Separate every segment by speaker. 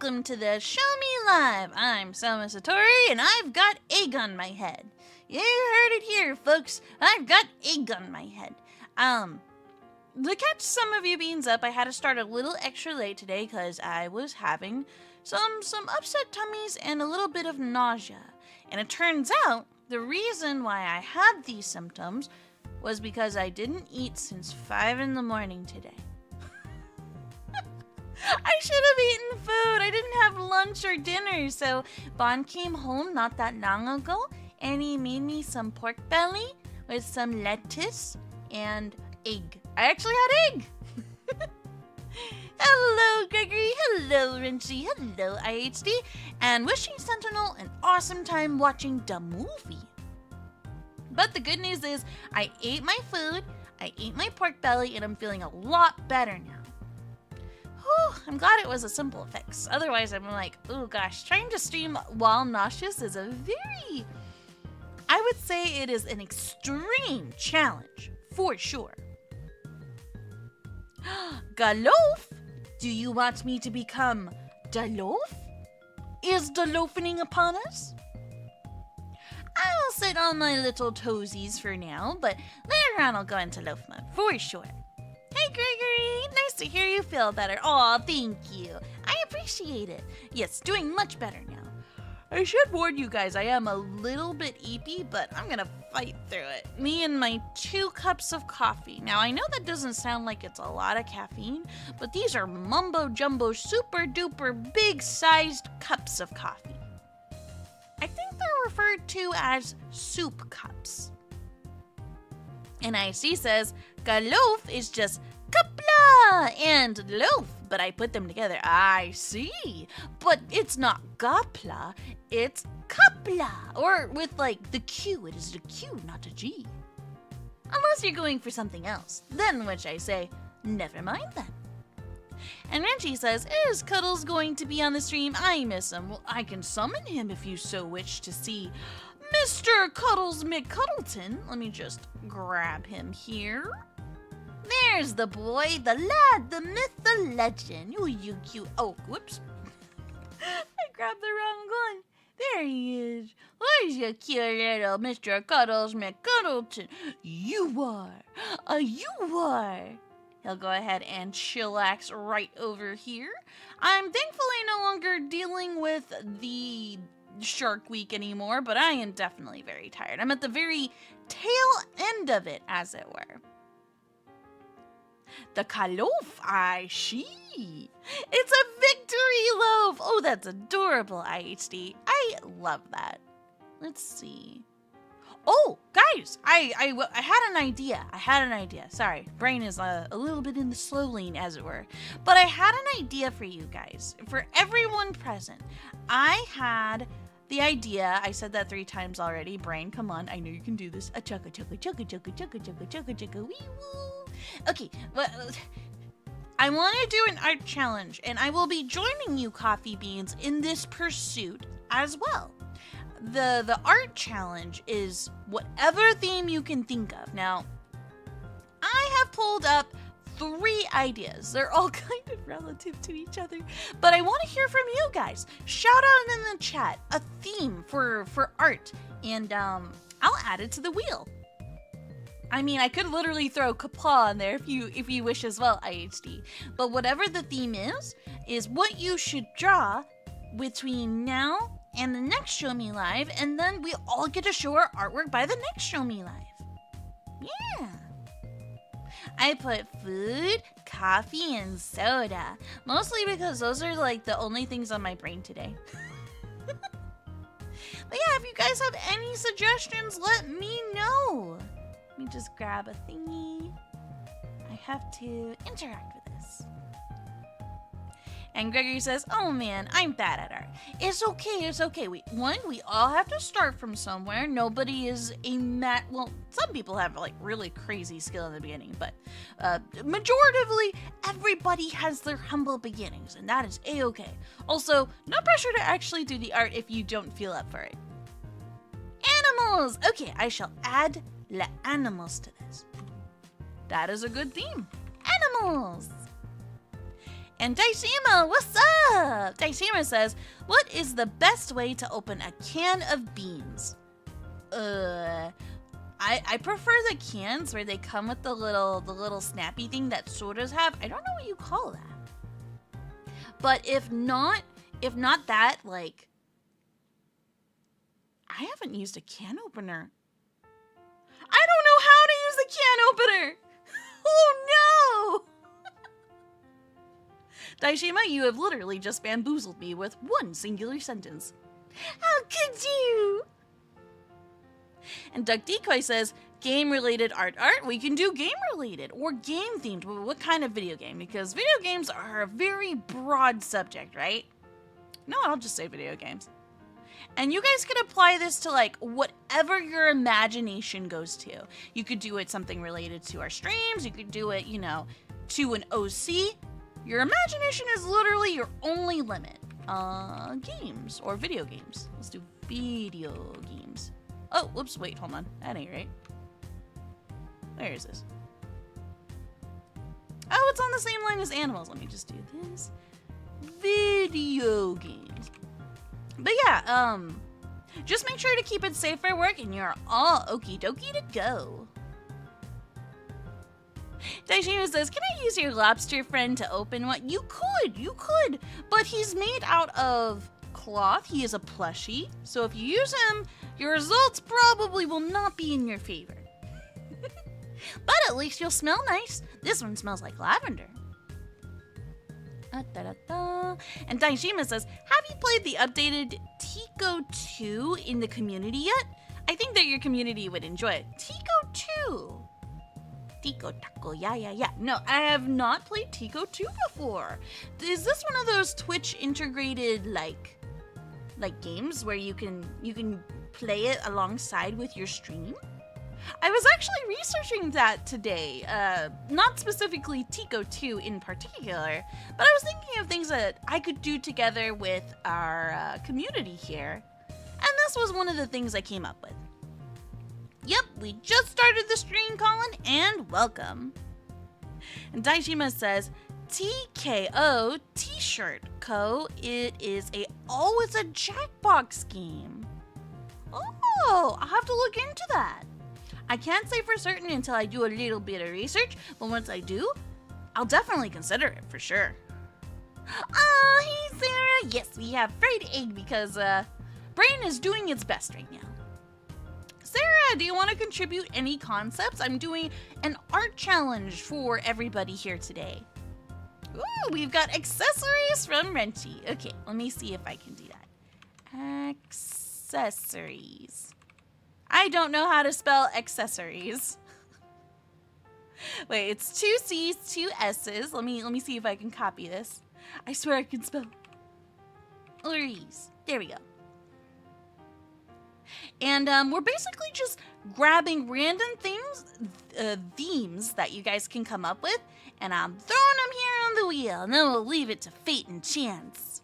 Speaker 1: welcome to the Show Me Live. I'm Sohma Satori, and I've got egg on my head. You heard it here, folks. I've got egg on my head. To catch some of you beans up, I had to start a little extra late today because I was having some upset tummies and a little bit of nausea. And it turns out the reason why I had these symptoms was because I didn't eat since 5 in the morning today. I should have eaten food. I didn't have lunch or dinner. So Bon came home not that long ago and he made me some pork belly with some lettuce and egg. I actually had egg. Hello, Gregory. Hello, Rinchy. Hello, IHD. And wishing Sentinel an awesome time watching the movie. But the good news is I ate my food, I ate my pork belly, and I'm feeling a lot better now. Whew, I'm glad it was a simple fix. Otherwise, I'm like, oh gosh, trying to stream while nauseous is a I would say it is an extreme challenge, for sure. Galof? Do you want me to become Dalof? Is Dalofining upon us? I will sit on my little toesies for now, but later on I'll go into loaf mode, for sure. Hey Gregory, nice to hear you feel better. Aw, thank you. I appreciate it. Yes, doing much better now. I should warn you guys, I am a little bit eepy, but I'm gonna fight through it. Me and my 2 cups of coffee. Now, I know that doesn't sound like it's a lot of caffeine, but these are mumbo-jumbo, super-duper, big-sized cups of coffee. I think they're referred to as soup cups. And IC says, Galof is just kapla and loaf, but I put them together. I see. But it's not gapla, it's kapla. Or with like the Q, it is a Q, not a G. Unless you're going for something else, then which I say, never mind then. And Renchi says, is Cuddles going to be on the stream? I miss him. Well, I can summon him if you so wish to see Mr. Cuddles McCuddleton. Let me just grab him here. There's the boy, the lad, the myth, the legend. Oh, you cute. Oh, whoops. I grabbed the wrong one. There he is. Where's your cute little Mr. Cuddles McCuddleton? You are. You are. He'll go ahead and chillax right over here. I'm thankfully no longer dealing with the Shark Week anymore, but I am definitely very tired. I'm at the very tail end of it, as it were. The Kalof, I see. It's a victory loaf. Oh, that's adorable, IHD. I love that. Let's see. Oh, guys, I had an idea. Sorry, brain is a little bit in the slow lane, as it were. But I had an idea for you guys, for everyone present. I had the idea, I said that 3 times already. Brain, come on, I know you can do this. A chugga chugga chugga chugga chugga chugga chugga chugga wee woo. Okay, well, I want to do an art challenge, and I will be joining you, Coffee Beans, in this pursuit as well. The art challenge is whatever theme you can think of. Now, I have pulled up 3 ideas. They're all kind of relative to each other, but I want to hear from you guys. Shout out in the chat a theme for art, and I'll add it to the wheel. I mean, I could literally throw Kapla on there if you wish as well, IHD. But whatever the theme is what you should draw between now and the next Show Me Live, and then we all get to show our artwork by the next Show Me Live. Yeah. I put food, coffee, and soda. Mostly because those are like the only things on my brain today. But yeah, if you guys have any suggestions, let me know. Let me just grab a thingy. I have to interact with this. And Gregory says, oh man, I'm bad at art. It's okay. We all have to start from somewhere. Nobody is well, some people have like really crazy skill in the beginning, but majoritively, everybody has their humble beginnings, and that is a-okay. Also, no pressure to actually do the art if you don't feel up for it. Animals! Okay, I shall add the animals to this. That is a good theme. Animals! And Daishima, what's up? Daishima says, what is the best way to open a can of beans? I prefer the cans where they come with the little snappy thing that sodas have. I don't know what you call that. But if not that, like, I haven't used a can opener. I don't know how to use a can opener. Oh no! Daishima, you have literally just bamboozled me with one singular sentence. How could you? And Duck Decoy says, game-related art. We can do game-related or game-themed. What kind of video game? Because video games are a very broad subject, right? No, I'll just say video games. And you guys could apply this to, like, whatever your imagination goes to. You could do it something related to our streams. You could do it, you know, to an OC. Your imagination is literally your only limit. Games or video games. Let's do video games. Oh, whoops, wait, hold on. That ain't right. Where is this? Oh, it's on the same line as animals. Let me just do this. Video games. But yeah, just make sure to keep it safe for work and you're all okie dokie to go. Daishima says, can I use your lobster friend to open what? You could, but he's made out of cloth. He is a plushie, so if you use him, your results probably will not be in your favor. But at least you'll smell nice. This one smells like lavender. And Daishima says, have you played the updated Tico 2 in the community yet? I think that your community would enjoy it. Tico 2. Tico Taco, yeah. No, I have not played Tico 2 before. Is this one of those Twitch integrated like games where you can play it alongside with your stream? I was actually researching that today, not specifically Tico 2 in particular, but I was thinking of things that I could do together with our community here, and this was one of the things I came up with. Yep, we just started the stream, Colin, and welcome. And Daishima says, TKO T-shirt Co. It is it's a Jackbox game. Oh, I'll have to look into that. I can't say for certain until I do a little bit of research, but once I do, I'll definitely consider it for sure. Oh, hey Sarah. Yes, we have fried egg because Brain is doing its best right now. Sarah, do you want to contribute any concepts? I'm doing an art challenge for everybody here today. Ooh, we've got accessories from Renchi. Okay, let me see if I can do that. Accessories. I don't know how to spell accessories. Wait, it's 2 C's, 2 S's. Let me see if I can copy this. I swear I can spell. There we go. And we're basically just grabbing random themes that you guys can come up with, and I'm throwing them here on the wheel, and then we'll leave it to fate and chance.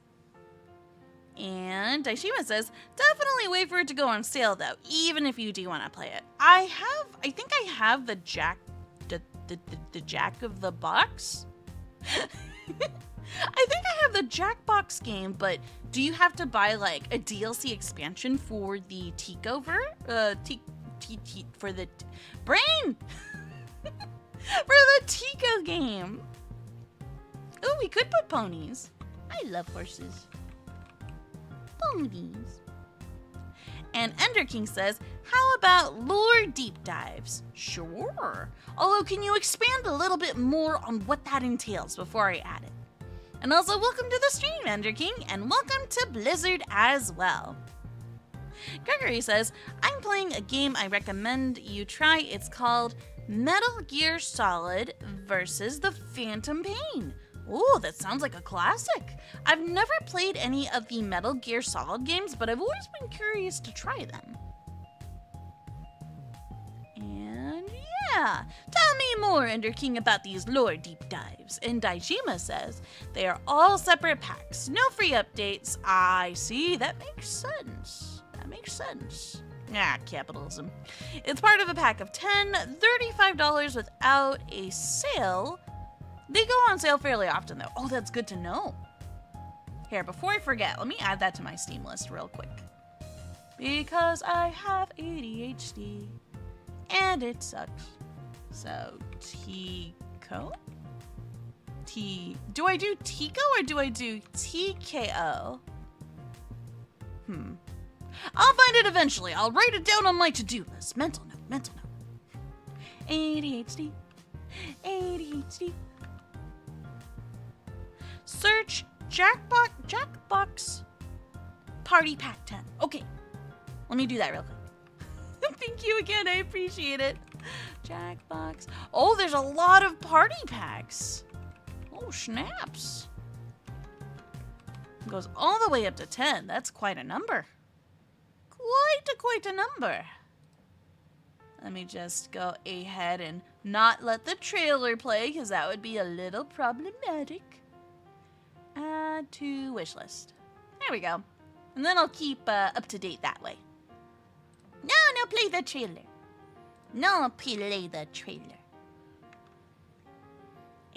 Speaker 1: And Daishima says, definitely wait for it to go on sale though, even if you do want to play it. I think I have the Jack of the Box. I think I have the Jackbox game, but do you have to buy like a DLC expansion for the Tico for the brain for the Tico game? Oh, we could put ponies. I love horses. Ponies. And Ender King says, how about lore deep dives? Sure. Although, can you expand a little bit more on what that entails before I add it? And also, welcome to the stream, Ender King, and welcome to Blizzard as well. Gregory says, I'm playing a game I recommend you try. It's called Metal Gear Solid versus the Phantom Pain. Ooh, that sounds like a classic. I've never played any of the Metal Gear Solid games, but I've always been curious to try them. And yeah, tell me more, Ender King, about these lore deep dives. And Daishima says, they are all separate packs, no free updates. I see, that makes sense. Capitalism. It's part of a pack of 10, $35 without a sale. They go on sale fairly often, though. Oh, that's good to know. Here, before I forget, let me add that to my Steam list real quick. Because I have ADHD. And it sucks. So, Tico? Do I do Tico or do I do TKO? I'll find it eventually. I'll write it down on my to-do list. Mental note, mental note. ADHD. ADHD. Search Jackbox Party Pack 10. Okay. Let me do that real quick. Thank you again. I appreciate it. Jackbox. Oh, there's a lot of party packs. Oh, snaps. It goes all the way up to 10. That's quite a number. Quite a number. Let me just go ahead and not let the trailer play, because that would be a little problematic. Add to wish list. There we go. And then I'll keep up to date that way. No, play the trailer. No, play the trailer.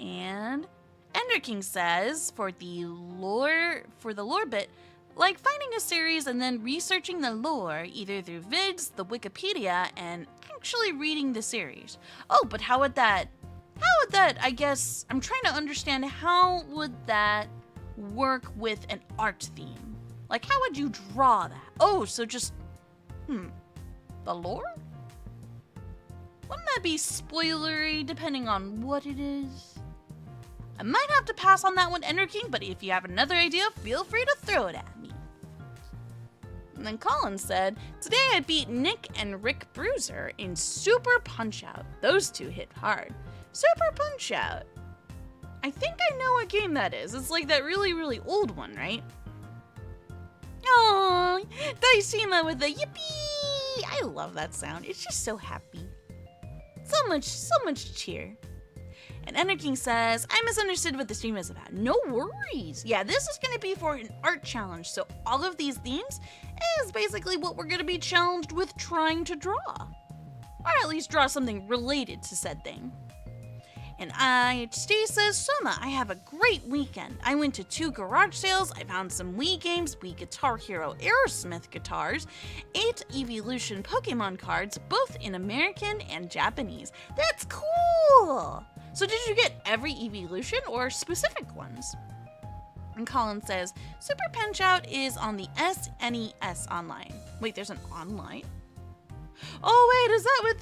Speaker 1: And Ender King says, for the lore bit, like finding a series and then researching the lore, either through vids, the Wikipedia, and actually reading the series. Oh, but how would that, I guess, I'm trying to understand, how would that work with an art theme? Like, how would you draw that? Oh, so just, the lore? Wouldn't that be spoilery, depending on what it is? I might have to pass on that one, Ender King, but if you have another idea, feel free to throw it at me. And then Colin said, today I beat Nick and Rick Bruiser in Super Punch-Out. Those two hit hard. Super Punch-Out. I think I know what game that is. It's like that really, really old one, right? Aww, Daishima with a yippee! I love that sound. It's just so happy. So much cheer. And Ender King says, I misunderstood what the stream is about. No worries. Yeah, this is going to be for an art challenge. So all of these themes is basically what we're going to be challenged with trying to draw. Or at least draw something related to said thing. And IHD says, Sohma, I have a great weekend. I went to 2 garage sales, I found some Wii games, Wii Guitar Hero Aerosmith guitars, 8 Evolution Pokemon cards, both in American and Japanese. That's cool! So did you get every Evolution or specific ones? And Colin says, Super Punch-Out is on the SNES online. Wait, there's an online? Oh wait, is that with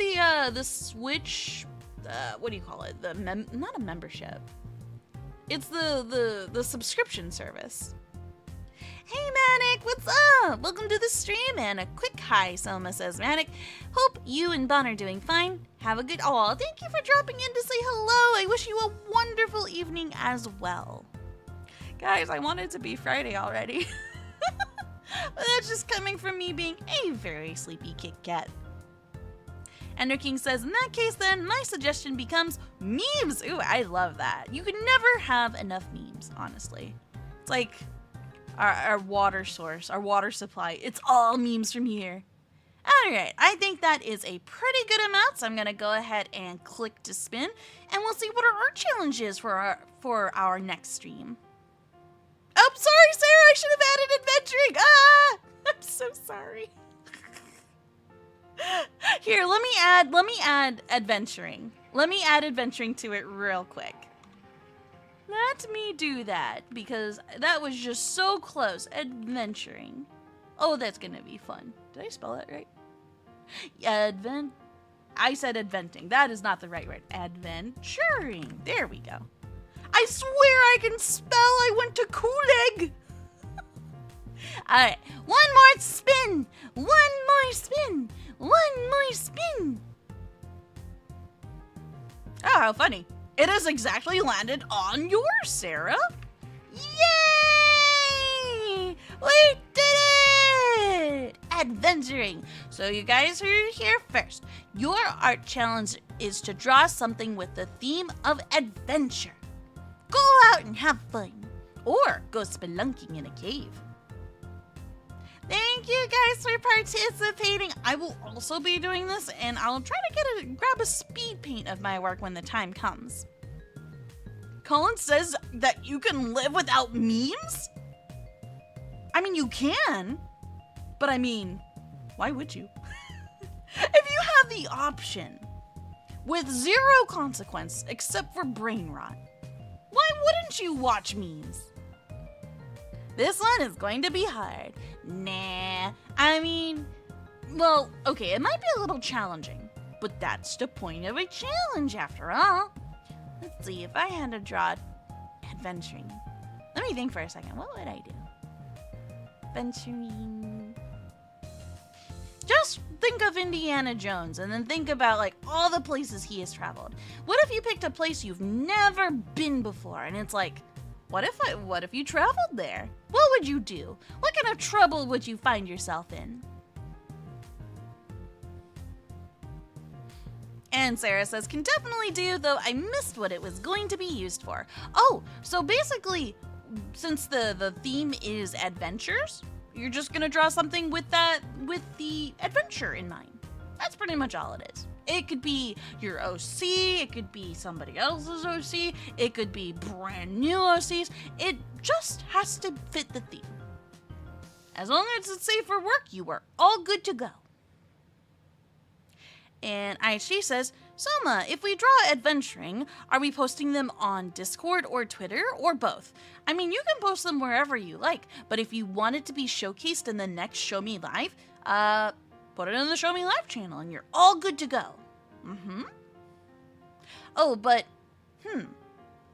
Speaker 1: the Switch... what do you call it? Not a membership. It's the subscription service. Hey Manic, what's up? Welcome to the stream and a quick hi, Selma says Manic. Hope you and Bon are doing fine. Have a good thank you for dropping in to say hello. I wish you a wonderful evening as well. Guys, I want it to be Friday already. But that's just coming from me being a very sleepy Kit Kat. Ender King says, in that case then, my suggestion becomes memes. Ooh, I love that. You could never have enough memes, honestly. It's like our water source, our water supply. It's all memes from here. Alright, I think that is a pretty good amount, so I'm going to go ahead and click to spin, and we'll see what our art challenge is for our next stream. Oh, sorry, Sarah, I should have added adventuring. Ah! I'm so sorry. Here, let me add adventuring. Let me add adventuring to it real quick. Let me do that, because that was just so close. Adventuring. Oh, that's gonna be fun. Did I spell that right? I said adventing. That is not the right word. Adventuring. There we go. I swear I can spell. I went to Kulig. Alright, one more spin. One more spin. One more spin. Oh, how funny. It has exactly landed on yours, Sarah. Yay! We did it! Adventuring. So you guys heard it here first. Your art challenge is to draw something with the theme of adventure. Go out and have fun. Or go spelunking in a cave. Thank you guys for participating. I will also be doing this, and I'll try to grab a speed paint of my work when the time comes. Colin says that you can live without memes? I mean, you can, but I mean, why would you? If you have the option with zero consequence except for brain rot, why wouldn't you watch memes? This one is going to be hard. Nah, I mean, well, okay, it might be a little challenging, but that's the point of a challenge after all. Let's see, if I had to draw adventuring. Let me think for a second. What would I do? Adventuring. Just think of Indiana Jones and then think about like all the places he has traveled. What if you picked a place you've never been before and it's like, what if you traveled there? What would you do? What kind of trouble would you find yourself in? And Sarah says, can definitely do, though I missed what it was going to be used for. Oh, so basically, since the theme is adventures, you're just gonna draw something with the adventure in mind. That's pretty much all it is. It could be your OC, it could be somebody else's OC, it could be brand new OCs. It just has to fit the theme. As long as it's safe for work, you are all good to go. And she says, Sohma, if we draw adventuring, are we posting them on Discord or Twitter or both? I mean, you can post them wherever you like, but if you want it to be showcased in the next Show Me Live, put it in the Show Me Live channel and you're all good to go. Oh, but,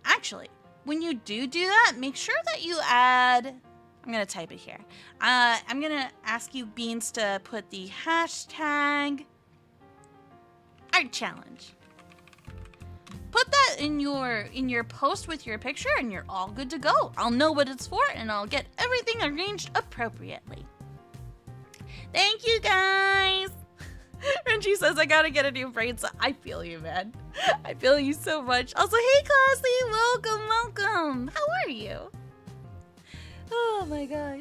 Speaker 1: actually, when you do that, make sure that you add, I'm going to type it here. I'm going to ask you, Beans, to put the hashtag art challenge. Put that in your post with your picture and you're all good to go. I'll know what it's for and I'll get everything arranged appropriately. Thank you, guys. Renji says, I gotta get a new brain. So I feel you, man. I feel you so much. Also, hey, Classy, welcome. How are you? Oh my gosh.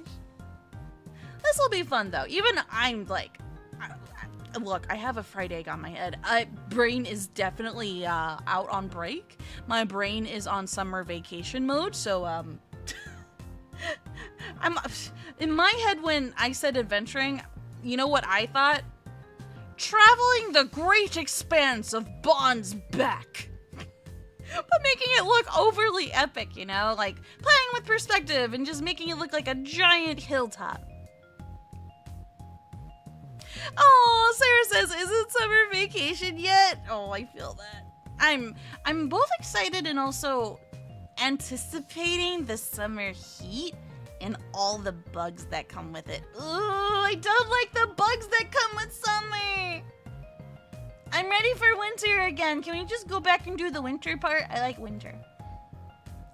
Speaker 1: This will be fun though. Even I'm like, look, I have a fried egg on my head. Brain is definitely out on break. My brain is on summer vacation mode, so I'm in my head when I said adventuring, you know what I thought? Traveling the great expanse of Bond's back. But making it look overly epic, you know? Like playing with perspective and just making it look like a giant hilltop. Oh, Sarah says, is it summer vacation yet? Oh, I feel that. I'm both excited and also anticipating the summer heat and all the bugs that come with it. Ooh, I don't like the bugs that come with summer. I'm ready for winter again. Can we just go back and do the winter part? I like winter.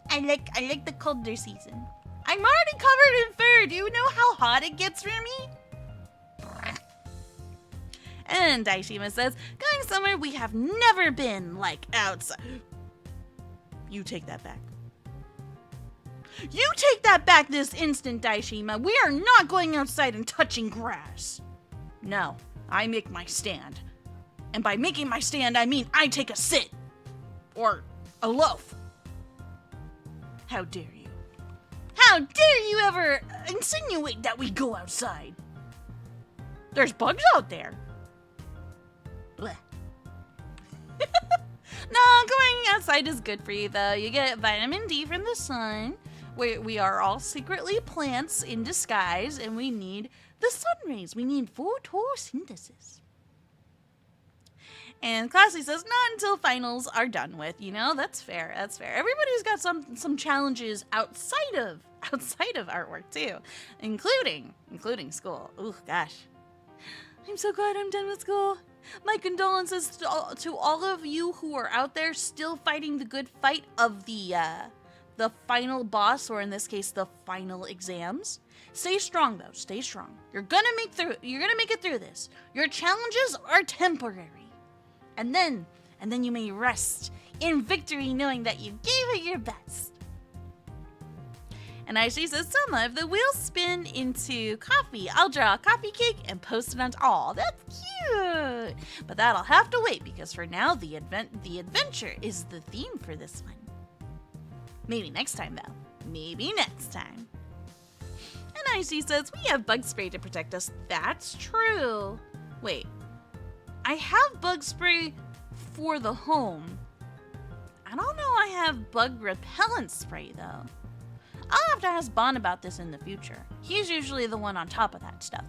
Speaker 1: I like the colder season. I'm already covered in fur. Do you know how hot it gets for me? And Daishima says, going somewhere we have never been, like outside. You take that back. You take that back this instant, Daishima. We are not going outside and touching grass. No, I make my stand. And by making my stand, I mean I take a sit. Or a loaf. How dare you? How dare you ever insinuate that we go outside? There's bugs out there. Blech. No, going outside is good for you, though. You get vitamin D from the sun. We are all secretly plants in disguise, and we need the sun rays. We need photosynthesis. And Classy says, not until finals are done with. You know, that's fair. That's fair. Everybody's got some challenges outside of artwork too, including school. Ooh, gosh. I'm so glad I'm done with school. My condolences to all of you who are out there still fighting the good fight of the final boss, or in this case, the final exams. Stay strong, though. Stay strong. You're gonna make it through this. Your challenges are temporary, and then you may rest in victory, knowing that you gave it your best. And Aisha says, Sohma, if the wheels spin into coffee, I'll draw a coffee cake and post it on. Aw, that's cute. But that'll have to wait because for now, the adventure is the theme for this one. Maybe next time, though. Maybe next time. And Icy says, we have bug spray to protect us. That's true. Wait. I have bug spray for the home. I don't know I have bug repellent spray, though. I'll have to ask Bon about this in the future. He's usually the one on top of that stuff.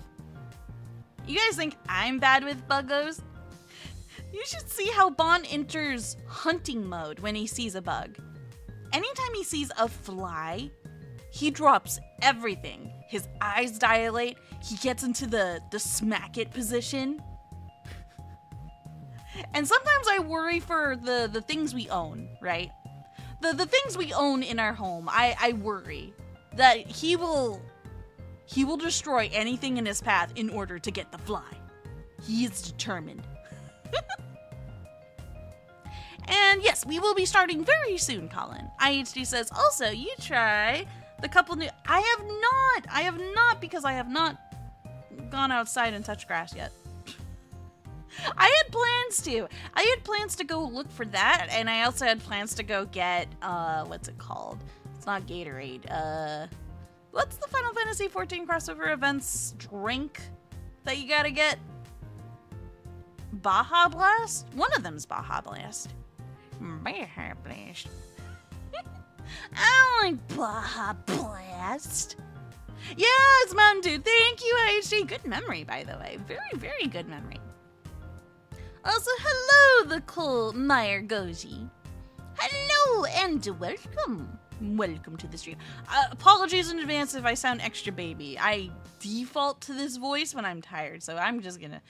Speaker 1: You guys think I'm bad with buggos? You should see how Bon enters hunting mode when he sees a bug. Anytime he sees a fly, he drops everything. His eyes dilate. He gets into the smack it position. And sometimes I worry for the things we own, right? The things we own in our home, I worry that he will destroy anything in his path in order to get the fly. He is determined. And yes, we will be starting very soon, Colin. IHD says, also, you try the couple new... I have not because I have not gone outside and touched grass yet. I had plans to go look for that, and I also had plans to go get, what's it called? It's not Gatorade. What's the Final Fantasy XIV crossover events drink that you gotta get? Baja Blast? One of them's Baja Blast. Baja Blast. I don't like Baja Blast. Yeah, it's Mountain Dew. Thank you, IHD. Good memory, by the way. Very, very good memory. Also, hello, the cool Meyer Goji. Hello, and welcome. Welcome to the stream. Apologies in advance if I sound extra baby. I default to this voice when I'm tired, so I'm gonna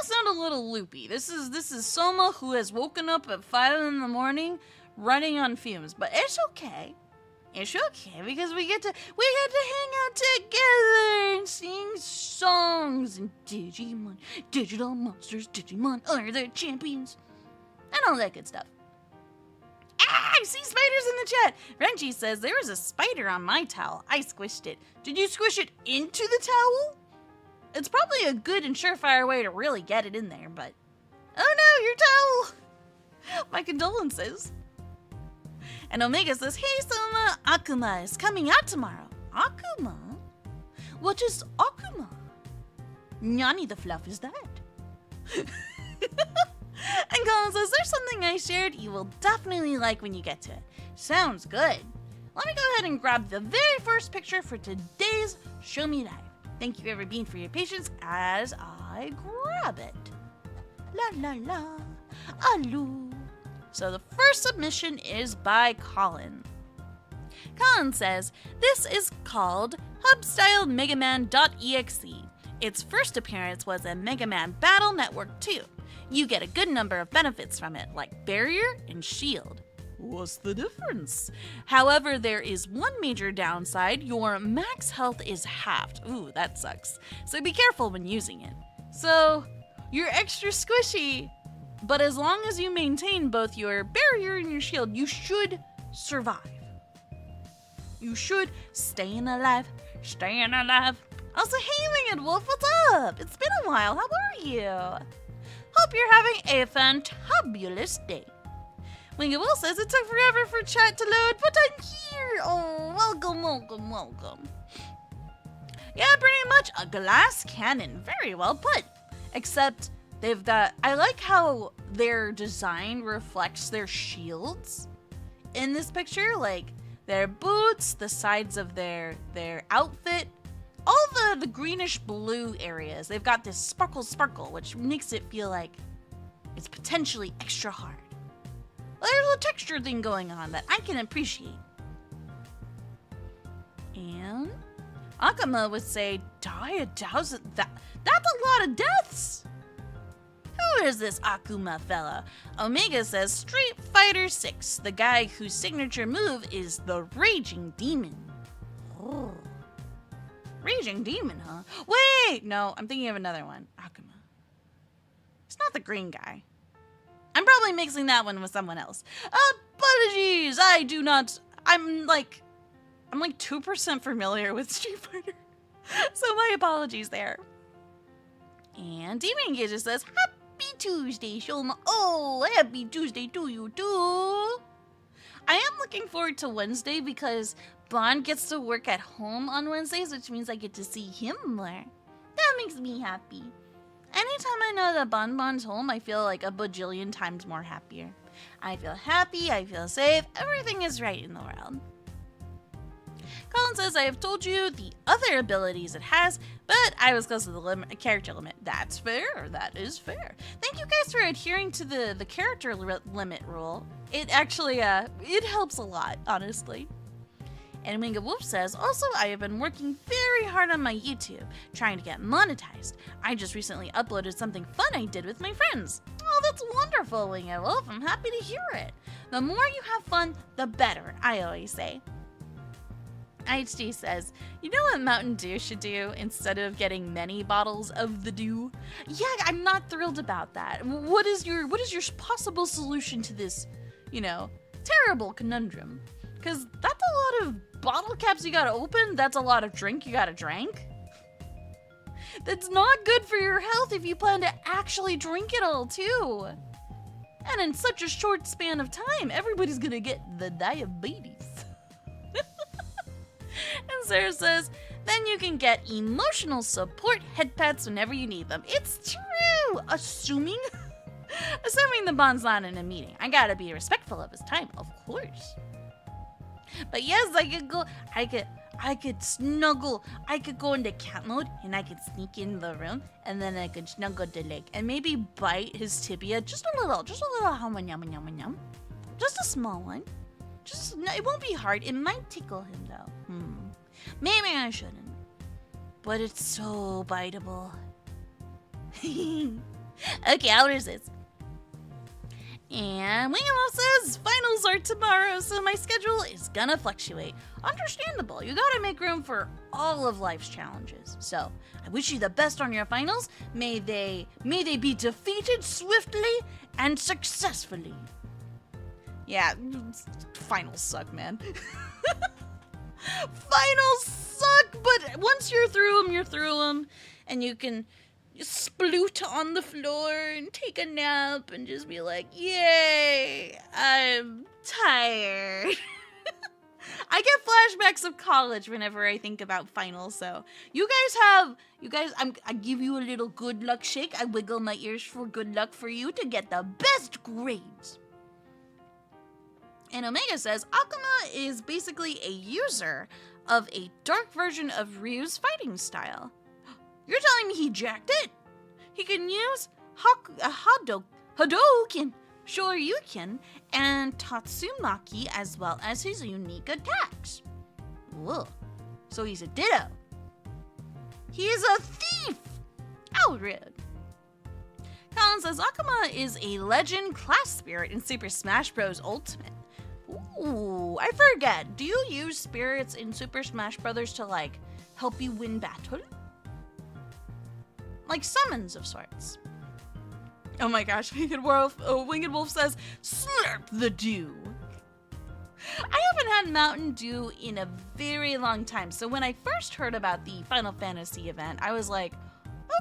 Speaker 1: sound a little loopy. This is Sohma, who has woken up at 5 in the morning running on fumes, but it's okay. It's okay because we get to hang out together and sing songs and Digimon, digital monsters, Digimon are the champions, and all that good stuff. Ah, I see spiders in the chat. Renji says there was a spider on my towel. I squished it. Did you squish it into the towel? It's probably a good and surefire way to really get it in there, but oh no, your towel. My condolences. And Omega says, hey Sohma, Akuma is coming out tomorrow. Akuma? What is Akuma? Nyani the fluff is that? And Colin says, there's something I shared you will definitely like when you get to it. Sounds good. Let me go ahead and grab the very first picture for today's Show Me Live. Thank you, Everbean, for your patience as I grab it. La la la. Aloo. So the first submission is by Colin. Colin says, this is called Hub-Styled Megaman.exe. Its first appearance was in Mega Man Battle Network 2. You get a good number of benefits from it, like Barrier and Shield. What's the difference? However, there is one major downside. Your max health is halved. Ooh, that sucks. So be careful when using it. So, you're extra squishy, but as long as you maintain both your Barrier and your Shield, you should survive. You should stay alive. Also, hey Winged Wolf, what's up? It's been a while, how are you? Hope you're having a fantabulous day. Winged Wolf says it took forever for chat to load, but I'm here. Oh, welcome, welcome, welcome. Yeah, pretty much a glass cannon. Very well put. Except they've got, I like how their design reflects their shields in this picture. Like their boots, the sides of their outfit, all the greenish blue areas. They've got this sparkle, which makes it feel like it's potentially extra hard. There's a texture thing going on that I can appreciate. And Akuma would say, die 1,000, that's a lot of deaths. Who is this Akuma fella? Omega says Street Fighter 6, the guy whose signature move is the Raging Demon. Oh. Raging Demon, huh? Wait! No, I'm thinking of another one. Akuma. It's not the green guy. I'm probably mixing that one with someone else. Apologies! I do not... I'm like 2% familiar with Street Fighter. So my apologies there. And Demon Engager says, Happy Tuesday, Shoma. Oh, happy Tuesday to you too. I am looking forward to Wednesday because Bond gets to work at home on Wednesdays, which means I get to see him more. That makes me happy. Anytime I know that Bon's home, I feel like a bajillion times more happier. I feel happy, I feel safe, everything is right in the world. Colin says, I have told you the other abilities it has, but I was close to the character limit. That's fair, that is fair. Thank you guys for adhering to the character limit rule. It actually, it helps a lot, honestly. And Winged Wolf says, also, I have been working very hard on my YouTube, trying to get monetized. I just recently uploaded something fun I did with my friends. Oh, that's wonderful, Winged Wolf. I'm happy to hear it. The more you have fun, the better, I always say. IHD says, you know what Mountain Dew should do instead of getting many bottles of the dew? Yeah, I'm not thrilled about that. What is your possible solution to this, terrible conundrum? Because that's a lot of bottle caps you gotta open. That's a lot of drink you gotta drink. That's not good for your health if you plan to actually drink it all, too. And in such a short span of time, everybody's gonna get the diabetes. And Sarah says, then you can get emotional support head pats whenever you need them. It's true! Assuming the Bond's not in a meeting. I gotta be respectful of his time, of course. But yes, I could snuggle. I could go into cat mode and I could sneak in the room and then I could snuggle the leg and maybe bite his tibia just a little hum yum yum yum. Just a small one. It won't be hard. It might tickle him though. Maybe I shouldn't. But it's so biteable. Okay, I'll resist. And Winged Wolf says, finals are tomorrow, so my schedule is gonna fluctuate. Understandable, you gotta make room for all of life's challenges. So, I wish you the best on your finals. May they be defeated swiftly and successfully. Yeah, finals suck, man. Finals suck, but once you're through them, you're through them. And you can sploot on the floor and take a nap and just be like, yay, I'm tired. I get flashbacks of college whenever I think about finals, so I give you a little good luck shake. I wiggle my ears for good luck for you to get the best grades. And Omega says, Akuma is basically a user of a dark version of Ryu's fighting style. You're telling me he jacked it? He can use Hadouken, Shoryuken, and Tatsumaki as well as his unique attacks. Whoa, so he's a Ditto. He's a thief! How rude. Colin says, Akuma is a legend class spirit in Super Smash Bros. Ultimate. Ooh, I forget. Do you use spirits in Super Smash Bros. To, help you win battle? Like summons of sorts. Oh my gosh, Winged Wolf says, slurp the dew. I haven't had Mountain Dew in a very long time, so when I first heard about the Final Fantasy event, I was like,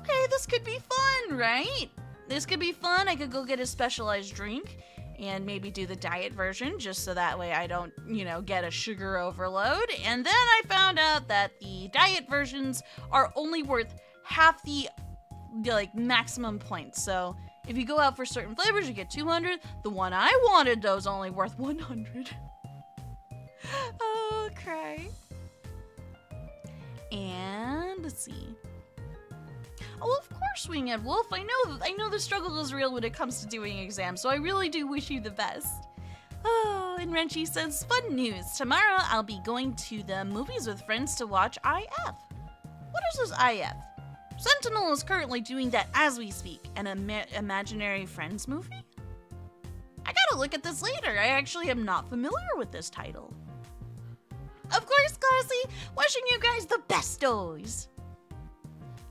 Speaker 1: okay, this could be fun, right? This could be fun. I could go get a specialized drink and maybe do the diet version just so that way I don't, get a sugar overload. And then I found out that the diet versions are only worth half the maximum points. So if you go out for certain flavors, you get 200. The one I wanted, though, is only worth 100. Oh, cry. And let's see. Oh, of course, Winged Wolf. I know the struggle is real when it comes to doing exams, so I really do wish you the best. Oh, and Renchi says, fun news. Tomorrow I'll be going to the movies with friends to watch IF. What is this IF? Sentinel is currently doing that as we speak. An imaginary friends movie? I gotta look at this later. I actually am not familiar with this title. Of course, Classy. Wishing you guys the best always.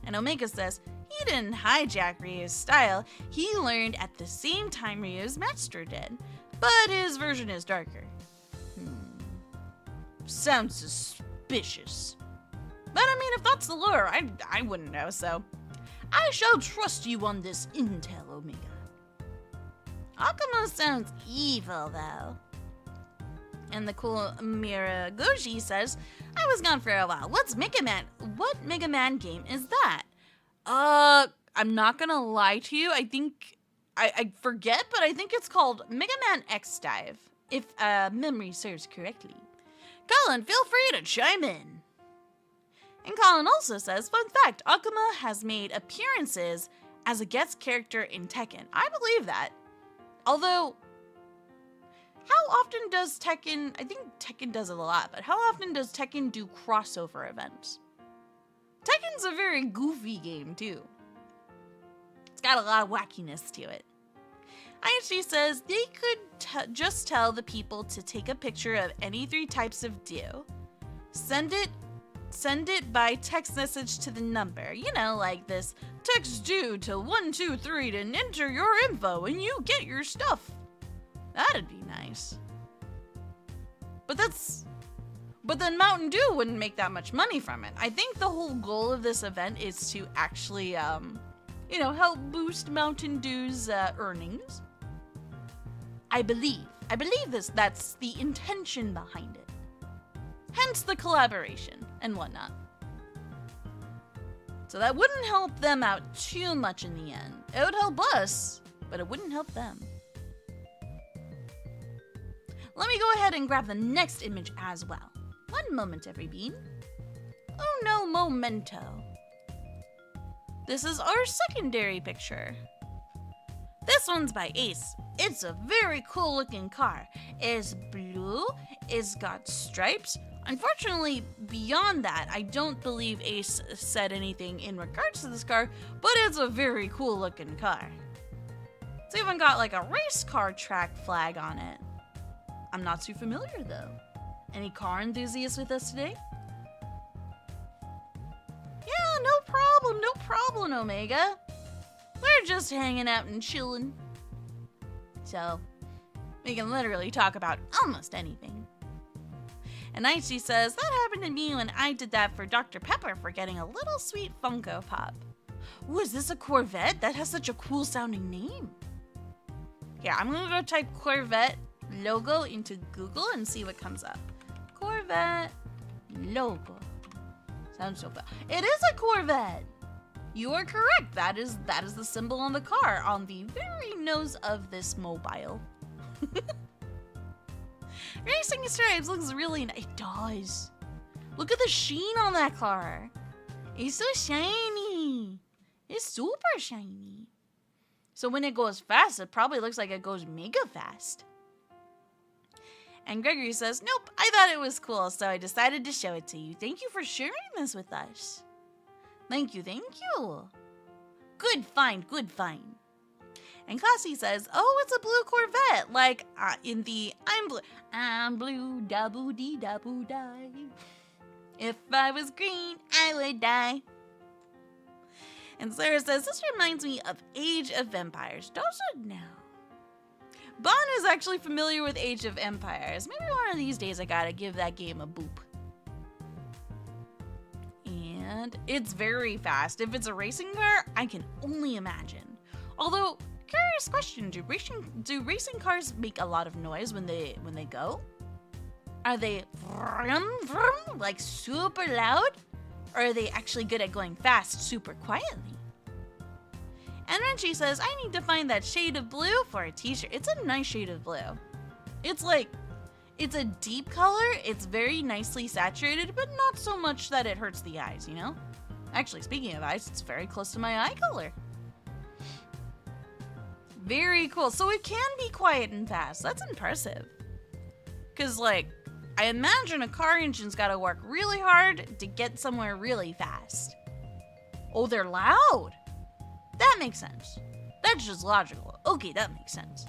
Speaker 1: And Omega says, he didn't hijack Ryu's style. He learned at the same time Ryu's master did. But his version is darker. Sounds suspicious. But I mean, if that's the lure, I wouldn't know, so. I shall trust you on this intel, Omega. Akuma sounds evil, though. And the cool Miragoji says, I was gone for a while. What Mega Man game is that? I'm not gonna lie to you. I think, I forget, but I think it's called Mega Man X Dive, if memory serves correctly. Colin, feel free to chime in. And Colin also says, fun fact, Akuma has made appearances as a guest character in Tekken. I believe that. Although, how often does Tekken, I think Tekken does it a lot, but how often does Tekken do crossover events? Tekken's a very goofy game, too. It's got a lot of wackiness to it. IHG says they could just tell the people to take a picture of any 3 types of dew. Send it by text message to the number. You know, like this, text dew to 123 to enter your info and you get your stuff. That'd be nice. But then Mountain Dew wouldn't make that much money from it. I think the whole goal of this event is to actually, help boost Mountain Dew's earnings. I believe that's the intention behind it. Hence the collaboration and whatnot. So that wouldn't help them out too much in the end. It would help us, but it wouldn't help them. Let me go ahead and grab the next image as well. One moment, every bean. Oh no, momento. This is our secondary picture. This one's by Ace. It's a very cool looking car. It's blue, it's got stripes. Unfortunately, beyond that, I don't believe Ace said anything in regards to this car, but it's a very cool looking car. It's even got like a race car track flag on it. I'm not too familiar though. Any car enthusiasts with us today? Yeah, no problem, Omega. We're just hanging out and chilling. So, we can literally talk about almost anything. And Aichi says, that happened to me when I did that for Dr. Pepper for getting a little sweet Funko Pop. Ooh, is this a Corvette? That has such a cool sounding name. Yeah, I'm gonna go type Corvette logo into Google and see what comes up. Corvette logo. Sounds so fun. It is a Corvette. You are correct. That is the symbol on the car on the very nose of this mobile. Racing Stripes looks really nice. It does. Look at the sheen on that car. It's so shiny. It's super shiny. So when it goes fast, it probably looks like it goes mega fast. And Gregory says, nope, I thought it was cool, so I decided to show it to you. Thank you for sharing this with us. Thank you. Good find. And Classy says, oh, it's a blue Corvette, like in the I'm blue, da-boo-dee-da-boo-die. If I was green, I would die. And Sarah says, this reminds me of Age of Empires. Does it now? Bon is actually familiar with Age of Empires. Maybe one of these days I gotta give that game a boop. And it's very fast. If it's a racing car, I can only imagine. Although, curious question, do racing cars make a lot of noise when they go? Are they vroom, vroom, like super loud? Or are they actually good at going fast super quietly? And then she says, I need to find that shade of blue for a t-shirt. It's a nice shade of blue. It's a deep color. It's very nicely saturated, but not so much that it hurts the eyes, you know? Actually, speaking of eyes, it's very close to my eye color. Very cool. So it can be quiet and fast. That's impressive. Because, I imagine a car engine's got to work really hard to get somewhere really fast. Oh, they're loud. That makes sense. That's just logical. Okay, that makes sense.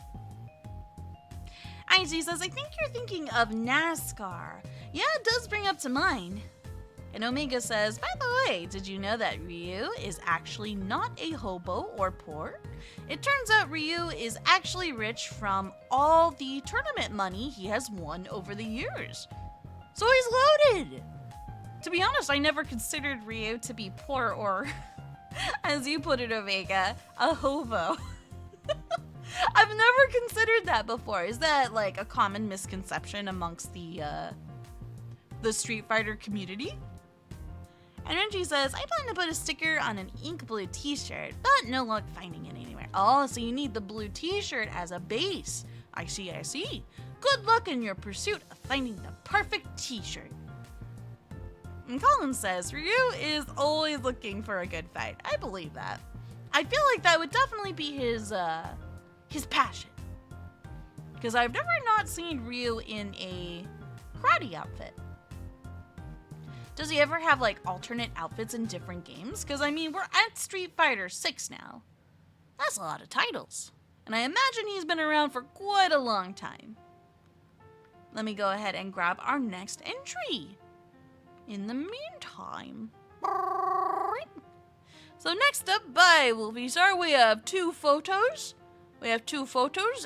Speaker 1: IZ says, I think you're thinking of NASCAR. Yeah, it does bring up to mind. And Omega says, by the way, did you know that Ryu is actually not a hobo or poor? It turns out Ryu is actually rich from all the tournament money he has won over the years. So he's loaded. To be honest, I never considered Ryu to be poor or, as you put it, Omega, a hobo. I've never considered that before. Is that like a common misconception amongst the Street Fighter community? And Renji says, I plan to put a sticker on an ink blue t-shirt, but no luck finding it anywhere. Oh, so you need the blue t-shirt as a base. I see, I see. Good luck in your pursuit of finding the perfect t-shirt. And Colin says, Ryu is always looking for a good fight. I believe that. I feel like that would definitely be his passion. Because I've never not seen Ryu in a karate outfit. Does he ever have like alternate outfits in different games? Because I mean, we're at Street Fighter 6 now. That's a lot of titles. And I imagine he's been around for quite a long time. Let me go ahead and grab our next entry. In the meantime. So next up by Wolfisar, we have two photos.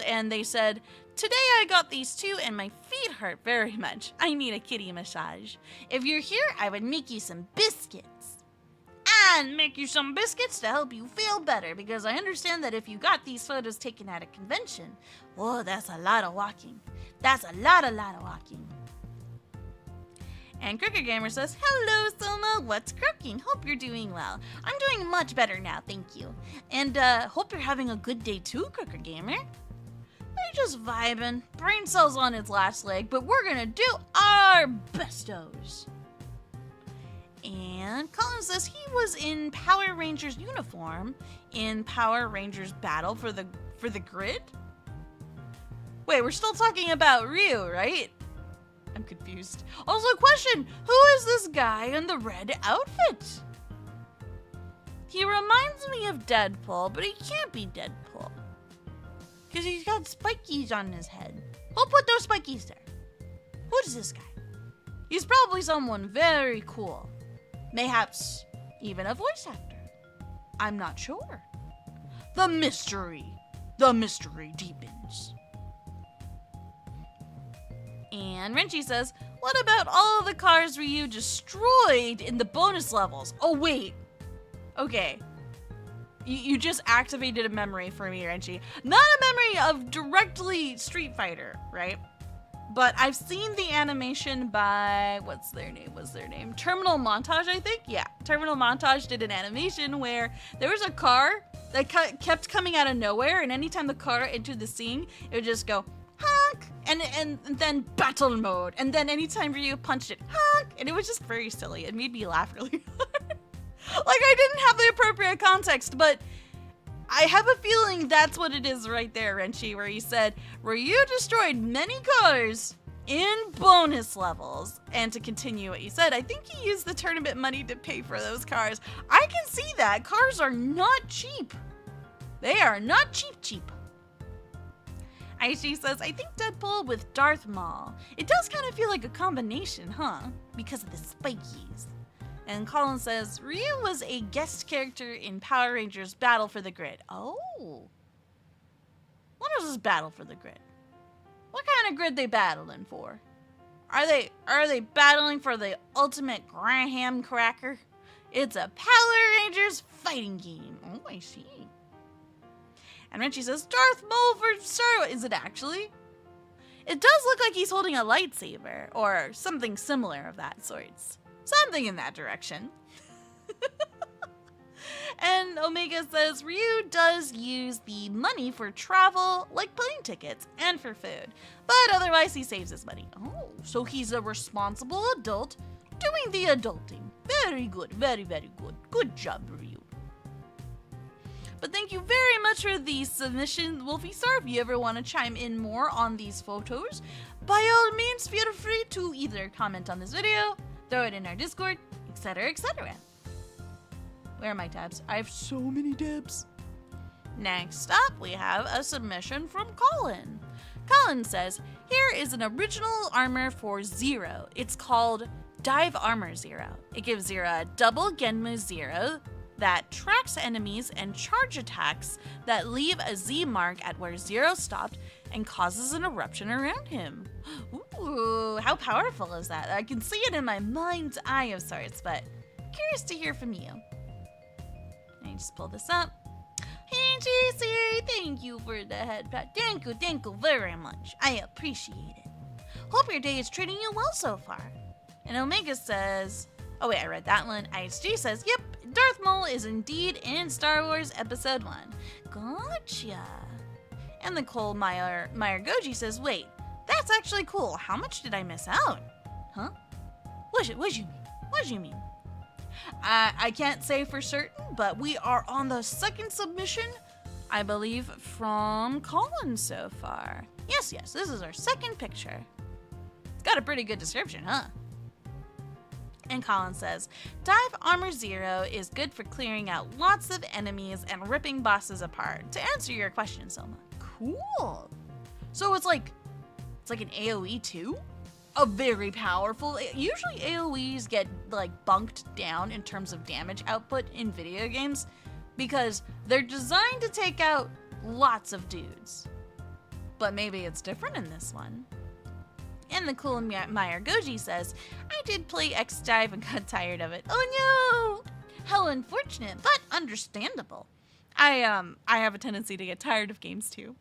Speaker 1: And they said, today I got these two and my feet hurt very much. I need a kitty massage. If you're here, I would make you some biscuits. And make you some biscuits to help you feel better, because I understand that if you got these photos taken at a convention, whoa, that's a lot of walking. That's a lot of walking. And Cricket Gamer says, hello, Sohma, what's crooking? Hope you're doing well. I'm doing much better now, thank you. And hope you're having a good day too, Cricket Gamer. We're just vibing. Brain cells on its last leg, but we're gonna do our bestos. And Colin says he was in Power Rangers uniform in Power Rangers Battle for the Grid? Wait, we're still talking about Ryu, right? I'm confused. Also, question, who is this guy in the red outfit? He reminds me of Deadpool, but he can't be Deadpool. Because he's got spikies on his head. Who put those spikies there? Who's this guy? He's probably someone very cool. Mayhaps even a voice actor. I'm not sure. The mystery deepens. And Renchi says, what about all of the cars Ryu destroyed in the bonus levels? Oh, wait. Okay. You just activated a memory for me, Renchi. Not a memory of directly Street Fighter, right? But I've seen the animation by, what's their name? Terminal Montage, I think? Yeah, Terminal Montage did an animation where there was a car that kept coming out of nowhere, and anytime the car entered the scene, it would just go, honk, and then battle mode. And then anytime Ryu punched it, honk, and it was just very silly. It made me laugh really hard. Like, I didn't have the appropriate context, but I have a feeling that's what it is right there, Renchi, where he said, Ryu destroyed many cars in bonus levels. And to continue what you said, I think he used the tournament money to pay for those cars. I can see that. Cars are not cheap. They are not cheap. Aishi says, I think Deadpool with Darth Maul. It does kind of feel like a combination, huh? Because of the spikies. And Colin says, Ryu was a guest character in Power Rangers Battle for the Grid. Oh. What is this Battle for the Grid? What kind of grid they battling for? Are they battling for the ultimate graham cracker? It's a Power Rangers fighting game. Oh, I see. And Renchi says, Darth Maul for Star. Is it actually? It does look like he's holding a lightsaber or something similar of that sorts. Something in that direction. And Omega says, Ryu does use the money for travel, like plane tickets, and for food. But otherwise, he saves his money. Oh, so he's a responsible adult doing the adulting. Very good, very, very good. Good job, Ryu. But thank you very much for the submission, Wolfisar. If you ever want to chime in more on these photos, by all means, feel free to either comment on this video, throw it in our Discord, etc., etc. Where are my tabs? I have so many tabs. Next up, we have a submission from Colin. Colin says, here is an original armor for Zero. It's called Dive Armor Zero. It gives Zero a double Genmu Zero that tracks enemies and charge attacks that leave a Z mark at where Zero stopped and causes an eruption around him. Ooh, how powerful is that? I can see it in my mind's eye of sorts, but curious to hear from you. Let me just pull this up. JC, thank you for the head pat. Thank you very much. I appreciate it. Hope your day is treating you well so far. And Omega says, oh wait, I read that one. ISG says, yep, Darth Maul is indeed in Star Wars Episode 1. Gotcha. And Nicole Meyer Goji says, wait, that's actually cool. How much did I miss out? Huh? What you mean? I can't say for certain, but we are on the second submission, I believe, from Colin so far. Yes, this is our second picture. It's got a pretty good description, huh? And Colin says, Dive Armor Zero is good for clearing out lots of enemies and ripping bosses apart. To answer your question, Sohma. Cool. So it's like an AoE too? A very powerful, usually AoEs get like bunked down in terms of damage output in video games because they're designed to take out lots of dudes. But maybe it's different in this one. And the cool Meyer Goji says, I did play X-Dive and got tired of it. Oh no! How unfortunate, but understandable. I have a tendency to get tired of games too.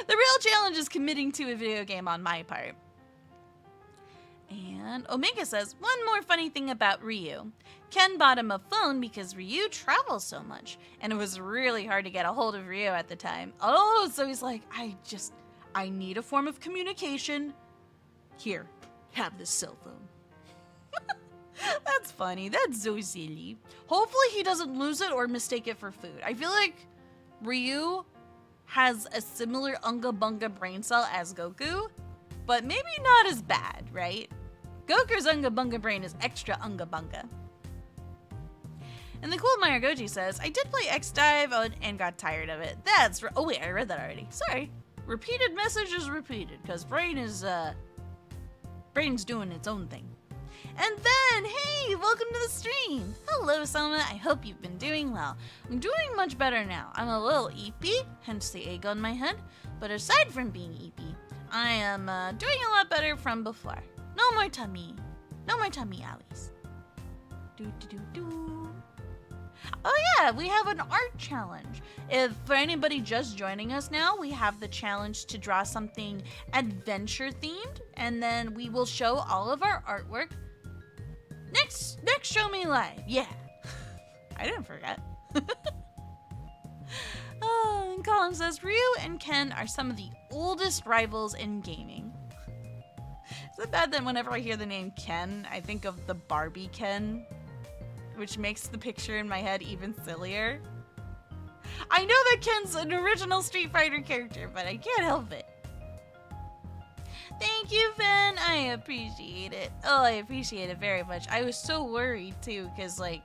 Speaker 1: The real challenge is committing to a video game on my part. And Omega says, one more funny thing about Ryu. Ken bought him a phone because Ryu travels so much, and it was really hard to get a hold of Ryu at the time. Oh, so he's like, I need a form of communication. Here, have this cell phone. That's funny. That's so silly. Hopefully he doesn't lose it or mistake it for food. I feel like Ryu has a similar Unga Bunga brain cell as Goku, but maybe not as bad, right? Goku's Unga Bunga brain is extra Unga Bunga. And the cool Meyer Goji says, I did play X-Dive and got tired of it. Oh wait, I read that already. Sorry. Repeated message is repeated, because brain's doing its own thing. And then, hey, welcome to the stream. Hello, Sohma. I hope you've been doing well. I'm doing much better now. I'm a little eepy, hence the egg on my head. But aside from being eepy, I am doing a lot better from before. No more tummy alleys. Oh yeah, we have an art challenge. If for anybody just joining us now, we have the challenge to draw something adventure themed, and then we will show all of our artwork next Show Me Live. Yeah, I didn't forget. Oh, and Colin says Ryu and Ken are some of the oldest rivals in gaming. Is it bad that whenever I hear the name Ken, I think of the Barbie Ken? Which makes the picture in my head even sillier. I know that Ken's an original Street Fighter character, but I can't help it. Thank you, Finn. I appreciate it. Oh, I appreciate it very much. I was so worried, too, because, like,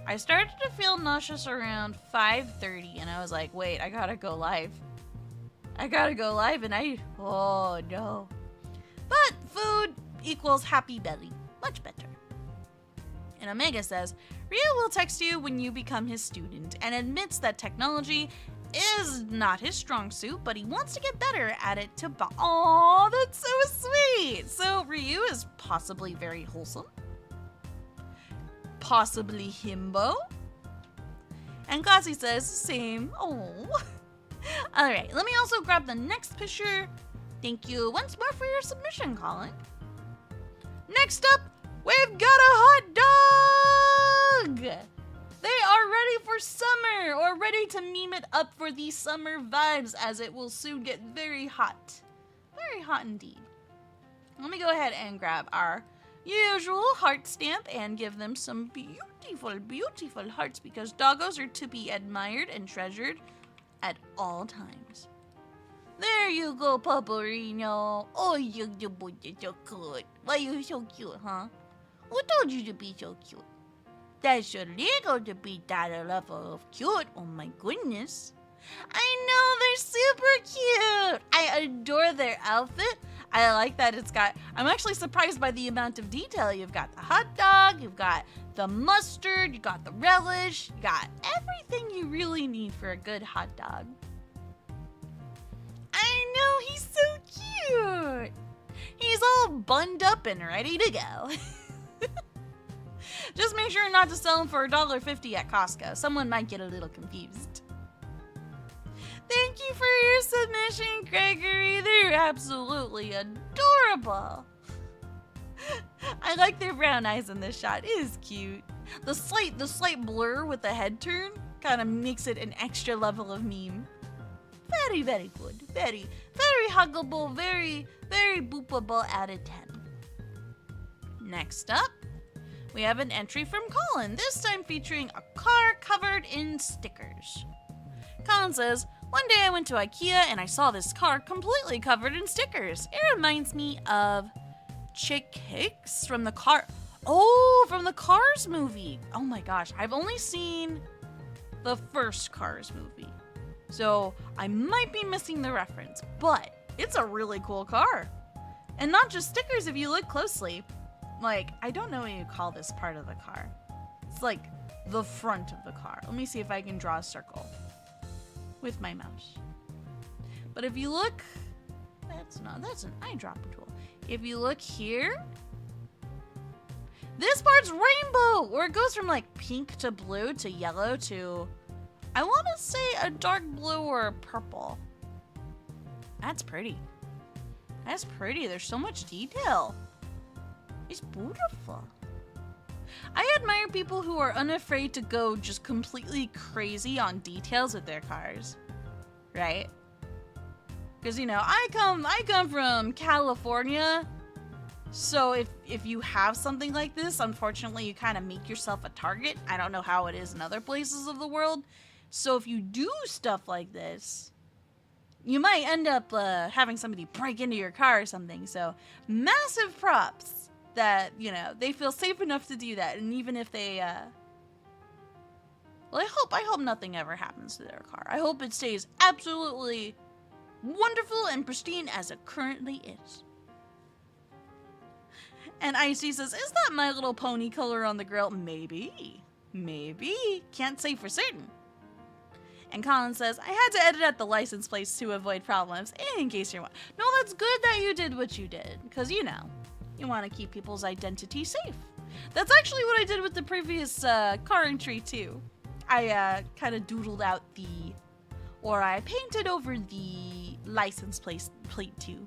Speaker 1: I started to feel nauseous around 5:30, and I was like, wait, I gotta go live. And oh, no. But food equals happy belly. Much better. And Omega says, Ryu will text you when you become his student and admits that technology is not his strong suit, but he wants to get better at it to Aw, that's so sweet! So Ryu is possibly very wholesome. Possibly himbo. And Glassie says, same. Oh. Alright, let me also grab the next picture. Thank you once more for your submission, Colin. Next up, we've got a hot dog! They are ready for summer, or ready to meme it up for the summer vibes, as it will soon get very hot. Very hot indeed. Let me go ahead and grab our usual heart stamp and give them some beautiful, beautiful hearts, because doggos are to be admired and treasured at all times. There you go, Paparino. Oh, you're so cute. Why you so cute, huh? Who told you to be so cute? That's illegal to be that level of cute. Oh my goodness. I know, they're super cute. I adore their outfit. I like that it's got, I'm actually surprised by the amount of detail. You've got the hot dog, you've got the mustard, you got the relish, you got everything you really need for a good hot dog. I know, he's so cute. He's all bunned up and ready to go. Just make sure not to sell them for $1.50 at Costco. Someone might get a little confused. Thank you for your submission, Gregory. They're absolutely adorable. I like their brown eyes in this shot. It is cute. The slight blur with the head turn kind of makes it an extra level of meme. Very, very good. Very, very huggable. Very, very boopable out of 10. Next up, we have an entry from Colin, this time featuring a car covered in stickers. Colin says, one day I went to IKEA and I saw this car completely covered in stickers. It reminds me of Chick Hicks from the from the Cars movie. Oh my gosh, I've only seen the first Cars movie, so I might be missing the reference, but it's a really cool car. And not just stickers if you look closely. Like, I don't know what you call this part of the car. It's like the front of the car. Let me see if I can draw a circle with my mouse. But if you look, that's an eyedropper tool. If you look here, this part's rainbow, where it goes from like pink to blue to yellow to, I want to say a dark blue or a purple. That's pretty. That's pretty. There's so much detail. It's beautiful. I admire people who are unafraid to go just completely crazy on details with their cars, right? Because, you know, I come from California, so if you have something like this, unfortunately, you kind of make yourself a target. I don't know how it is in other places of the world. So if you do stuff like this, you might end up having somebody break into your car or something. So massive props that, you know, they feel safe enough to do that. And even if they, well, I hope nothing ever happens to their car. I hope it stays absolutely wonderful and pristine as it currently is. And Icy says, is that My Little Pony color on the grill? Maybe. Maybe. Can't say for certain. And Colin says, I had to edit out the license plates to avoid problems, in case you're wondering. No, that's good that you did what you did. Because, you know, you want to keep people's identity safe. That's actually what I did with the previous car entry, too. I kind of doodled out I painted over the license plate, too.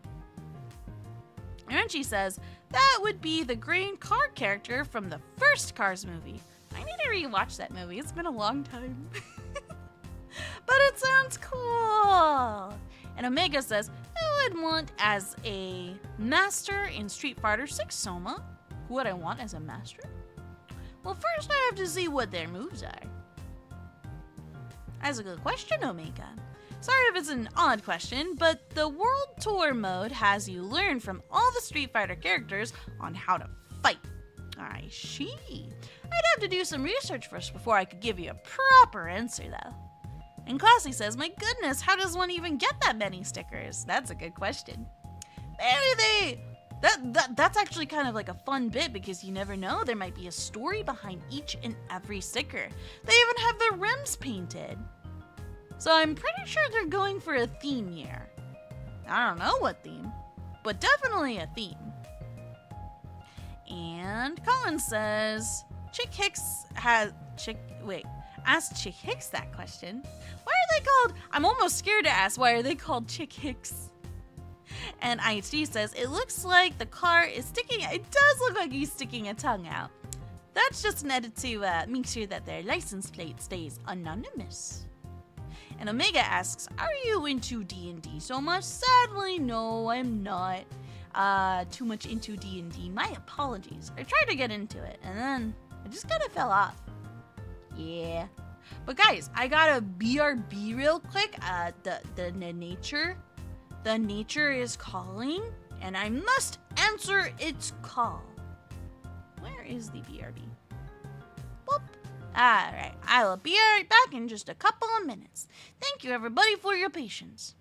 Speaker 1: And she says, that would be the green car character from the first Cars movie. I need to rewatch that movie. It's been a long time. But it sounds cool. And Omega says, I would want as a master in Street Fighter 6 Sohma. Who would I want as a master? Well, first I have to see what their moves are. That's a good question, Omega. Sorry if it's an odd question, but the World Tour mode has you learn from all the Street Fighter characters on how to fight. I see. I'd have to do some research first before I could give you a proper answer, though. And Classy says, my goodness, how does one even get that many stickers? That's a good question. Maybe that's actually kind of like a fun bit, because you never know, there might be a story behind each and every sticker. They even have their rims painted. So I'm pretty sure they're going for a theme here. I don't know what theme, but definitely a theme. And Colin says, asked Chick Hicks that question. Why are they called? I'm almost scared to ask, why are they called Chick Hicks? And IHD says, it looks like the car is sticking, it does look like he's sticking a tongue out. That's just an edit to make sure that their license plate stays anonymous. And Omega asks, are you into D&D so much? Sadly, no, I'm not too much into D&D. My apologies. I tried to get into it, and then I just kind of fell off. Yeah. But guys, I got a BRB real quick. The nature is calling, and I must answer its call. Where is the BRB? Boop. Alright, I will be right back in just a couple of minutes. Thank you everybody for your patience.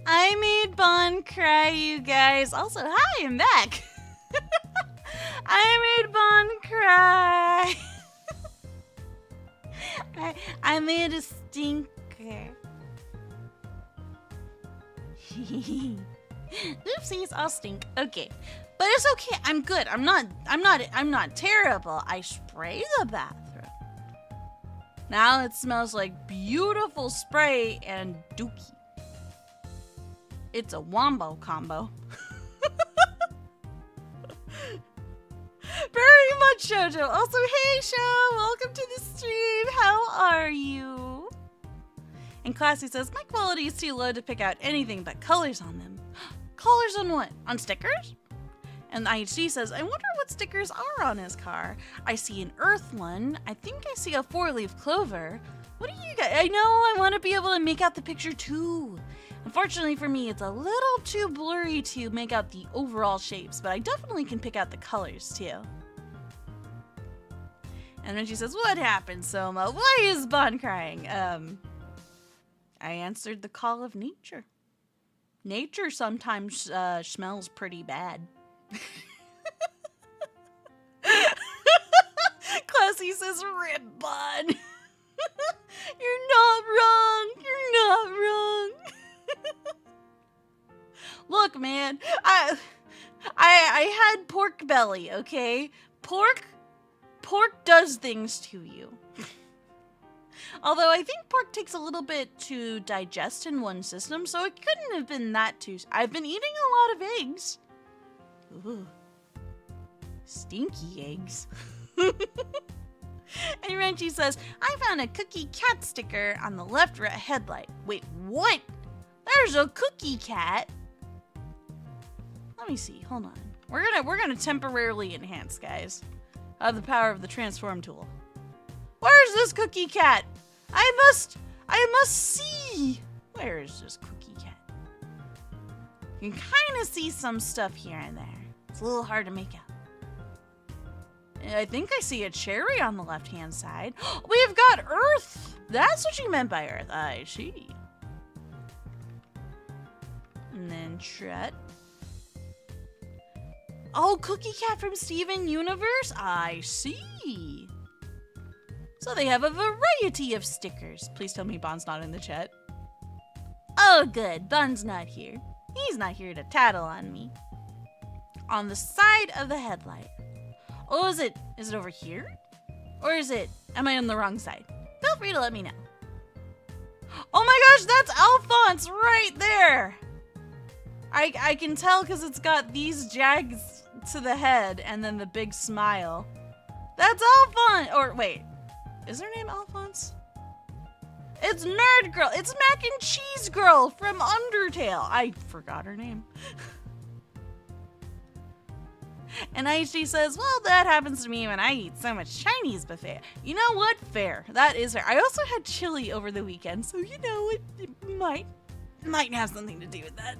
Speaker 1: I made Bon cry, you guys. Also, hi, I'm back. I made Bon cry. I made a stinker. Oopsies, I'll stink. Okay. But it's okay. I'm good. I'm not terrible. I spray the bathroom. Now it smells like beautiful spray and dookie. It's a wombo combo. Very much, Jojo. Also, hey, Sho. Welcome to the stream. How are you? And Classy says, my quality is too low to pick out anything but colors on them. Colors on what? On stickers? And IHD says, I wonder what stickers are on his car. I see an earth one. I think I see a 4-leaf clover. What do you guys? I know I want to be able to make out the picture too. Unfortunately for me, it's a little too blurry to make out the overall shapes, but I definitely can pick out the colors too. And then she says, what happened, Sohma? Why is Bon crying? I answered the call of nature. Nature sometimes smells pretty bad. Classy says, rip Bon. You're not wrong. You're not wrong. Look, man, I had pork belly, okay? Pork does things to you. Although I think pork takes a little bit to digest in one system, so it couldn't have been that too. I've been eating a lot of eggs. Ooh. Stinky eggs. And Renchi says, I found a cookie cat sticker on the left headlight. Wait, what? There's a cookie cat? Let me see, hold on. We're gonna temporarily enhance, guys. I have the power of the transform tool. Where's this cookie cat? I must see. Where is this cookie cat? You can kind of see some stuff here and there. It's a little hard to make out. I think I see a cherry on the left-hand side. We've got Earth. That's what you meant by Earth. I see. And then Tret. Oh, Cookie Cat from Steven Universe? I see. So they have a variety of stickers. Please tell me Bon's not in the chat. Oh, good. Bon's not here. He's not here to tattle on me. On the side of the headlight. Oh, is it over here? Or am I on the wrong side? Feel free to let me know. Oh my gosh, that's Alphonse right there. I can tell because it's got these jags to the head and then the big smile. That's Alphonse. Or wait, is her name Alphonse? It's Nerd Girl. It's Mac and Cheese Girl from Undertale. I forgot her name. And IHD says, well, that happens to me when I eat so much Chinese buffet. You know what? Fair. That is fair. I also had chili over the weekend, so you know, it might have something to do with that.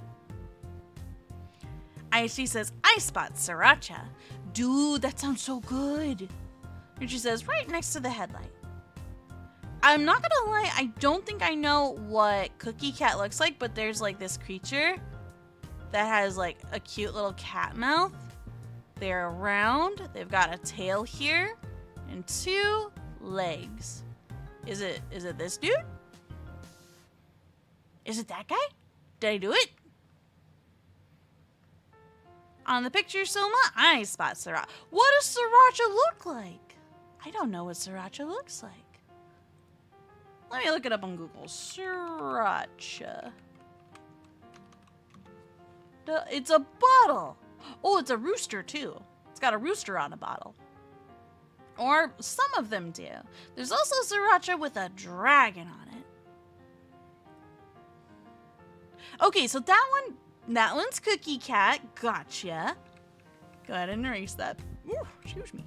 Speaker 1: IHD says, I spot sriracha. Dude, that sounds so good. And she says, right next to the headlight. I'm not gonna lie, I don't think I know what Cookie Cat looks like, but there's like this creature that has like a cute little cat mouth. They're round, they've got a tail here, and 2 legs. Is it this dude? Is it that guy? Did I do it? On the picture, Sohma, I spot sriracha. What does sriracha look like? I don't know what sriracha looks like. Let me look it up on Google. Sriracha. It's a bottle. Oh, it's a rooster too. It's got a rooster on a bottle. Or some of them do. There's also sriracha with a dragon on it. Okay, so that one's Cookie Cat. Gotcha. Go ahead and erase that. Ooh, excuse me.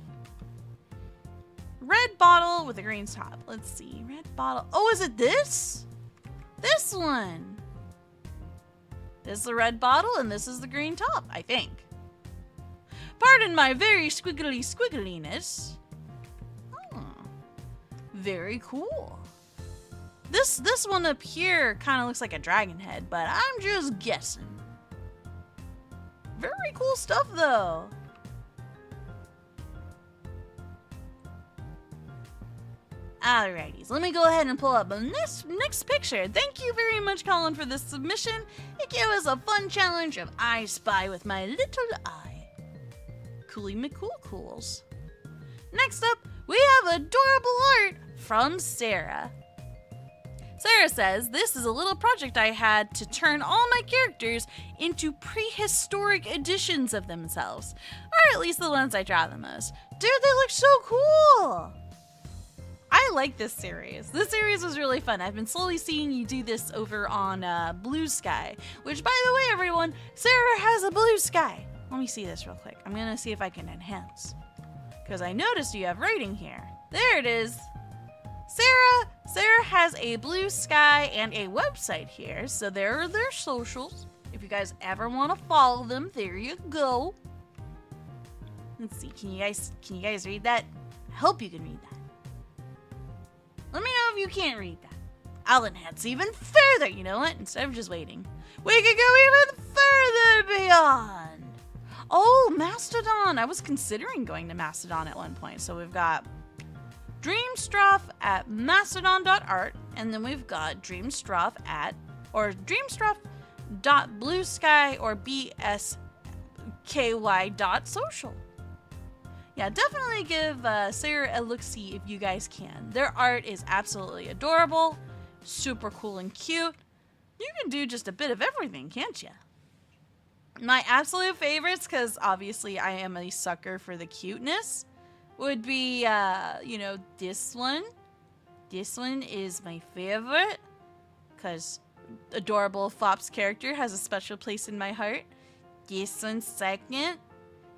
Speaker 1: Red bottle with a green top. Let's see. Red bottle. Oh, is it this? This one. This is the red bottle and this is the green top, I think. Pardon my very squiggliness. Oh, very cool. This one up here kind of looks like a dragon head, but I'm just guessing. Very cool stuff, though. Alrighties, let me go ahead and pull up this next picture. Thank you very much, Colin, for this submission. It gave us a fun challenge of I Spy with my little eye. Coolie McCool-Cools. Next up, we have adorable art from Sarah. Sarah says, this is a little project I had to turn all my characters into prehistoric editions of themselves. Or at least the ones I draw the most. Dude, they look so cool! I like this series. This series was really fun. I've been slowly seeing you do this over on Blue Sky. Which, by the way, everyone, Sarah has a Blue Sky. Let me see this real quick. I'm going to see if I can enhance. Because I noticed you have rating here. There it is. Sarah has a Blue Sky and a website here. So there are their socials. If you guys ever want to follow them, there you go. Let's see. Can you guys read that? I hope you can read that. Let me know if you can't read that. I'll enhance even further. You know what? Instead of just waiting, we could go even further beyond. Oh, Mastodon. I was considering going to Mastodon at one point. So we've got Dreamstruff at mastodon.art, and then we've got Dreamstruff at, or Dreamstruff.bluesky or bsky.social. Yeah, definitely give Sarah a look-see if you guys can. Their art is absolutely adorable, super cool and cute. You can do just a bit of everything, can't you? My absolute favorites, because obviously I am a sucker for the cuteness, would be, you know, this one. This one is my favorite, because adorable Fop's character has a special place in my heart. This one's second.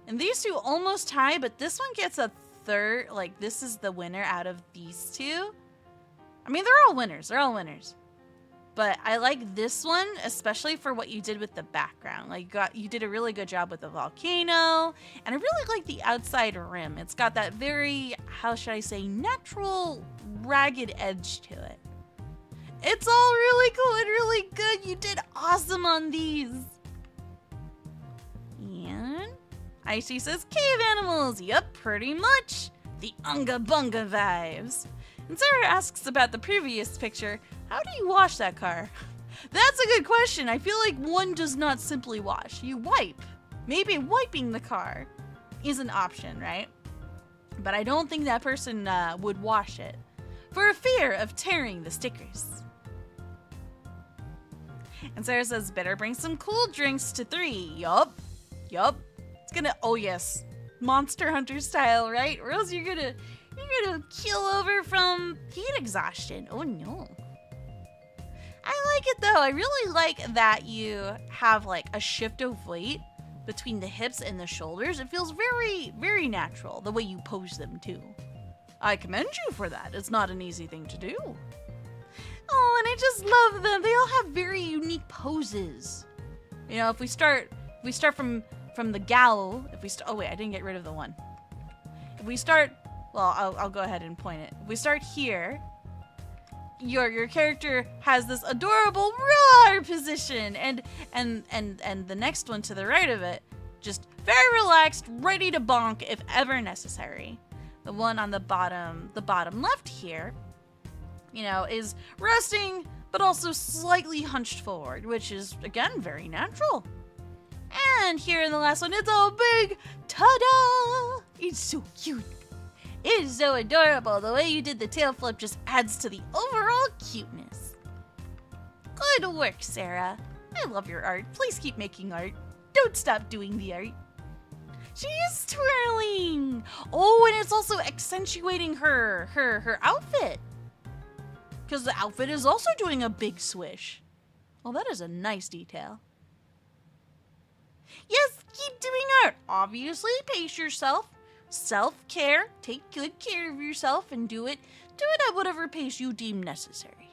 Speaker 1: And these two almost tie, but this one gets a third. Like, this is the winner out of these two. I mean, they're all winners. They're all winners. But I like this one, especially for what you did with the background. Like, you did a really good job with the volcano. And I really like the outside rim. It's got that very, how should I say, natural, ragged edge to it. It's all really cool and really good. You did awesome on these. And Icy says, cave animals. Yep, pretty much. The Unga Bunga vibes. And Sarah asks about the previous picture. How do you wash that car? That's a good question. I feel like one does not simply wash. You wipe. Maybe wiping the car is an option, right? But I don't think that person would wash it for a fear of tearing the stickers. And Sarah says, better bring some cool drinks to 3. Yup. It's gonna, oh yes, Monster Hunter style, right? Or else you're gonna keel over from heat exhaustion. Oh no. I like it though. I really like that you have like a shift of weight between the hips and the shoulders. It feels very, very natural the way you pose them too. I commend you for that. It's not an easy thing to do. Oh, and I just love them. They all have very unique poses. You know, if we start from the gal, oh wait, I didn't get rid of the one. If we start, well, I'll go ahead and point it. If we start here, your character has this adorable roar position, and the next one to the right of it, just very relaxed, ready to bonk if ever necessary. The one on the bottom left here, you know, is resting, but also slightly hunched forward, which is, again, very natural. And here in the last one, it's a big ta-da! It's so cute. It is so adorable. The way you did the tail flip just adds to the overall cuteness. Good work, Sarah. I love your art. Please keep making art. Don't stop doing the art. She is twirling. Oh, and it's also accentuating her outfit. Because the outfit is also doing a big swish. Well, that is a nice detail. Yes, keep doing art. Obviously, pace yourself. Self-care. Take good care of yourself and do it at whatever pace you deem necessary.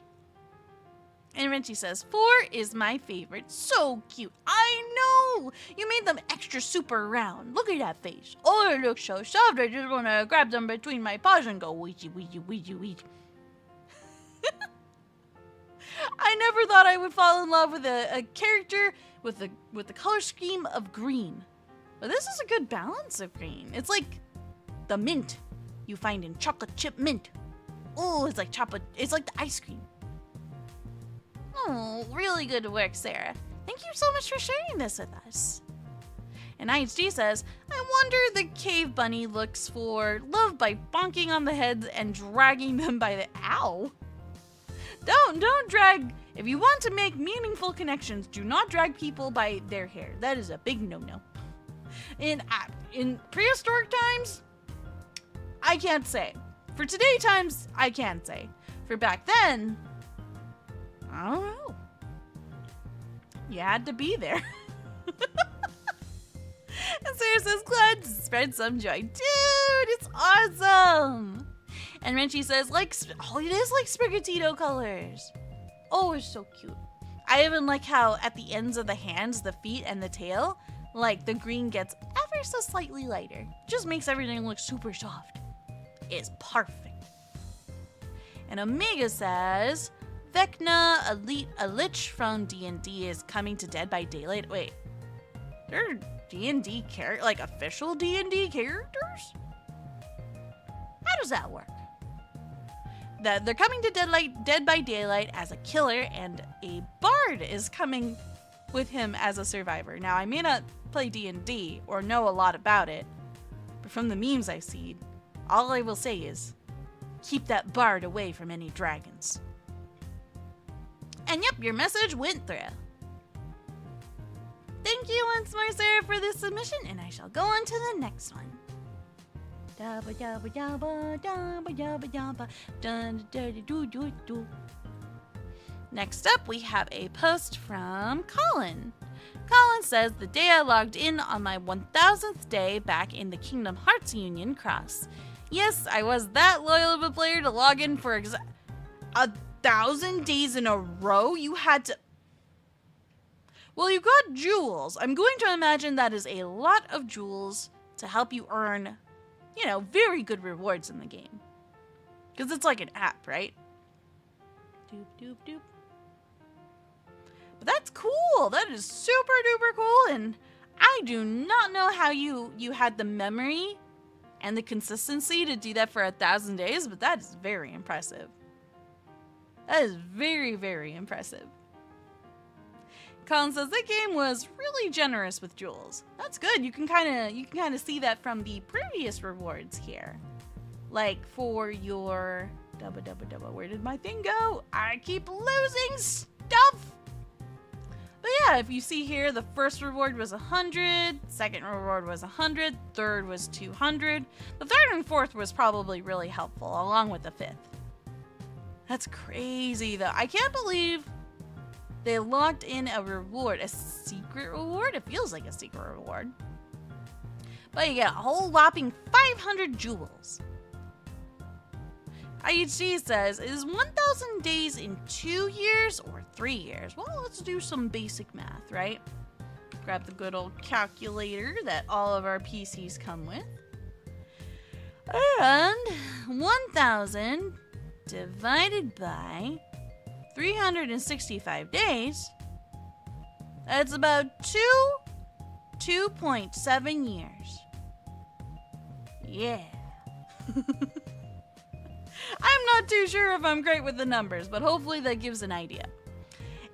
Speaker 1: And Renty says, 4 is my favorite. So cute. I know. You made them extra super round. Look at that face. Oh, it looks so soft. I just want to grab them between my paws and go, weezy, weezy, weezy, weezy. I never thought I would fall in love with a character with the color scheme of green. But this is a good balance of green. It's like the mint you find in chocolate chip mint. Oh, it's like chocolate. It's like the ice cream. Oh, really good work, Sarah. Thank you so much for sharing this with us. And IHG says, I wonder the cave bunny looks for love by bonking on the heads and dragging them by the ow. Don't drag. If you want to make meaningful connections, do not drag people by their hair. That is a big no-no. In prehistoric times, I can't say. For today times, I can say. For back then, I don't know. You had to be there. And Sarah says, glad to spread some joy. Dude, it's awesome. And Renchi says, it is like Sprigatito colors. Oh, it's so cute. I even like how at the ends of the hands, the feet, and the tail, like the green gets ever so slightly lighter. Just makes everything look super soft. It's perfect. And Omega says, Vecna, a lich from D&D is coming to Dead by Daylight. Wait, they're D&D official D&D characters? How does that work? They're coming to Dead by Daylight as a killer, and a bard is coming with him as a survivor. Now, I may not play D&D or know a lot about it, but from the memes I see, all I will say is, keep that bard away from any dragons. And yep, your message went through. Thank you once more, Sarah, for this submission, and I shall go on to the next one. Dabba dabba dabba dabba dabba dabba dun dun doo doo doo. Next up, we have a post from Colin. Colin says, the day I logged in on my 1000th day back in the Kingdom Hearts Union Cross. Yes, I was that loyal of a player to log in for 1,000 days in a row. You had to... Well, you got jewels. I'm going to imagine that is a lot of jewels to help you earn, very good rewards in the game. Because it's like an app, right? Doop, doop, doop. But that's cool. That is super duper cool. And I do not know how you had the memory and the consistency to do that for 1,000 days, but that is very impressive. That is very, very impressive. Colin says that game was really generous with jewels. That's good. You can kind of see that from the previous rewards here. Like for your where did my thing go? I keep losing stuff. But yeah, if you see here, the first reward was 100, second reward was 100, third was 200. The third and fourth was probably really helpful, along with the fifth. That's crazy, though. I can't believe they locked in a reward, a secret reward. It feels like a secret reward. But you get a whole whopping 500 jewels. IHG says, is 1,000 days in 2 years or 3 years? Well, let's do some basic math, right? Grab the good old calculator that all of our PCs come with. And 1,000 divided by 365 days, that's about 2.7 years. Yeah. I'm not too sure if I'm great with the numbers, but hopefully that gives an idea.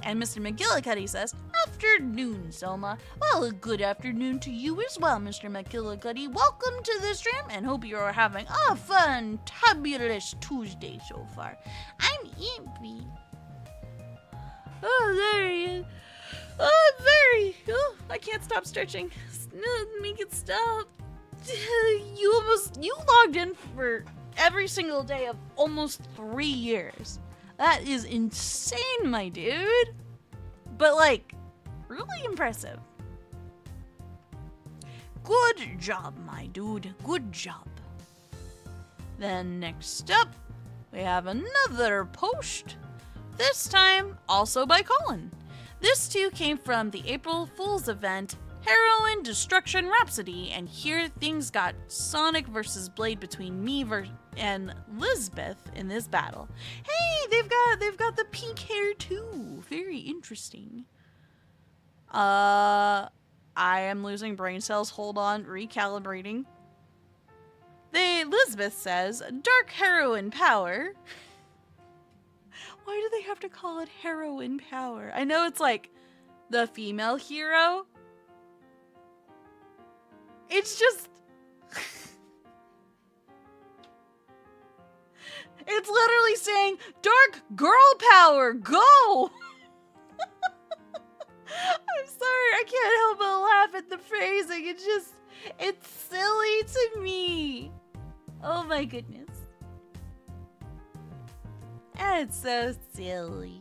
Speaker 1: And Mr. McGillicuddy says, afternoon, Sohma. Well, good afternoon to you as well, Mr. McGillicuddy. Welcome to the stream, and hope you're having a fantabulous Tuesday so far. I'm Impy. Oh, there he is. I can't stop stretching. Make it stop. You logged in for every single day of almost 3 years. That is insane, my dude. But really impressive. Good job, my dude. Good job. Then next up, we have another post. This time, also by Colin. This too came from the April Fool's event, Heroin Destruction Rhapsody, and here things got Sonic versus Blade between me and Lisbeth in this battle. Hey, they've got the pink hair too. Very interesting. I am losing brain cells. Hold on, recalibrating. Lisbeth says, dark heroine power. Why do they have to call it heroine power? I know it's like the female hero. It's just... it's literally saying, dark girl power, go! I'm sorry, I can't help but laugh at the phrasing. It's silly to me. Oh my goodness. It's so silly.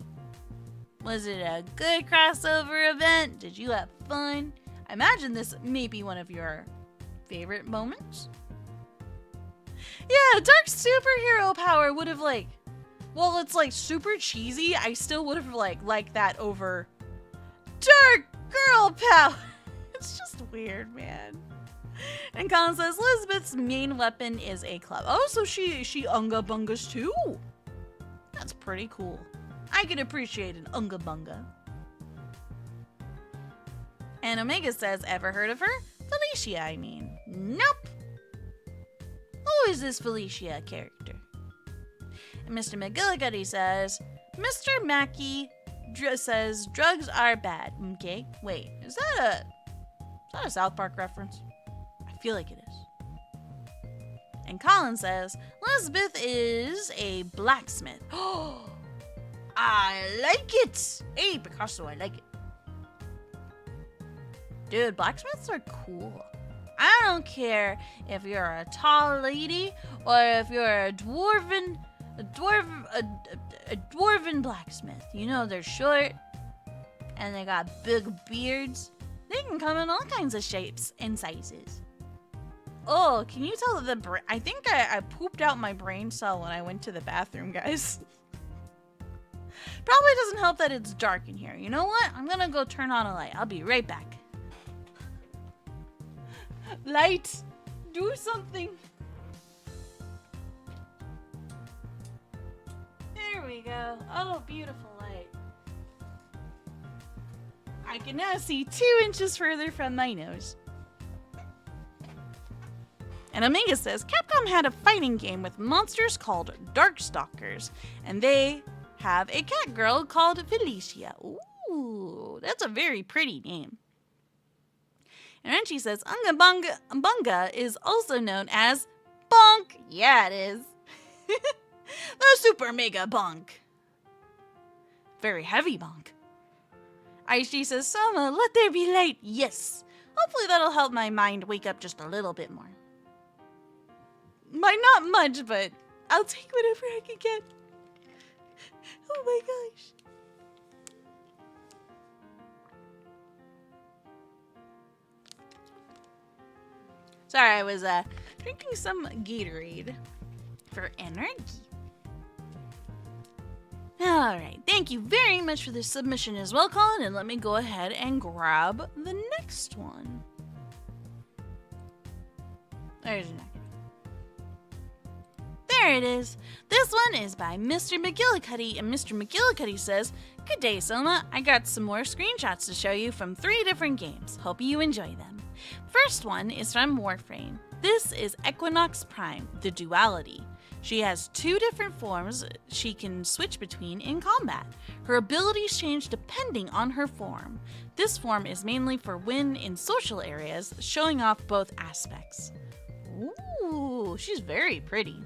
Speaker 1: Was it a good crossover event? Did you have fun? I imagine this may be one of your favorite moments. Yeah, dark superhero power would have well, it's like super cheesy. I still would have liked that over dark girl power. It's just weird, man. And Colin says Lisbeth's main weapon is a club. Oh, so she unga bungas too. That's pretty cool. I can appreciate an unga bunga. And Omega says, ever heard of her? Felicia, I mean. Nope. Who is this Felicia character? And Mr. McGillicuddy says, Mr. Mackey says drugs are bad. Okay, wait, is that a South Park reference? I feel like it is. And Colin says, Elizabeth is a blacksmith. Oh, I like it. Hey, Picasso, I like it. Dude, blacksmiths are cool. I don't care if you're a tall lady or if you're a dwarven blacksmith. You know, they're short and they got big beards. They can come in all kinds of shapes and sizes. Oh, can you tell that I think I pooped out my brain cell when I went to the bathroom, guys. Probably doesn't help that it's dark in here. You know what? I'm gonna go turn on a light. I'll be right back. Light, do something. There we go. Oh, beautiful light. I can now see 2 inches further from my nose. And Omega says, Capcom had a fighting game with monsters called Darkstalkers, and they have a cat girl called Felicia. Ooh, that's a very pretty name. And Renchi says, Unga Bunga is also known as Bonk. Yeah, it is. The Super Mega Bonk. Very heavy bonk. Aishi says, Sohma, let there be light. Yes. Hopefully that'll help my mind wake up just a little bit more. Not much, but I'll take whatever I can get. Oh my gosh. Sorry, I was drinking some Gatorade for energy. Alright, thank you very much for this submission as well, Colin, and let me go ahead and grab the next one. There's your next. There it is. This one is by Mr. McGillicuddy, and Mr. McGillicuddy says, Good day, Sohma. I got some more screenshots to show you from 3 different games. Hope you enjoy them. First one is from Warframe. This is Equinox Prime, the Duality. She has 2 different forms she can switch between in combat. Her abilities change depending on her form. This form is mainly for when in social areas, showing off both aspects. Ooh, she's very pretty.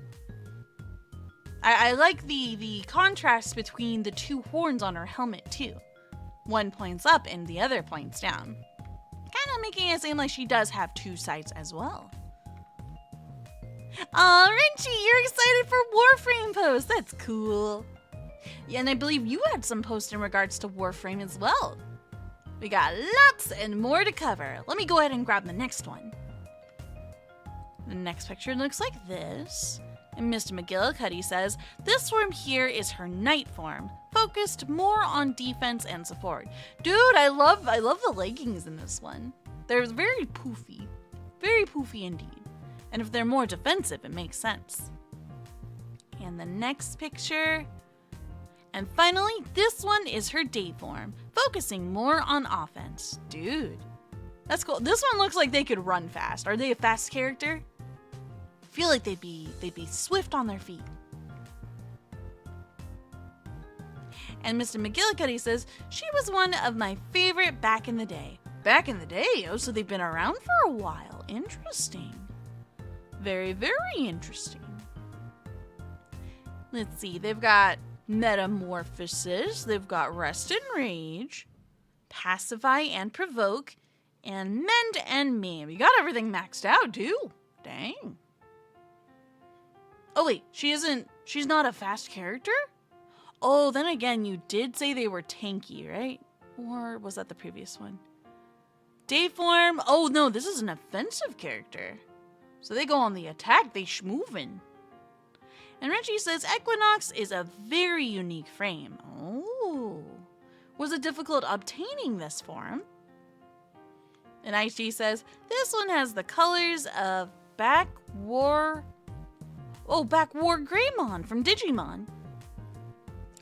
Speaker 1: I like the contrast between the 2 horns on her helmet too. One points up and the other points down. Kind of making it seem like she does have 2 sides as well. Aw, Renchi, you're excited for Warframe posts. That's cool. Yeah, and I believe you had some posts in regards to Warframe as well. We got lots and more to cover. Let me go ahead and grab the next one. The next picture looks like this. And Mr. McGillicuddy says, this form here is her knight form, focused more on defense and support. Dude, I love the leggings in this one. They're very poofy indeed. And if they're more defensive, it makes sense. And the next picture. And finally, this one is her day form, focusing more on offense. Dude, that's cool. This one looks like they could run fast. Are they a fast character? I feel like they'd be swift on their feet. And Mr. McGillicuddy says, she was one of my favorite back in the day. Back in the day? Oh, so they've been around for a while. Interesting. Very, very interesting. Let's see, they've got Metamorphosis, they've got Rest and Rage, Pacify and Provoke, and Mend and Maim. You got everything maxed out, too. Dang. Oh, wait, she's not a fast character? Oh, then again, you did say they were tanky, right? Or was that the previous one? Dayform. Oh, no, this is an offensive character. So they go on the attack, they schmoovin'. And Richie says, Equinox is a very unique frame. Oh. Was it difficult obtaining this form? And IG says, this one has the colors of Backwar Greymon from Digimon.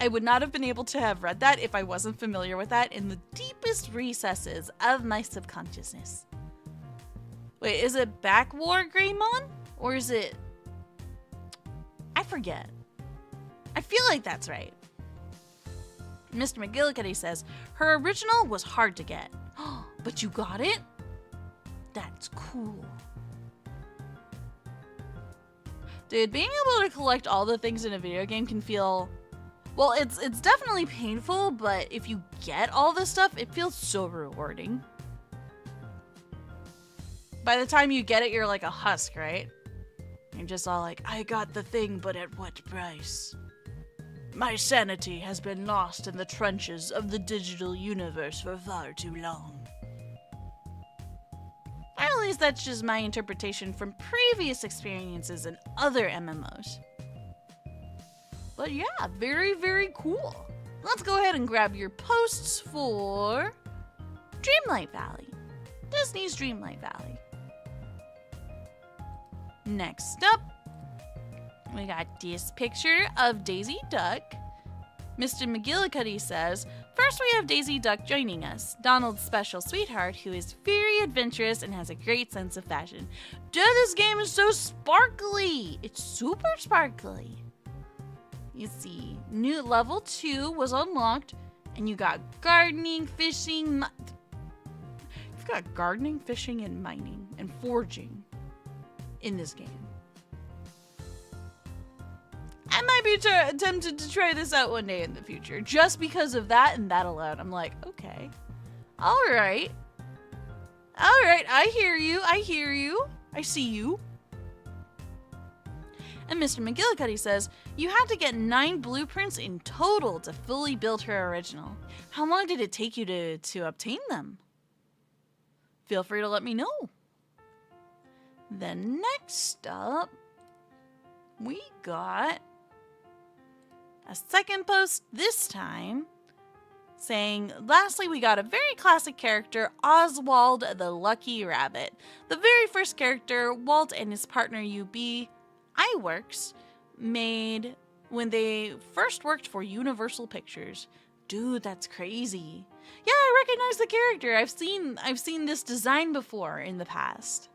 Speaker 1: I would not have been able to have read that if I wasn't familiar with that in the deepest recesses of my subconsciousness. Wait, is it Backwar Greymon? Or is it... I forget. I feel like that's right. Mr. McGillicuddy says, her original was hard to get. But you got it? That's cool. Dude, being able to collect all the things in a video game can feel... Well, it's definitely painful, but if you get all this stuff, it feels so rewarding. By the time you get it, you're like a husk, right? You're just all like, I got the thing, but at what price? My sanity has been lost in the trenches of the digital universe for far too long. Or at least that's just my interpretation from previous experiences in other MMOs. But yeah, very, very cool. Let's go ahead and grab your posts for Dreamlight Valley. Disney's Dreamlight Valley. Next up, we got this picture of Daisy Duck. Mr. McGillicuddy says, first we have Daisy Duck joining us, Donald's special sweetheart who is very adventurous and has a great sense of fashion. Dude, this game is so sparkly! It's super sparkly. You see, new level 2 was unlocked, and you got gardening, fishing, you've got gardening, fishing, and mining, and forging in this game. I might be tempted to try this out one day in the future, just because of that and that alone. I'm like, okay, all right, I hear you, I see you. And Mr. McGillicuddy says, you had to get 9 blueprints in total to fully build her original. How long did it take you to obtain them? Feel free to let me know. Then next up, we got a second post this time saying, lastly, we got a very classic character, Oswald the Lucky Rabbit. The very first character Walt and his partner UB iWorks made when they first worked for Universal Pictures. Dude, that's crazy. Yeah, I recognize the character. I've seen this design before in the past.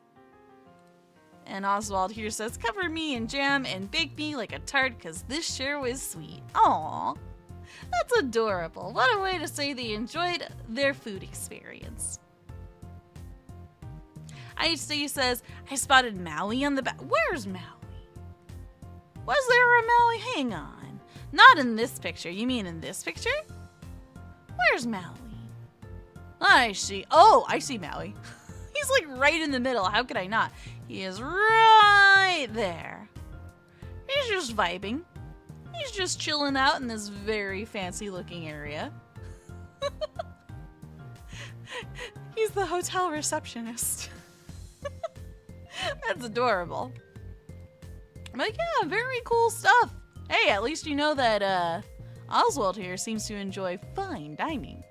Speaker 1: And Oswald here says, cover me in jam and bake me like a tart because this sure was sweet. Aww, that's adorable. What a way to say they enjoyed their food experience. IHC says, I spotted Maui on the back. Where's Maui? Was there a Maui? Hang on. Not in this picture. You mean in this picture? Where's Maui? I see. Oh, I see Maui. He's like right in the middle. How could I not? He is right there. He's just vibing. He's just chilling out in this very fancy looking area. He's the hotel receptionist. That's adorable. But yeah, very cool stuff. Hey, at least you know that Oswald here seems to enjoy fine dining.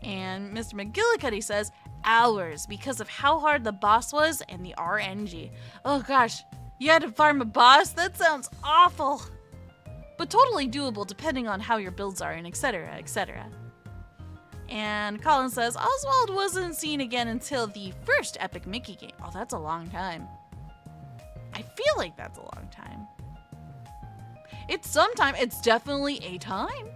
Speaker 1: And Mr. McGillicuddy says, hours because of how hard the boss was and the RNG. Oh gosh, You had to farm a boss? That sounds awful. But totally doable depending on how your builds are and etc, etc. And Colin says, Oswald wasn't seen again until the first Epic Mickey game. Oh, that's a long time. I feel like that's a long time. It's sometime. It's definitely a time.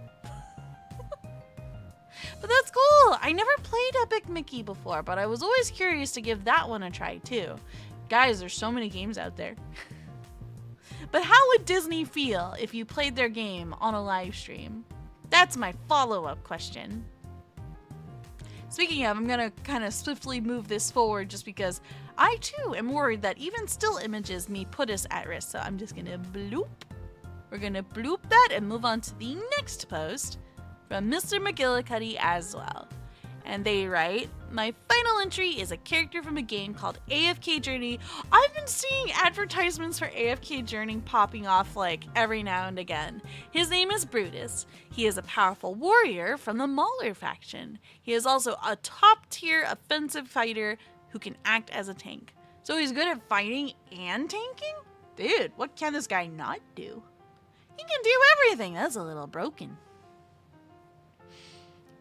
Speaker 1: But that's cool. I never played Epic Mickey before, but I was always curious to give that one a try too. Guys, there's so many games out there. But how would Disney feel if you played their game on a live stream? That's my follow-up question. Speaking of, I'm going to kind of swiftly move this forward just because I too am worried that even still images may put us at risk. So I'm just going to bloop. We're going to bloop that and move on to the next post from Mr. McGillicuddy as well. And they write, my final entry is a character from a game called AFK Journey. I've been seeing advertisements for AFK Journey popping off like every now and again. His name is Brutus. He is a powerful warrior from the Mauler faction. He is also a top tier offensive fighter who can act as a tank. So he's good at fighting and tanking? Dude, what can this guy not do? He can do everything. That's a little broken.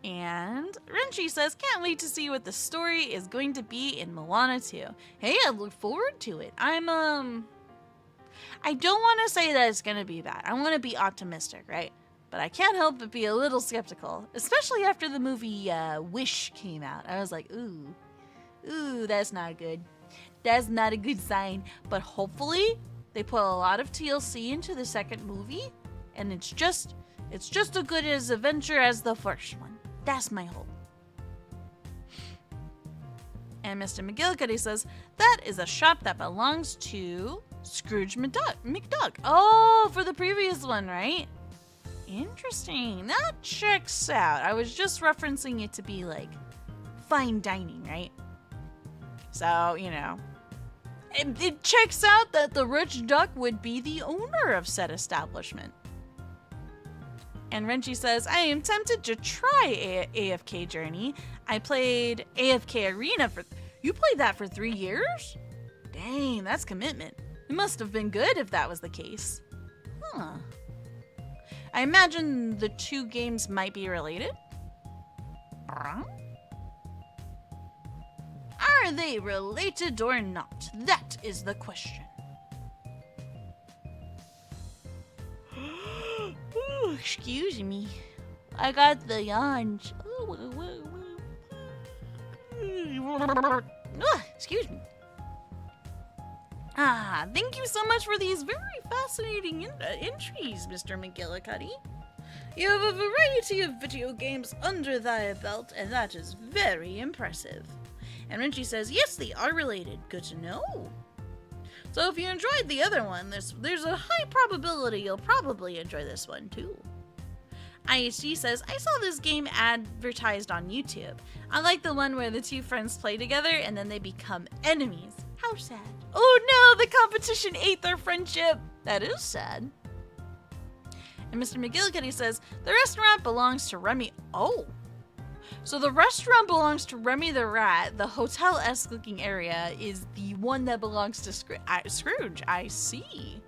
Speaker 1: And Renchi says, can't wait to see what the story is going to be in Moana 2. Hey, I look forward to it. I don't want to say that it's going to be bad. I want to be optimistic, right? But I can't help but be a little skeptical, especially after the movie Wish came out. I was like, ooh, that's not good. That's not a good sign. But hopefully they put a lot of TLC into the second movie, and it's just as good as adventure as the first one. That's my hope. And Mr. McGillicuddy says, that is a shop that belongs to Scrooge McDuck. Oh, for the previous one, right? Interesting. That checks out. I was just referencing it to be like fine dining, right? So, you know, it checks out that the rich duck would be the owner of said establishment. And Renchi says, I am tempted to try AFK Journey. I played AFK Arena You played that for 3 years? Dang, that's commitment. It must have been good if that was the case. Huh. I imagine the two games might be related. Are they related or not? That is the question. Ooh, excuse me. I got the yawns. Excuse me. Thank you so much for these very fascinating entries, Mr. McGillicuddy. You have a variety of video games under thy belt, and that is very impressive. And Renchi says, yes, they are related. Good to know. So if you enjoyed the other one, there's a high probability you'll probably enjoy this one too. IHD says, I saw this game advertised on YouTube. I like the one where the two friends play together and then they become enemies. How sad. Oh no, the competition ate their friendship. That is sad. And Mr. McGillicuddy says, the restaurant belongs to Remy. Oh. So the restaurant belongs to Remy the Rat. The hotel-esque looking area is the one that belongs to Scrooge. I see.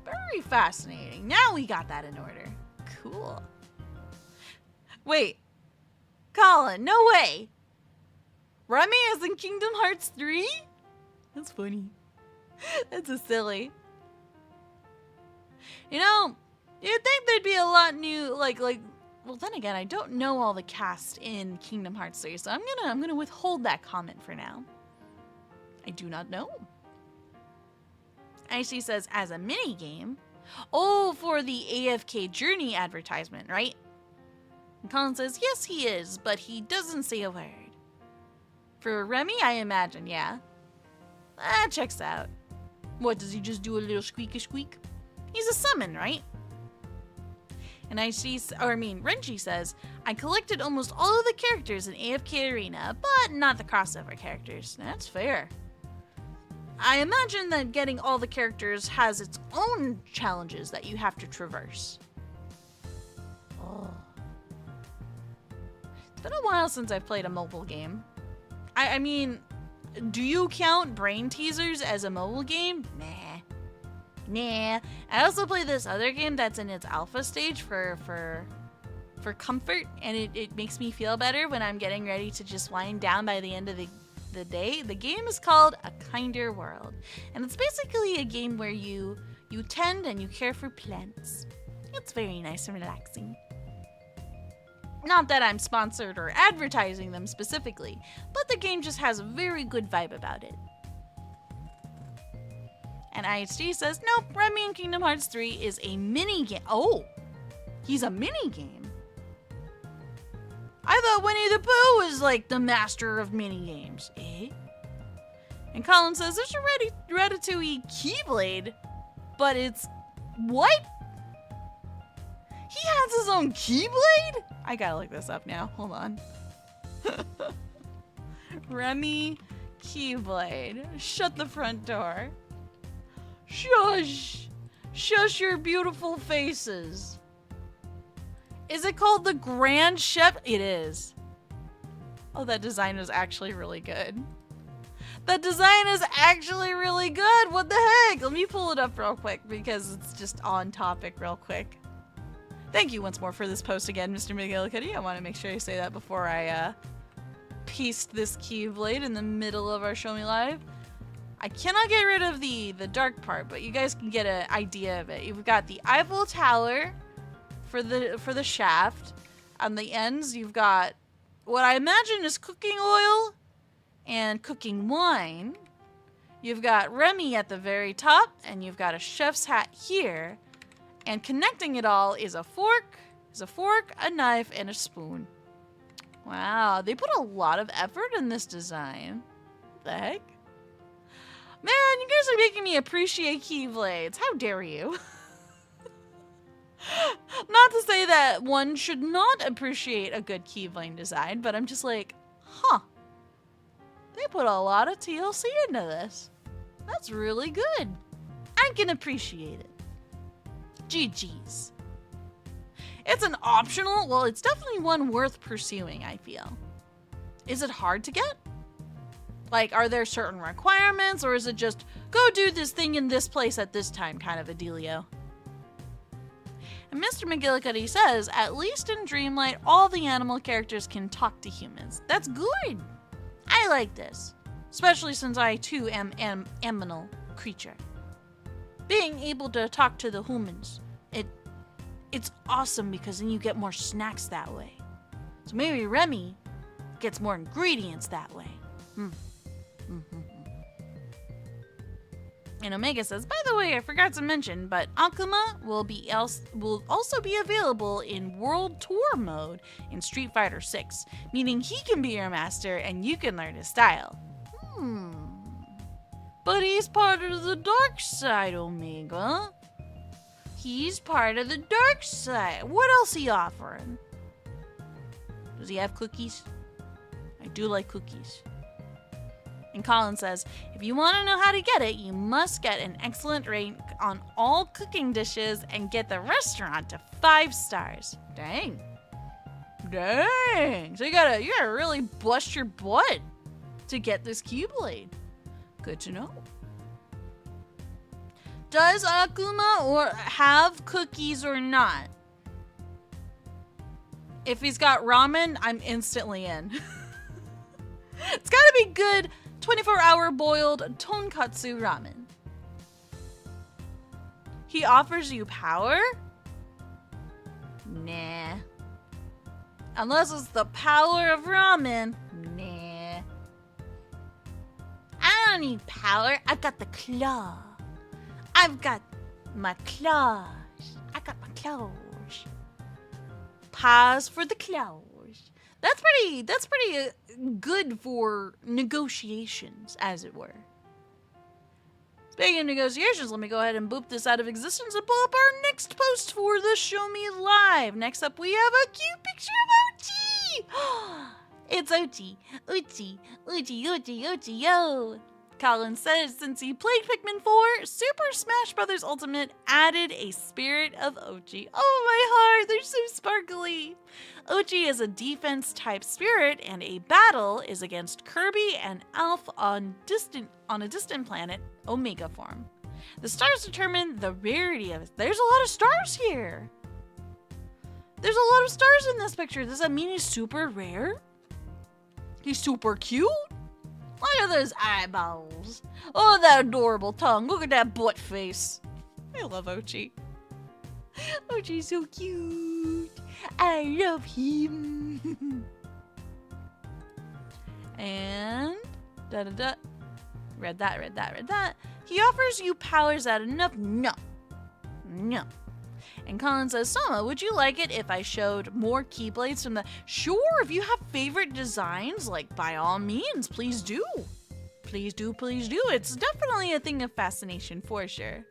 Speaker 1: Very fascinating. Now we got that in order. Cool. Wait. Colin, no way. Remy is in Kingdom Hearts 3? That's funny. That's so silly. You know, you'd think there'd be a lot new, well, then again, I don't know all the cast in Kingdom Hearts 3, so I'm gonna withhold that comment for now. I do not know. IC says, as a mini game. Oh, for the AFK Journey advertisement, right? And Colin says, yes, he is, but he doesn't say a word. For Remy, I imagine, yeah. That checks out. What, does he just do a little squeaky squeak? He's a summon, right? And Renchi says, I collected almost all of the characters in AFK Arena, but not the crossover characters. That's fair. I imagine that getting all the characters has its own challenges that you have to traverse. Oh. It's been a while since I've played a mobile game. I mean, do you count brain teasers as a mobile game? Nah. Nah. I also play this other game that's in its alpha stage for comfort, and it makes me feel better when I'm getting ready to just wind down by the end of the day. The game is called A Kinder World, and it's basically a game where you tend and you care for plants. It's very nice and relaxing. Not that I'm sponsored or advertising them specifically, but the game just has a very good vibe about it. And IHG says, nope, Remy in Kingdom Hearts 3 is a mini game. Oh, he's a mini game. I thought Winnie the Pooh was like the master of mini games. Eh? And Colin says, there's a Ratatouille Keyblade, but it's what? He has his own Keyblade? I gotta look this up now. Hold on. Remy Keyblade. Shut the front door. Shush! Shush your beautiful faces. Is it called the Grand Chef? It is. Oh, that design is actually really good. That design is actually really good. What the heck? Let me pull it up real quick because it's just on topic real quick. Thank you once more for this post again, Mr. McGillicuddy. I want to make sure I say that before I paste this Keyblade in the middle of our Show Me Live. I cannot get rid of the dark part, but you guys can get an idea of it. You've got the Eiffel Tower for the shaft. On the ends, you've got what I imagine is cooking oil and cooking wine. You've got Remy at the very top, and you've got a chef's hat here. And connecting it all is a fork, a knife, and a spoon. Wow, they put a lot of effort in this design. What the heck? Man, you guys are making me appreciate Keyblades. How dare you? Not to say that one should not appreciate a good Keyblade design, but I'm just like, huh. They put a lot of TLC into this. That's really good. I can appreciate it. GG's. It's an optional, well, it's definitely one worth pursuing, I feel. Is it hard to get? Like, are there certain requirements, or is it just, go do this thing in this place at this time kind of a dealio? And Mr. McGillicuddy says, at least in Dreamlight, all the animal characters can talk to humans. That's good. I like this. Especially since I, too, am an aminal creature. Being able to talk to the humans, it's awesome because then you get more snacks that way. So maybe Remy gets more ingredients that way. And Omega says, by the way, I forgot to mention, but Akuma will also be available in World Tour mode in Street Fighter 6, meaning he can be your master and you can learn his style. But he's part of the dark side, Omega. He's part of the dark side. What else he offering? Does he have cookies? I do like cookies. And Colin says, if you want to know how to get it, you must get an excellent rank on all cooking dishes and get the restaurant to 5 stars. Dang. So you gotta really bust your butt to get this Keyblade. Good to know. Does Akuma or have cookies or not? If he's got ramen, I'm instantly in. It's gotta be good 24-hour boiled tonkatsu ramen. He offers you power? Nah. Unless it's the power of ramen. Nah. I don't need power. I've got the claw. I've got my claws. I got my claws. Pause for the claws. That's pretty good for negotiations, as it were. Speaking of negotiations, let me go ahead and boop this out of existence and pull up our next post for the Show Me Live. Next up, we have a cute picture of Ochi. It's Ochi. Ochi. Ochi, Ochi, Ochi, yo. Colin says since he played Pikmin 4, Super Smash Bros. Ultimate added a spirit of Ochi. Oh my heart, they're so sparkly. Ochi is a defense-type spirit, and a battle is against Kirby and Alf on a distant planet, Omega form. The stars determine the rarity of it. There's a lot of stars here. There's a lot of stars in this picture. Does that mean he's super rare? He's super cute? Look at those eyeballs. Oh, that adorable tongue. Look at that butt face. I love Ochi. Ochi's so cute. I love him. And da-da-da. Read that. He offers you powers that enough. No. And Colin says, Sohma, would you like it if I showed more Keyblades from the... Sure, if you have favorite designs, like, by all means, please do. Please do. It's definitely a thing of fascination, for sure.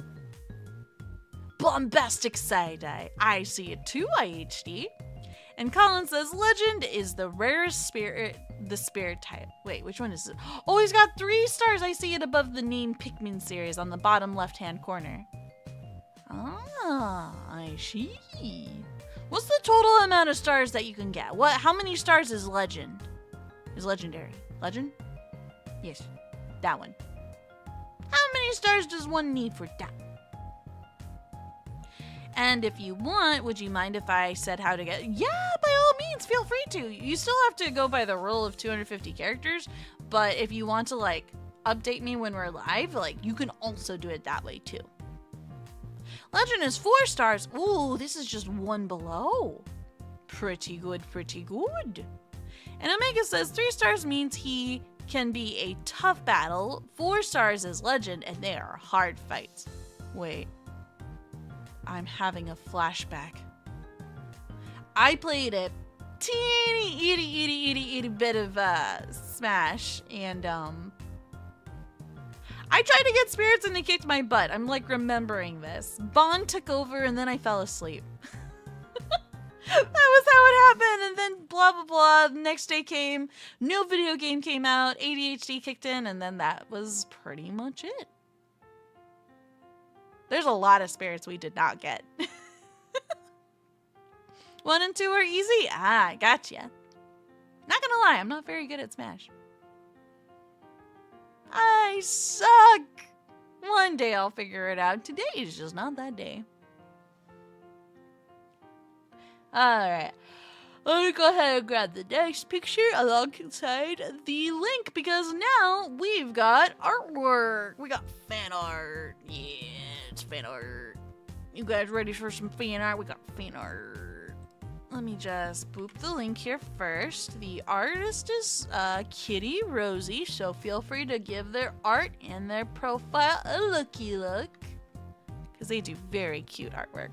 Speaker 1: Bombastic side-eye. I see it too, IHD. And Colin says, Legend is the rarest spirit, the spirit type. Wait, which one is it? Oh, he's got 3 stars. I see it above the name Pikmin series on the bottom left-hand corner. Ah, I see. What's the total amount of stars that you can get? How many stars is Legend? Is legendary? Legend? Yes, that one. How many stars does one need for that? And if you want, would you mind if I said how to get... Yeah, by all means, feel free to. You still have to go by the rule of 250 characters, but if you want to, like, update me when we're live, like, you can also do it that way, too. Legend is 4 stars. Ooh, this is just 1 below. Pretty good. And Omega says 3 stars means he can be a tough battle. 4 stars is Legend, and they are hard fights. Wait. I'm having a flashback. I played a teeny itty bit of Smash, and I tried to get spirits and they kicked my butt. I'm like remembering this. Bond took over and then I fell asleep. That was how it happened, and then blah blah blah. The next day came, new video game came out, ADHD kicked in, and then that was pretty much it. There's a lot of spirits we did not get. 1 and 2 are easy. Ah, gotcha. Not gonna lie, I'm not very good at Smash. I suck. One day I'll figure it out. Today is just not that day. Alright. Let me go ahead and grab the next picture alongside the link, because now we've got artwork. We got fan art. Yeah, it's fan art. You guys ready for some fan art? We got fan art. Let me just boop the link here first. The artist is Kitty Rosie, so feel free to give their art and their profile a looky look, because they do very cute artwork.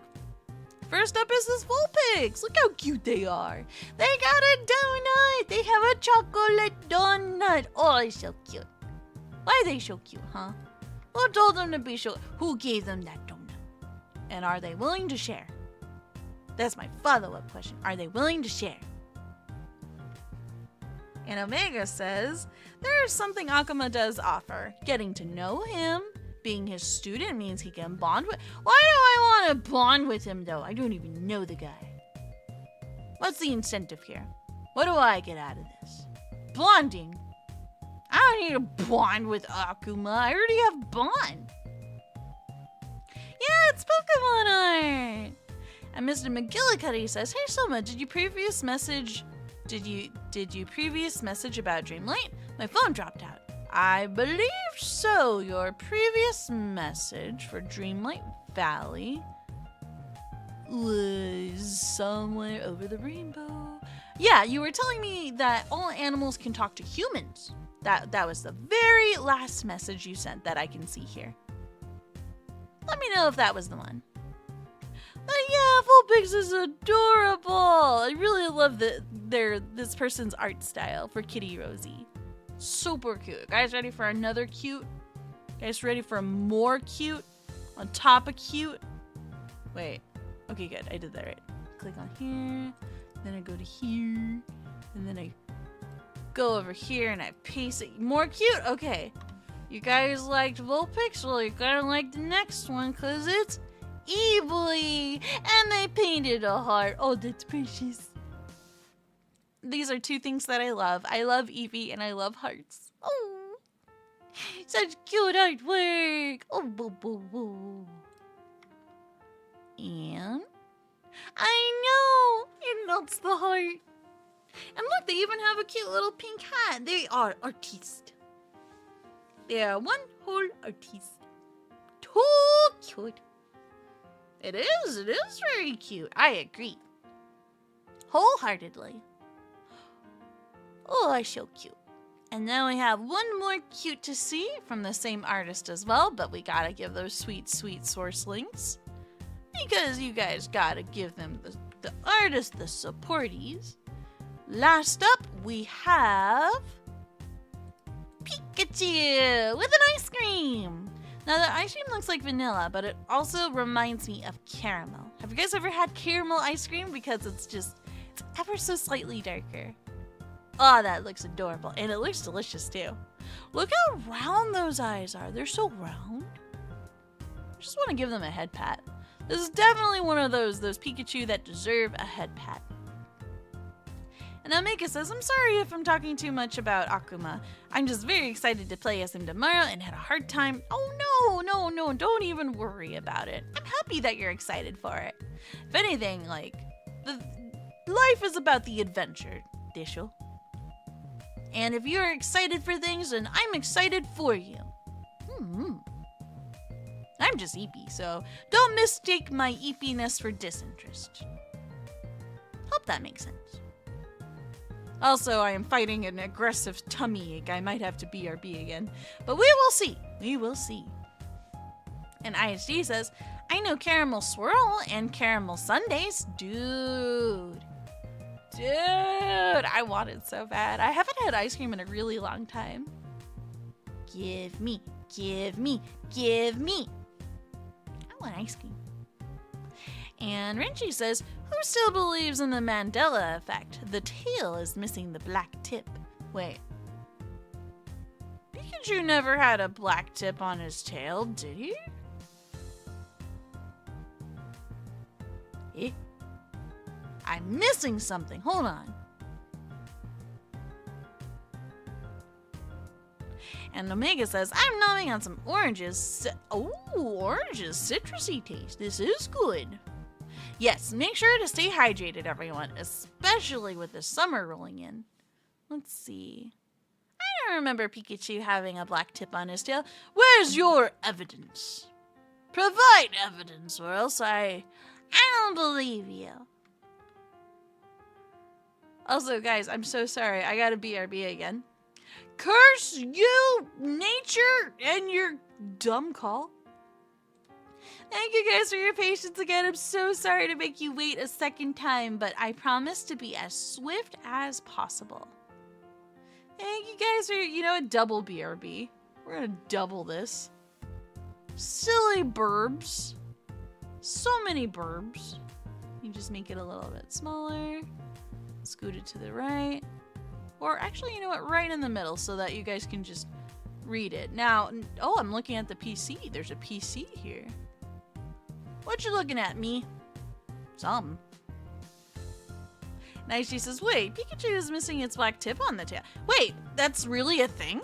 Speaker 1: First up is this Vulpix. Look how cute they are. They got a donut. They have a chocolate donut. Oh, they're so cute. Why are they so cute, huh? Who told them to be so? Who gave them that donut? And are they willing to share? That's my follow-up question. Are they willing to share? And Omega says, there's something Akuma does offer. Getting to know him. Being his student means he can bond with... Why do I want to bond with him, though? I don't even know the guy. What's the incentive here? What do I get out of this? Bonding. I don't need to bond with Akuma. I already have bond. Yeah, it's Pokemon art. And Mr. McGillicuddy says, hey, Sohma, did you previous message about Dreamlight? My phone dropped out. I believe so. Your previous message for Dreamlight Valley was somewhere over the rainbow. Yeah, you were telling me that all animals can talk to humans. That was the very last message you sent that I can see here. Let me know if that was the one. But yeah, Vulpix is adorable. I really love this person's art style for Kitty Rosie. Super cute. Guys ready for another cute? Guys ready for more cute? On top of cute? Wait. Okay, good. I did that right. Click on here. Then I go to here. And then I go over here and I paste it. More cute? Okay. You guys liked Vulpix? Well, you're gonna like the next one because it's Eevee. And they painted a heart. Oh, that's precious. These are two things that I love. I love Eevee and I love hearts. Oh. Such cute artwork. Oh, boo, boo, boo. And I know it melts the heart. And look, they even have a cute little pink hat. They are artistes. They are one whole artiste. Too cute. It is very cute. I agree. Wholeheartedly. Oh, so cute. And now we have one more cute to see from the same artist as well, but we gotta give those sweet, sweet source links. Because you guys gotta give them the artist the supporties. Last up, we have Pikachu with an ice cream. Now, the ice cream looks like vanilla, but it also reminds me of caramel. Have you guys ever had caramel ice cream? Because it's ever so slightly darker. Oh, that looks adorable. And it looks delicious, too. Look how round those eyes are. They're so round. I just want to give them a head pat. This is definitely one of those Pikachu that deserve a head pat. And Omega says, I'm sorry if I'm talking too much about Akuma. I'm just very excited to play as him tomorrow and had a hard time. Oh, no, don't even worry about it. I'm happy that you're excited for it. If anything, like, life is about the adventure, Dishel. And if you're excited for things, then I'm excited for you. I'm just eepy, so don't mistake my eepiness for disinterest. Hope that makes sense. Also, I am fighting an aggressive tummy ache. I might have to BRB again. But we will see. We will see. And IHD says, I know caramel swirl and caramel sundaes. Dude, I want it so bad. I haven't had ice cream in a really long time. Give me. I want ice cream. And Renchi says, who still believes in the Mandela effect? The tail is missing the black tip. Wait. Pikachu never had a black tip on his tail, did he? Eh? I'm missing something. Hold on. And Omega says, I'm gnawing on some oranges. Oranges. Citrusy taste. This is good. Yes, make sure to stay hydrated, everyone, especially with the summer rolling in. Let's see. I don't remember Pikachu having a black tip on his tail. Where's your evidence? Provide evidence, or else I don't believe you. Also, guys, I'm so sorry. I gotta BRB again. Curse you, nature, and your dumb call. Thank you guys for your patience again. I'm so sorry to make you wait a second time, but I promise to be as swift as possible. Thank you guys for, a double BRB. We're gonna double this. Silly burbs. So many burbs. You just make it a little bit smaller. Scoot it to the right. Or actually, you know what? Right in the middle so that you guys can just read it. Now, I'm looking at the PC. There's a PC here. What you looking at, me? Some. Naishi says, wait, Pikachu is missing its black tip on the tail. Wait, that's really a thing?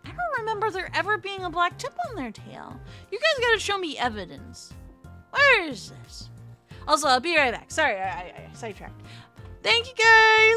Speaker 1: I don't remember there ever being a black tip on their tail. You guys gotta show me evidence. Where is this? Also, I'll be right back. Sorry, I sidetracked. Thank you, guys!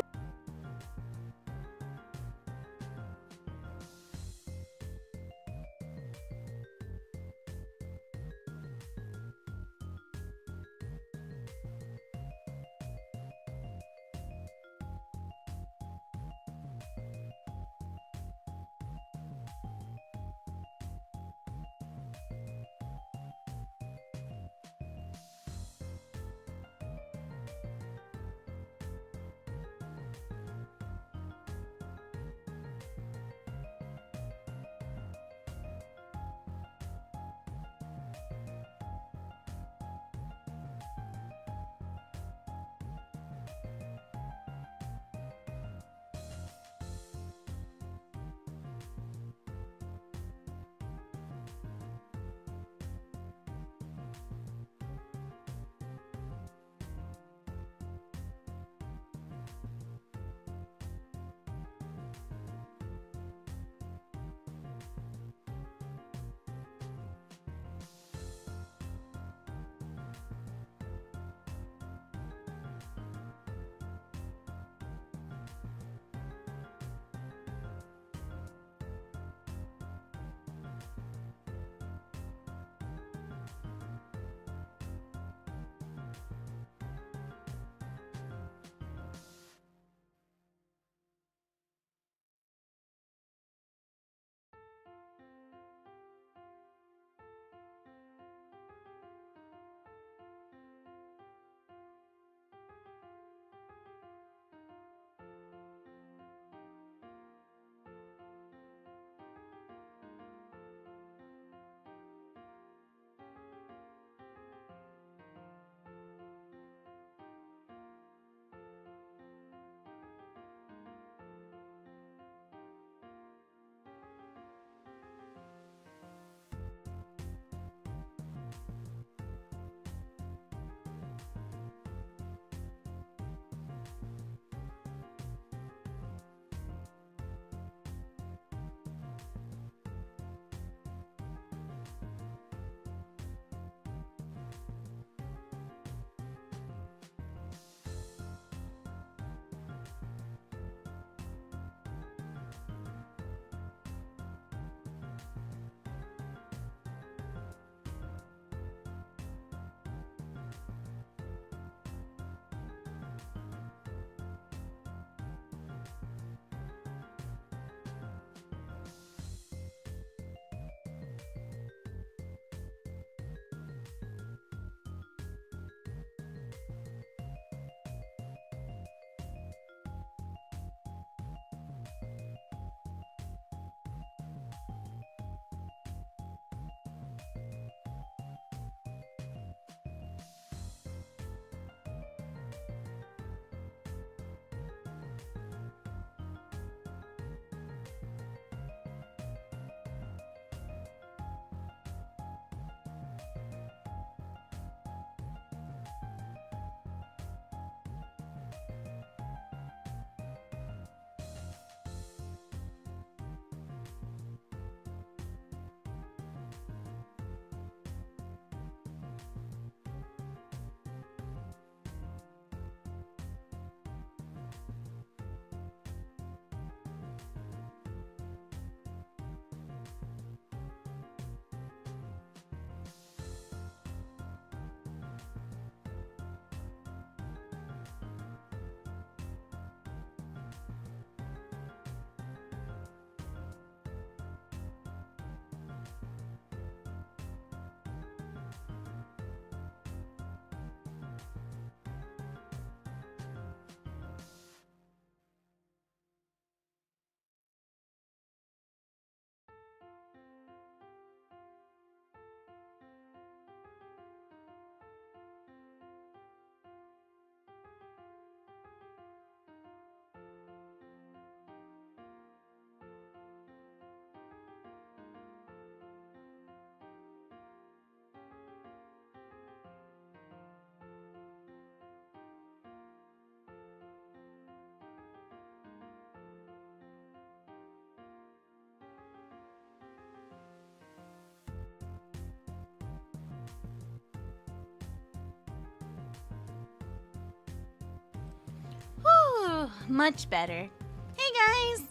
Speaker 1: much better. Hey guys!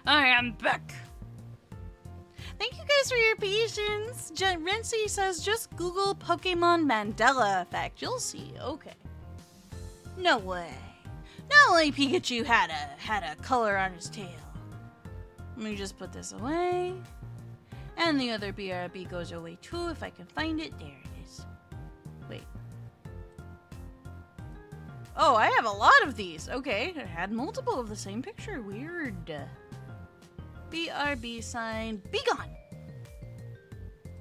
Speaker 1: I am back. Thank you guys for your patience. Rency says just Google Pokemon Mandela effect. You'll see. Okay. No way. No way Pikachu had a color on his tail. Let me just put this away. And the other BRB goes away too if I can find it. There it is. Wait. Oh, I have a lot of these. Okay, I had multiple of the same picture. Weird. BRB sign. Be gone.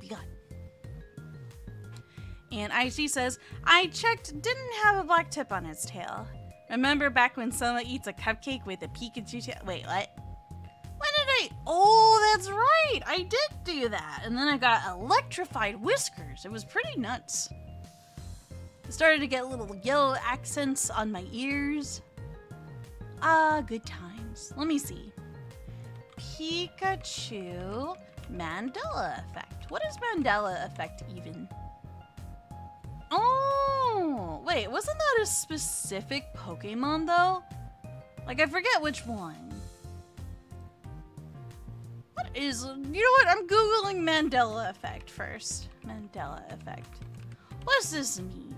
Speaker 1: Be gone. And IC says, I checked, didn't have a black tip on its tail. Remember back when Sohma eats a cupcake with a Pikachu tail? Wait, what? When did I? Oh, that's right. I did do that. And then I got electrified whiskers. It was pretty nuts. I started to get little yellow accents on my ears. Ah, good times. Let me see. Pikachu Mandela effect. What is Mandela effect even? Oh, wait, wasn't that a specific Pokemon though? Like, I forget which one. What is, you know what? I'm Googling Mandela effect first. Mandela effect. What does this mean?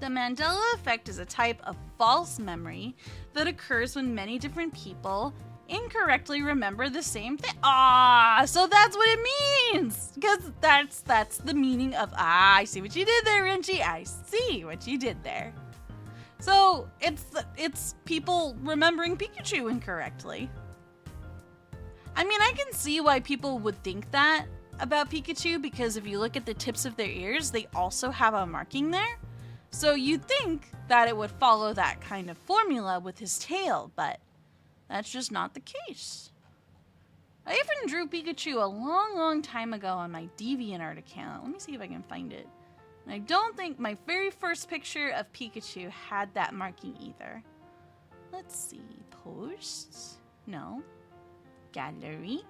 Speaker 1: The Mandela effect is a type of false memory that occurs when many different people incorrectly remember the same thing. Ah, so that's what it means. Because that's the meaning of, I see what you did there, Renchi. I see what you did there. So it's people remembering Pikachu incorrectly. I mean, I can see why people would think that about Pikachu, because if you look at the tips of their ears, they also have a marking there. So you'd think that it would follow that kind of formula with his tail, but that's just not the case. I even drew Pikachu a long time ago on my DeviantArt account. Let me see if I can find it. And I don't think my very first picture of Pikachu had that marking either. Let's see. Posts? No. Gallery?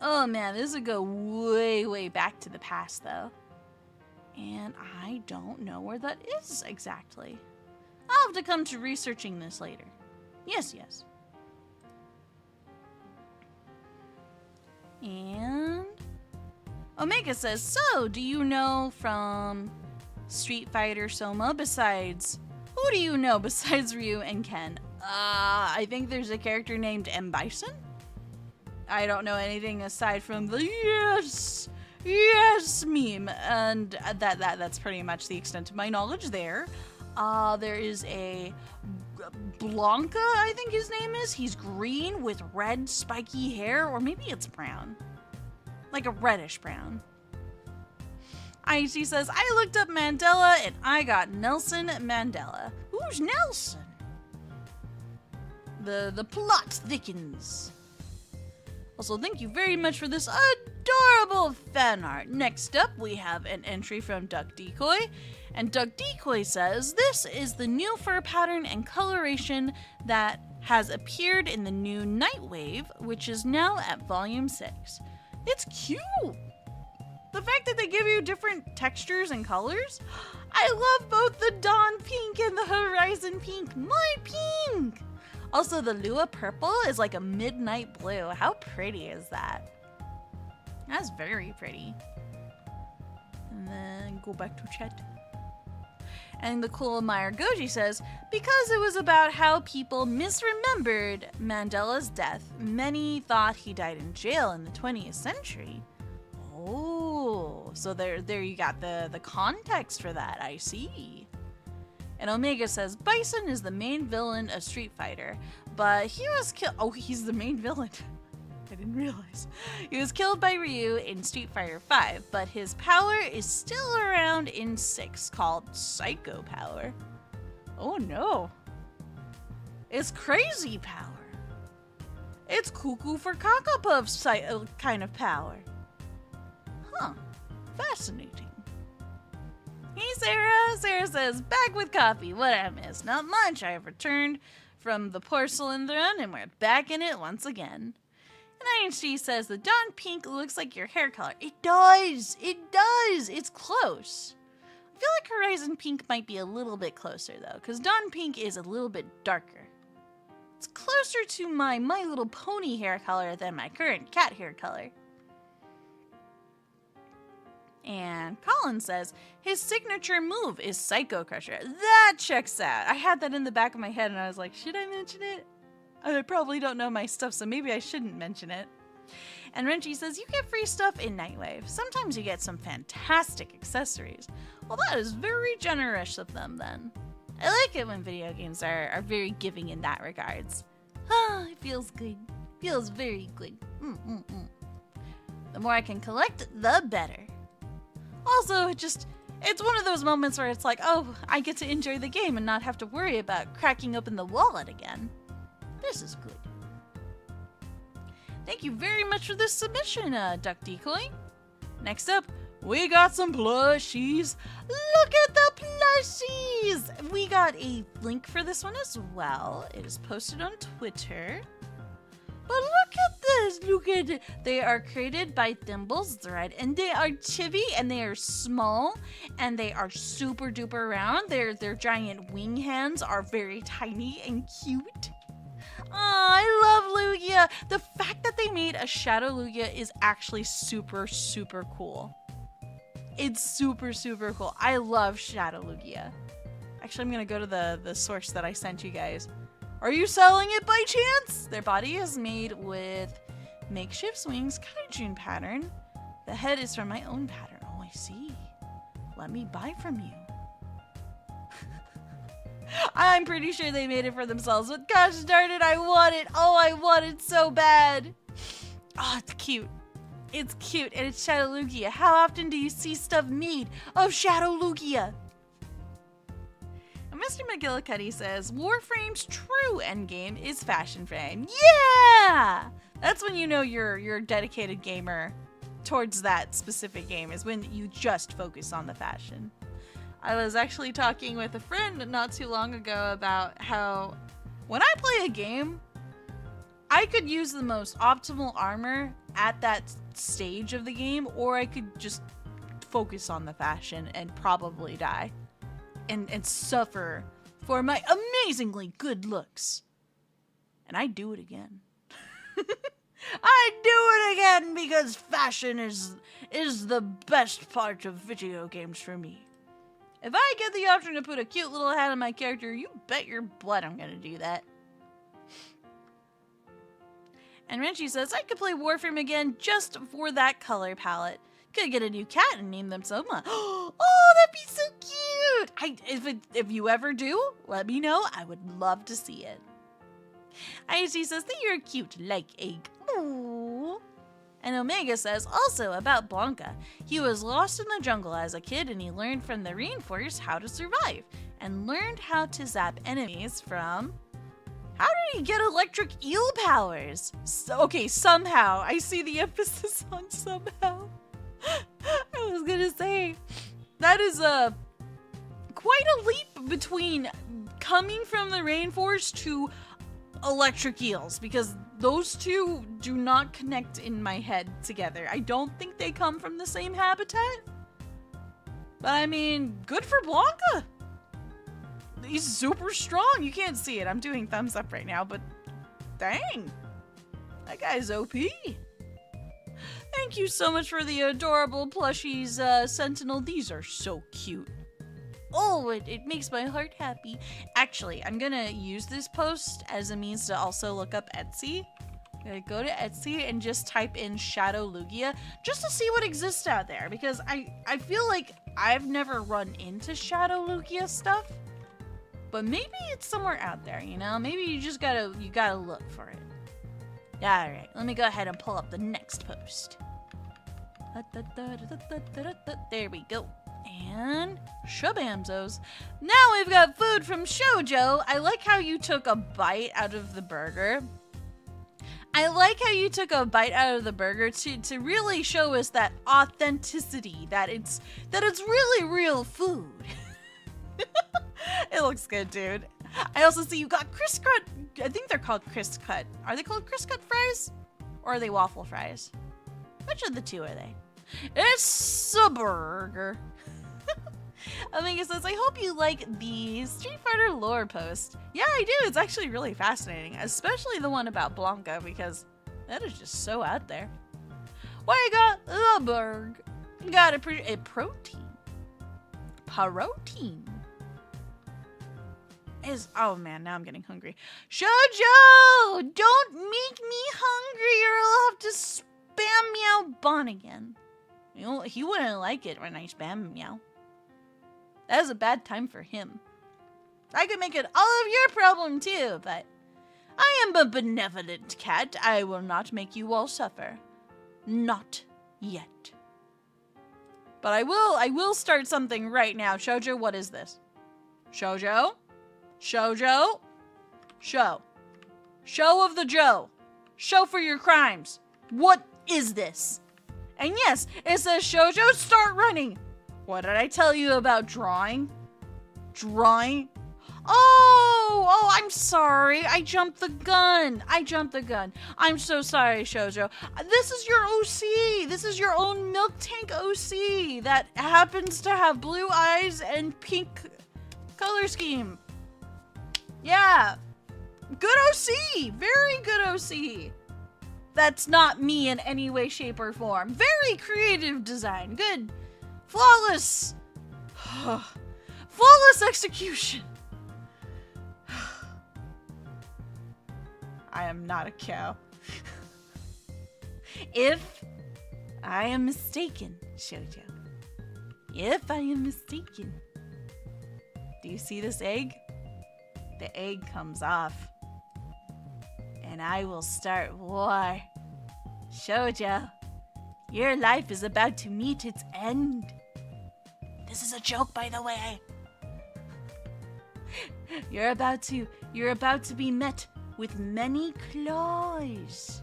Speaker 1: Oh man, this would go way back to the past though. And I don't know where that is exactly. I'll have to come to researching this later. Yes. And Omega says, so do you know from Street Fighter Sohma besides, who do you know besides Ryu and Ken? I think there's a character named M. Bison. I don't know anything aside from the yes meme, and that's pretty much the extent of my knowledge there. There is a Blanca, I think his name is. He's green with red spiky hair, or maybe it's brown. Like a reddish brown. IC says, I looked up Mandela and I got Nelson Mandela. Who's Nelson? The plot thickens. Also, thank you very much for this adorable fan art. Next up, we have an entry from Duck Decoy. And Duck Decoy says, this is the new fur pattern and coloration that has appeared in the new Nightwave, which is now at volume 6. It's cute! The fact that they give you different textures and colors. I love both the Dawn Pink and the Horizon Pink. My pink! Also, the Lua Purple is like a midnight blue. How pretty is that? That's very pretty. And then go back to chat. And the cool Meyer Goji says, because it was about how people misremembered Mandela's death, many thought he died in jail in the 20th century. Oh, so there you got the context for that, I see. And Omega says, Bison is the main villain of Street Fighter, but he was killed. Oh, he's the main villain. I didn't realize. He was killed by Ryu in Street Fighter 5, but his power is still around in 6, called Psycho Power. Oh no. It's crazy power. It's cuckoo for Cocoa kind of power. Huh. Fascinating. Hey Sarah! Sarah says, back with coffee. What I missed? Not much. I have returned from the porcelain throne and we're back in it once again. And she says, the Dawn Pink looks like your hair color. It does! It does! It's close. I feel like Horizon Pink might be a little bit closer, though, because Dawn Pink is a little bit darker. It's closer to my My Little Pony hair color than my current cat hair color. And Colin says, his signature move is Psycho Crusher. That checks out. I had that in the back of my head and I was like, should I mention it? I probably don't know my stuff, so maybe I shouldn't mention it. And Renchi says, you get free stuff in Nightwave. Sometimes you get some fantastic accessories. Well, that is very generous of them then. I like it when video games are very giving in that regards. Ah, it feels good. Feels very good. The more I can collect, the better. Also, it's one of those moments where it's like, oh, I get to enjoy the game and not have to worry about cracking open the wallet again. This is good. Thank you very much for this submission, Duck Decoy. Next up, we got some plushies. Look at the plushies! We got a link for this one as well. It is posted on Twitter. But look at this! Look at it! They are created by Thimbles Thread, and they are chibi, and they are small, and they are super duper round. Their giant wing hands are very tiny and cute. Oh, I love Lugia! The fact that they made a Shadow Lugia is actually super, super cool. It's super, super cool. I love Shadow Lugia. Actually, I'm gonna go to the source that I sent you guys. Are you selling it by chance? Their body is made with makeshift wings, kaijun pattern. The head is from my own pattern. Oh, I see. Let me buy from you. I'm pretty sure they made it for themselves, but gosh darn it, I want it. Oh, I want it so bad. Oh, it's cute. It's cute, and it's Shadow Lugia. How often do you see stuff made of Shadow Lugia? And Mr. McGillicuddy says, Warframe's true endgame is fashion frame. Yeah! That's when you know you're a dedicated gamer towards that specific game, is when you just focus on the fashion. I was actually talking with a friend not too long ago about how when I play a game, I could use the most optimal armor at that stage of the game, or I could just focus on the fashion and probably die and suffer for my amazingly good looks. And I do it again. I do it again because fashion is the best part of video games for me. If I get the option to put a cute little hat on my character, you bet your blood I'm gonna do that. And Renchi says, I could play Warframe again just for that color palette. Could get a new cat and name them Sohma. Oh, that'd be so cute! If you ever do, let me know. I would love to see it. IC says that you're cute like egg. Ooh. And Omega says also about Blanca. He was lost in the jungle as a kid and he learned from the rainforest how to survive and learned how to zap enemies from... How did he get electric eel powers? Okay, somehow. I see the emphasis on somehow. I was gonna say, that is quite a leap between coming from the rainforest to electric eels, because those two do not connect in my head together. I don't think they come from the same habitat. But I mean, good for Blanca. He's super strong. You can't see it. I'm doing thumbs up right now, but dang. That guy's OP. Thank you so much for the adorable plushies, Sentinel. These are so cute. Oh, it makes my heart happy. Actually, I'm gonna use this post as a means to also look up Etsy. I'm gonna go to Etsy and just type in Shadow Lugia just to see what exists out there, because I feel like I've never run into Shadow Lugia stuff. But maybe it's somewhere out there, you know? Maybe you just gotta look for it. Alright, let me go ahead and pull up the next post. There we go. And shabamzos. Now we've got food from Shoujo. I like how you took a bite out of the burger. I like how you took a bite out of the burger to really show us that authenticity, that it's really real food. It looks good, dude. I also see you got crisp cut. I think they're called crisp cut. Are they called crisp cut fries? Or are they waffle fries? Which of the two are they? It's a burger. Amiga says, I hope you like the Street Fighter lore post. Yeah, I do. It's actually really fascinating, especially the one about Blanca, because that is just so out there. Why got the burg? Got a protein. Protein. Oh man, now I'm getting hungry. Shoujo! Don't make me hungry or I'll have to spam Meow Bon again. You know, he wouldn't like it when I spam Meow. That is a bad time for him. I could make it all of your problem too, but I am a benevolent cat. I will not make you all suffer. Not yet. But I will start something right now. Shoujo, what is this? Shoujo? Shoujo? Show. Show of the Joe. Show for your crimes. What is this? And yes, it says Shoujo, start running. What did I tell you about drawing? Drawing? Oh, I'm sorry. I jumped the gun. I'm so sorry, Shoujo. This is your OC. This is your own milk tank OC that happens to have blue eyes and pink color scheme. Yeah. Good OC. Very good OC. That's not me in any way, shape, or form. Very creative design. Good. Flawless. Flawless execution. I am not a cow. If I am mistaken, Shoujo. If I am mistaken. Do you see this egg? The egg comes off. And I will start war. Shoujo, your life is about to meet its end. This is a joke, by the way. You're about to be met with many claws.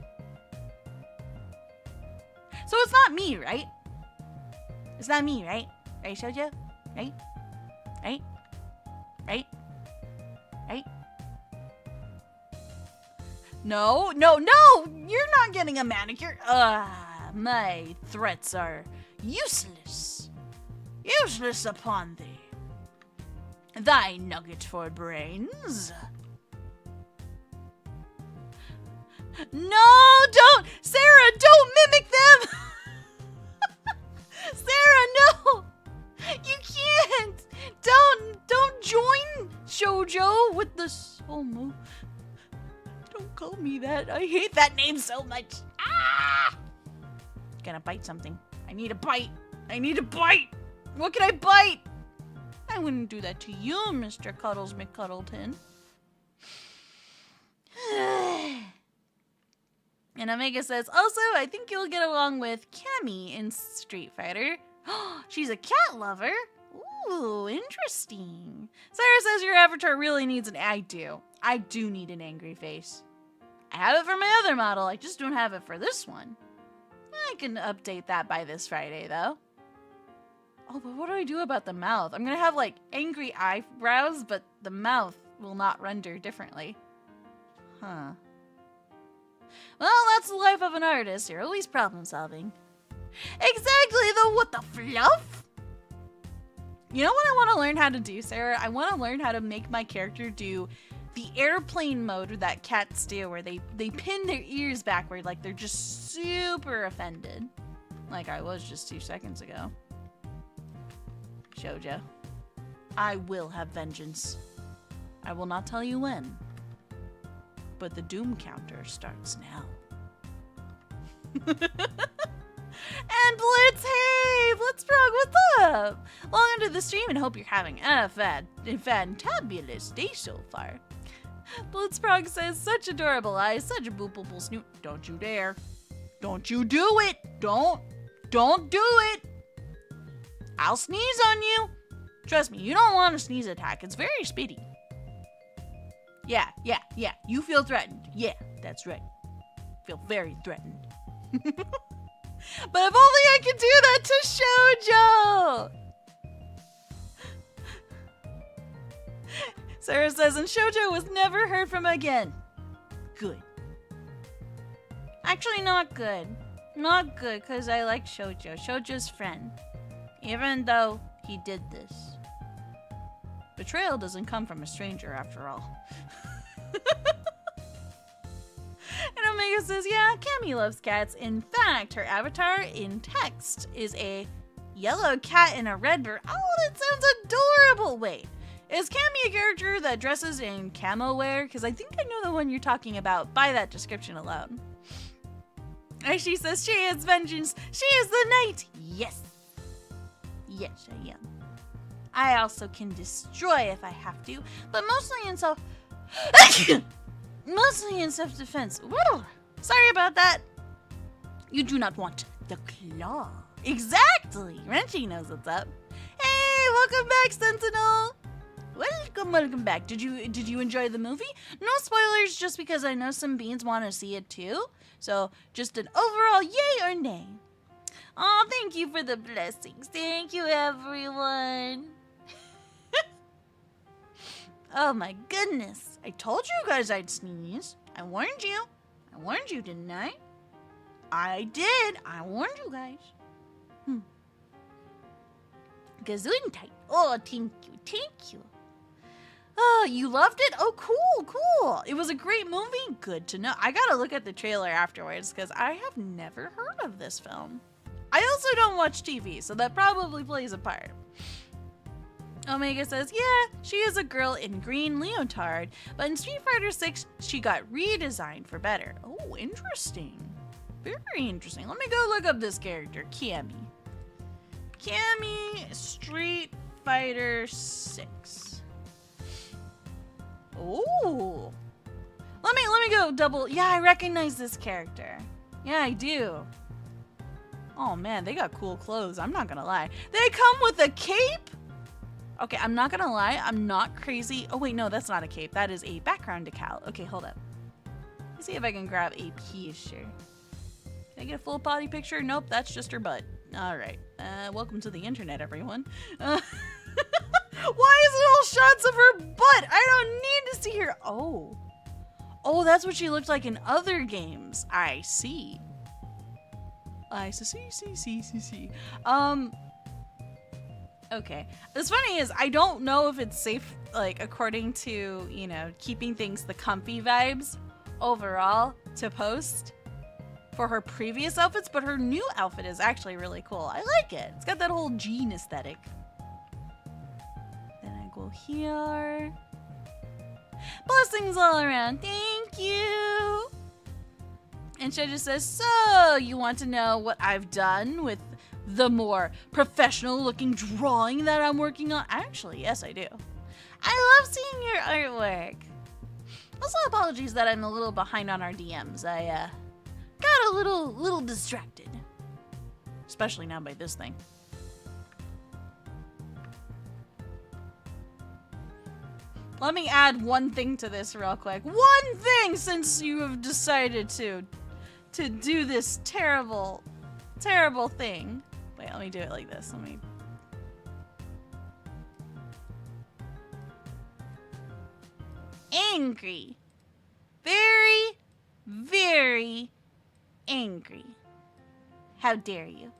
Speaker 1: So it's not me, right? It's not me, right? Right, Shoujo? Right? Right? Right? Right? No! You're not getting a manicure. My threats are useless. Useless upon thee. Thy nugget for brains. No, don't! Sarah, don't mimic them! Sarah, no! You can't! Don't join Shoujo with the Sohma. Don't call me that. I hate that name so much. Ah! Gonna bite something. I need a bite. What can I bite? I wouldn't do that to you, Mr. Cuddles McCuddleton. And Omega says, also, I think you'll get along with Cammy in Street Fighter. She's a cat lover. Ooh, interesting. Sarah says your avatar really needs an... I do need an angry face. I have it for my other model. I just don't have it for this one. I can update that by this Friday, though. Oh, but what do I do about the mouth? I'm gonna have, like, angry eyebrows, but the mouth will not render differently. Huh. Well, that's the life of an artist. You're always problem solving. Exactly, though, what the fluff? You know what I want to learn how to do, Sarah? I want to learn how to make my character do the airplane mode that cats do, where they pin their ears backward like they're just super offended. Like I was just 2 seconds ago. Shoujo, I will have vengeance. I will not tell you when, but the doom counter starts now. And Blitz, hey! Blitzprog, what's up? Welcome to the stream and hope you're having a fantabulous day so far. Blitzprog says, such adorable eyes, such a boopable snoot. Don't you dare. Don't you do it! Don't do it! I'll sneeze on you! Trust me, you don't want a sneeze attack. It's very speedy. Yeah. You feel threatened. Yeah, that's right. Feel very threatened. But if only I could do that to Shoujo! Sarah says, and Shoujo was never heard from again. Good. Actually, not good. Not good, because I like Shoujo. Shoujo's friend. Even though he did this. Betrayal doesn't come from a stranger, after all. And Omega says, yeah, Cammy loves cats. In fact, her avatar in text is a yellow cat and a red bird. Oh, that sounds adorable. Wait, is Cammy a character that dresses in camo wear? Because I think I know the one you're talking about by that description alone. And she says she is vengeance. She is the knight. Yes. Yes, I am. I also can destroy if I have to, but mostly in mostly in self-defense. Woo! Sorry about that. You do not want the claw. Exactly. Renchi knows what's up. Hey, welcome back, Sentinel. Welcome back. Did you enjoy the movie? No spoilers, just because I know some beans want to see it too. So just an overall yay or nay. Oh, thank you for the blessings. Thank you, everyone. Oh my goodness. I told you guys I'd sneeze. I warned you. I warned you, didn't I? I did. I warned you guys. Gesundheit. Oh, thank you. Thank you. Oh, you loved it? Oh, cool. It was a great movie? Good to know. I gotta look at the trailer afterwards because I have never heard of this film. I also don't watch TV, so that probably plays a part. Omega says, yeah, she is a girl in green leotard, but in Street Fighter 6, she got redesigned for better. Oh, interesting. Very interesting. Let me go look up this character, Cammy. Cammy, Street Fighter 6. Oh. Let me go double. Yeah, I recognize this character. Yeah, I do. Oh man, they got cool clothes. I'm not gonna lie. They come with a cape? Okay, I'm not gonna lie. I'm not crazy. Oh wait, no, that's not a cape. That is a background decal. Okay, hold up. Let's see if I can grab a picture. Can I get a full body picture? Nope, that's just her butt. All right. Welcome to the internet, everyone. Why is it all shots of her butt? I don't need to see her. Oh. Oh, that's what she looked like in other games. I see. I see. Okay. What's funny is I don't know if it's safe, like, according to, you know, keeping things the comfy vibes overall to post for her previous outfits, but her new outfit is actually really cool. I like it. It's got that whole jean aesthetic. Then I go here. Blessings all around. Thank you. And she just says, so you want to know what I've done with the more professional looking drawing that I'm working on? Actually, yes, I do. I love seeing your artwork. Also, apologies that I'm a little behind on our DMs. I got a little distracted. Especially now by this thing. Let me add one thing to this real quick. One thing, since you have decided to do this terrible thing. Wait, let me do it like this. Let me... Angry. Very, very angry. How dare you?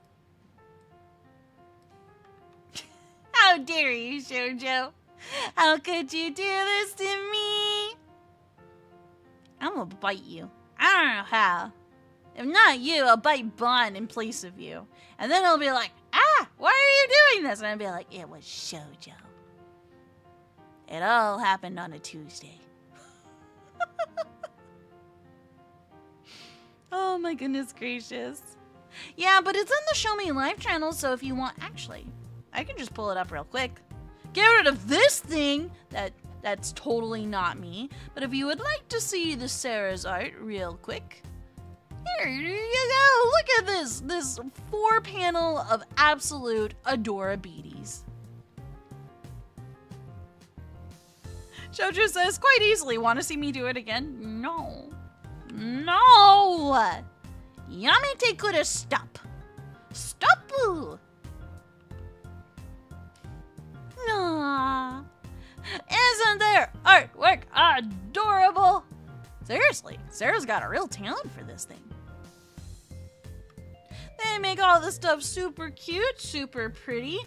Speaker 1: How dare you, Shoujo? How could you do this to me? I'm gonna bite you. I don't know how. If not you, I'll bite Bon in place of you. And then he'll be like, why are you doing this? And I'll be like, it was Shoujo. It all happened on a Tuesday. Oh my goodness gracious. Yeah, but it's in the Show Me Live channel, so if you want, actually, I can just pull it up real quick. Get rid of this thing that's totally not me. But if you would like to see the Sarah's art real quick, here you go. Look at this 4-panel of absolute adorabilities. Shoujo says, quite easily, want to see me do it again? No. Yamete could stop. Stop. Aww. Isn't their artwork adorable? Seriously, Sarah's got a real talent for this thing. They make all this stuff super cute, super pretty,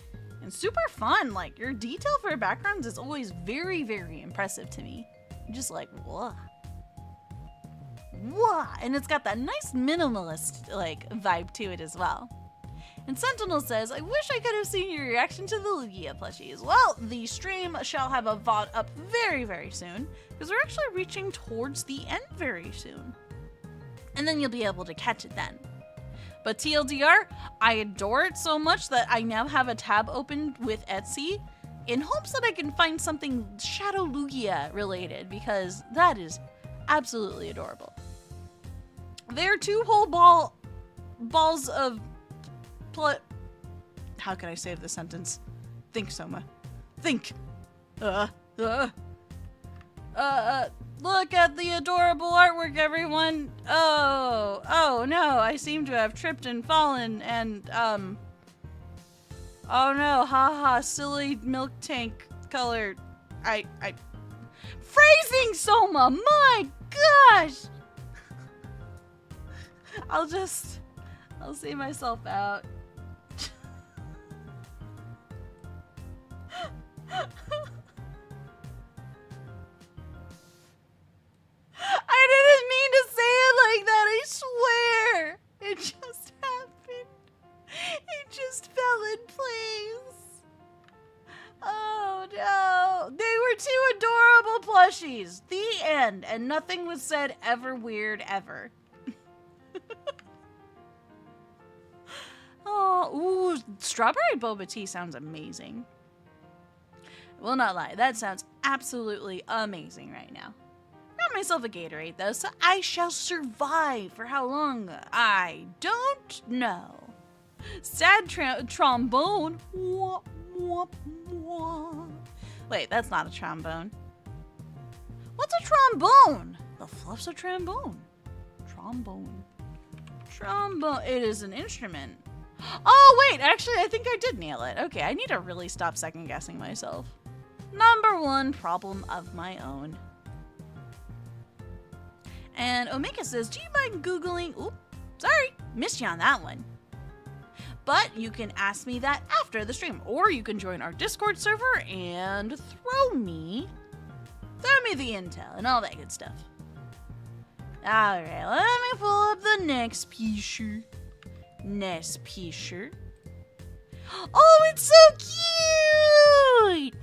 Speaker 1: and super fun. Like, your detail for backgrounds is always very, very impressive to me. I'm just like, whoa. Whoa. And it's got that nice minimalist, like, vibe to it as well. And Sentinel says, I wish I could have seen your reaction to the Lugia plushies. Well, the stream shall have a VOD up very, very soon, because we're actually reaching towards the end very soon. And then you'll be able to catch it then. But TLDR, I adore it so much that I now have a tab open with Etsy in hopes that I can find something Shadow Lugia related, because that is absolutely adorable. They're 2 whole balls of how can I save the sentence? Think, Sohma. Think. Look at the adorable artwork, everyone. Oh no, I seem to have tripped and fallen and, oh no, haha, silly milk tank color. Phrasing, Sohma, my gosh! I'll see myself out. I didn't mean to say it like that, I swear! It just happened. It just fell in place. Oh no. They were 2 adorable plushies. The end. And nothing was said ever weird ever. Oh, ooh, strawberry boba tea sounds amazing. I will not lie, that sounds absolutely amazing right now. Got myself a Gatorade though, so I shall survive. For how long? I don't know. Sad trombone. Wah, wah, wah. Wait, that's not a trombone. What's a trombone? The fluff's a trombone. Trombone. Trombone. It is an instrument. Oh, wait, actually, I think I did nail it. Okay, I need to really stop second-guessing myself. Number 1 problem of my own. And Omega says, do you mind Googling? Oop, sorry, missed you on that one. But you can ask me that after the stream, or you can join our Discord server and throw me the intel and all that good stuff. All right, let me pull up the next picture. Oh, it's so cute!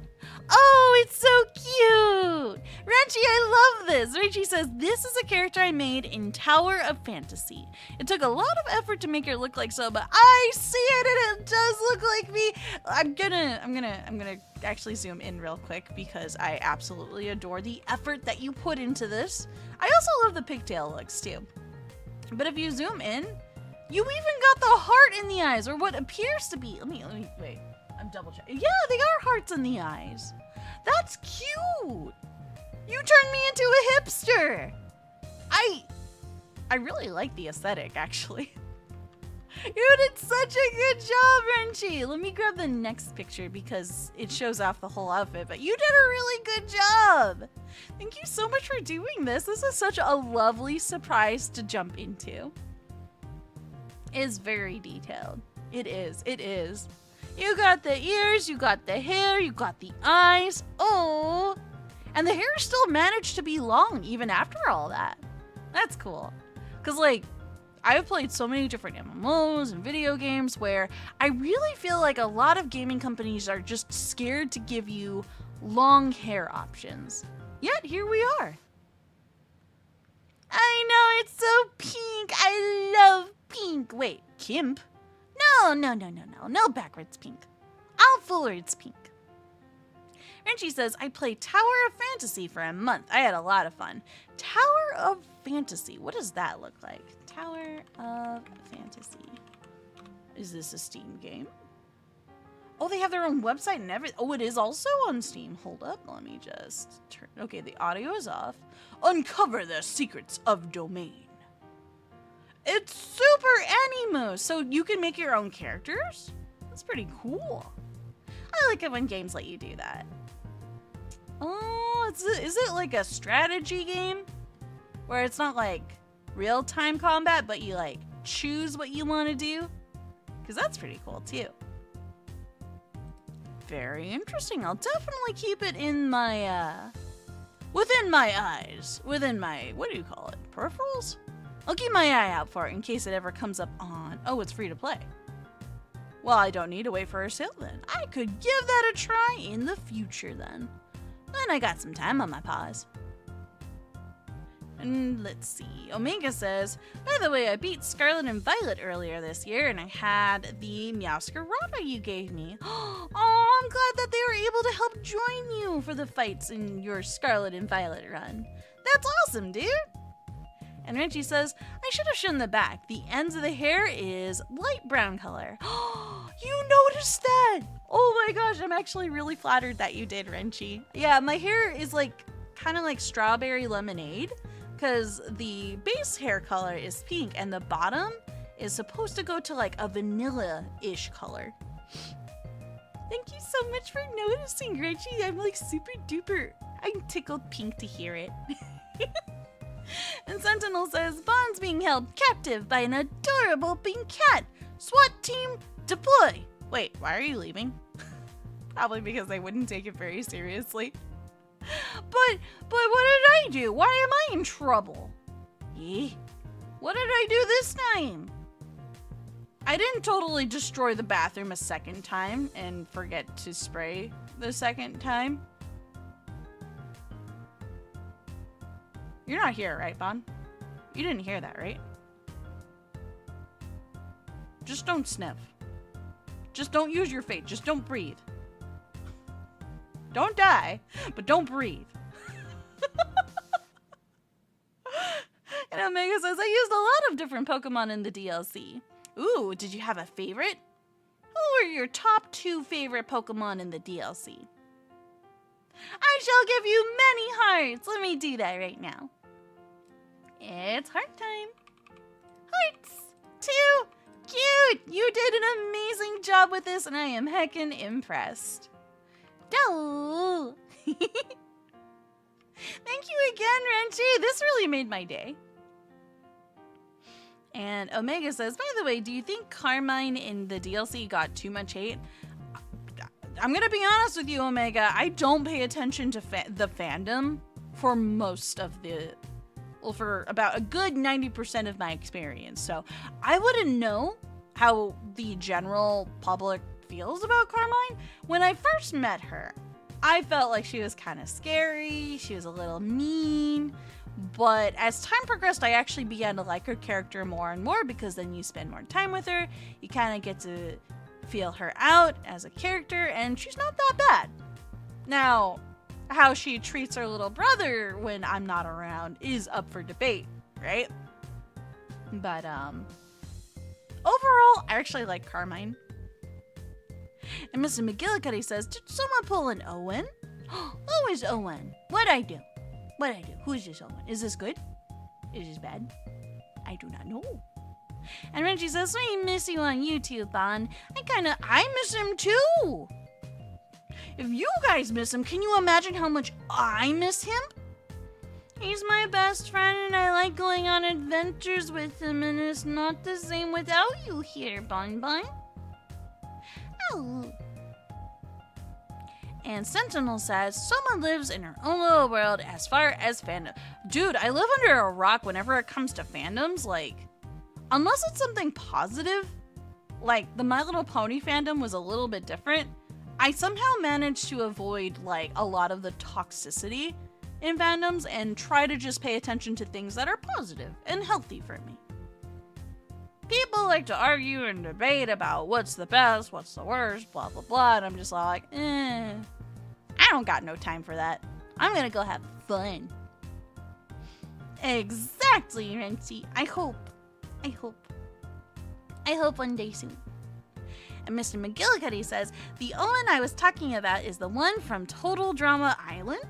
Speaker 1: Oh, it's so cute! Renchi, I love this! Renchi says, this is a character I made in Tower of Fantasy. It took a lot of effort to make her look like so, but I see it and it does look like me. I'm gonna actually zoom in real quick because I absolutely adore the effort that you put into this. I also love the pigtail looks too. But if you zoom in, you even got the heart in the eyes, or what appears to be. Let me wait. I'm double checking. Yeah, they are hearts in the eyes. That's cute. You turned me into a hipster. I really like the aesthetic, actually. You did such a good job, Renchi. Let me grab the next picture because it shows off the whole outfit, but you did a really good job. Thank you so much for doing this. This is such a lovely surprise to jump into. It's very detailed. It is. You got the ears, you got the hair, you got the eyes. Oh, and the hair still managed to be long even after all that. That's cool. Because, like, I've played so many different MMOs and video games where I really feel like a lot of gaming companies are just scared to give you long hair options. Yet, here we are. I know, it's so pink. I love pink. Wait, Kimp? No backwards pink. All forwards pink. Renchi says, I played Tower of Fantasy for a month. I had a lot of fun. Tower of Fantasy. What does that look like? Tower of Fantasy. Is this a Steam game? Oh, they have their own website and everything. Oh, it is also on Steam. Hold up. Let me just turn. Okay, the audio is off. Uncover the secrets of domain. It's super anime, so you can make your own characters? That's pretty cool. I like it when games let you do that. Oh, is it like a strategy game? Where it's not like real-time combat, but you like choose what you want to do? Because that's pretty cool too. Very interesting. I'll definitely keep it in my, within my eyes. Within my, what do you call it? Peripherals? I'll keep my eye out for it in case it ever comes up on, oh, it's free to play. Well, I don't need to wait for a sale then. I could give that a try in the future then. Then I got some time on my paws. And let's see. Omega says, by the way, I beat Scarlet and Violet earlier this year, and I had the Meowscarada you gave me. Oh, I'm glad that they were able to help join you for the fights in your Scarlet and Violet run. That's awesome, dude. And Reggie says, I should have shown the back. The ends of the hair is light brown color. You noticed that? Oh my gosh, I'm actually really flattered that you did, Renchi. Yeah, my hair is like kind of like strawberry lemonade, because the base hair color is pink and the bottom is supposed to go to like a vanilla-ish color. Thank you so much for noticing, Reggie. I'm like super duper. I'm tickled pink to hear it. And Sentinel says, Bond's being held captive by an adorable pink cat. SWAT team, deploy. Wait, why are you leaving? Probably because they wouldn't take it very seriously. But what did I do? Why am I in trouble? Eh? What did I do this time? I didn't totally destroy the bathroom a second time and forget to spray the second time. You're not here, right, Bon? You didn't hear that, right? Just don't sniff. Just don't use your face. Just don't breathe. Don't die, but don't breathe. And Omega says, I used a lot of different Pokemon in the DLC. Ooh, did you have a favorite? Who are your top 2 favorite Pokemon in the DLC? I shall give you many hearts. Let me do that right now. It's heart time. Hearts. 2. Cute. You did an amazing job with this, and I am heckin' impressed. Duh. Thank you again, Renchi. This really made my day. And Omega says, by the way, do you think Carmine in the DLC got too much hate? I'm gonna be honest with you, Omega. I don't pay attention to the fandom for most of the... Well, for about a good 90% of my experience. So I wouldn't know how the general public feels about Carmine. When I first met her, I felt like she was kind of scary. She was a little mean. But as time progressed, I actually began to like her character more and more, because then you spend more time with her. You kind of get to feel her out as a character, and she's not that bad. Now, how she treats her little brother when I'm not around is up for debate, right? But, overall, I actually like Carmine. And Mr. McGillicuddy says, did someone pull an Owen? Who is Owen? What'd I do? Who is this Owen? Is this good? Is this bad? I do not know. And Renji says, we miss you on YouTube, Bon. I miss him too. If you guys miss him, can you imagine how much I miss him? He's my best friend, and I like going on adventures with him, and it's not the same without you here, Bon Bon. Oh. And Sentinel says, someone lives in her own little world as far as fandom. Dude, I live under a rock whenever it comes to fandoms. Like, unless it's something positive, like the My Little Pony fandom was a little bit different. I somehow managed to avoid like a lot of the toxicity in fandoms and try to just pay attention to things that are positive and healthy for me. People like to argue and debate about what's the best, what's the worst, blah, blah, blah. And I'm just like, I don't got no time for that. I'm gonna go have fun. Exactly, Renty. I hope one day soon. And Mr. McGillicuddy says, the Owen I was talking about is the one from Total Drama Island?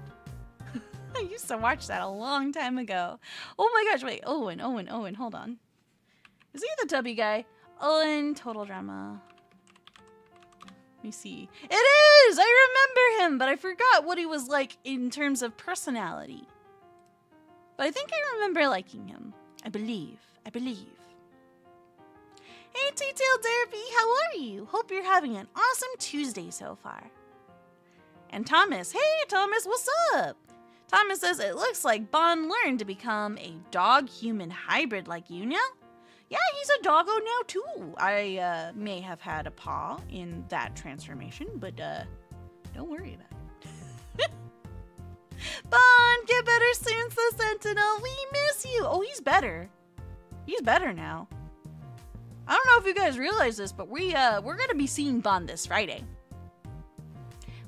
Speaker 1: I used to watch that a long time ago. Oh my gosh, wait, Owen, hold on. Is he the tubby guy? Owen, Total Drama. Let me see. It is! I remember him, but I forgot what he was like in terms of personality. But I think I remember liking him. I believe. Hey, Two-Tailed Derpy, how are you? Hope you're having an awesome Tuesday so far. And Thomas, hey Thomas, what's up? Thomas says, it looks like Bon learned to become a dog-human hybrid like you now. Yeah, he's a doggo now too. I may have had a paw in that transformation, but don't worry about it. Bon, get better soon, the Sentinel. We miss you. Oh, he's better. He's better now. I don't know if you guys realize this, but we're gonna be seeing Bon this Friday.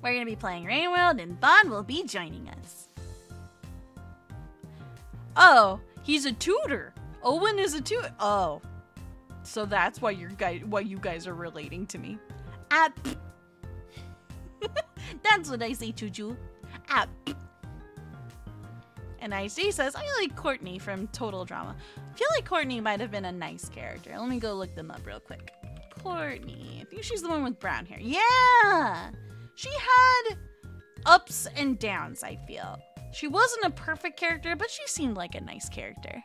Speaker 1: We're gonna be playing Rainworld, and Bon will be joining us. Oh, he's a tutor. Owen is a tutor. Oh, so that's why you guys are relating to me. That's what I say, Chuchu. And IC says, I like Courtney from Total Drama. I feel like Courtney might have been a nice character. Let me go look them up real quick. Courtney. I think she's the one with brown hair. Yeah! She had ups and downs, I feel. She wasn't a perfect character, but she seemed like a nice character.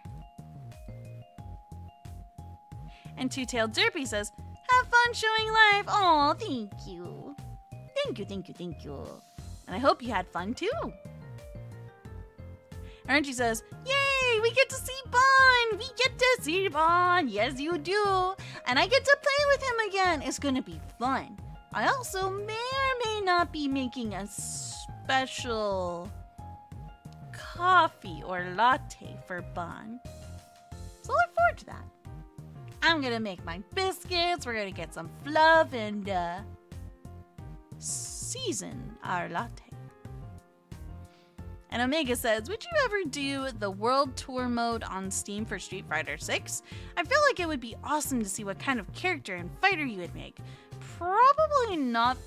Speaker 1: And Two-Tailed Derpy says, have fun showing live. Aw, thank you. Thank you. And I hope you had fun too. Archie says, yay, we get to see Bon. We get to see Bon. Yes, you do. And I get to play with him again. It's going to be fun. I also may or may not be making a special coffee or latte for Bon. So look forward to that. I'm going to make my biscuits. We're going to get some fluff and season our latte. And Omega says, would you ever do the World Tour mode on Steam for Street Fighter 6? I feel like it would be awesome to see what kind of character and fighter you would make. Probably not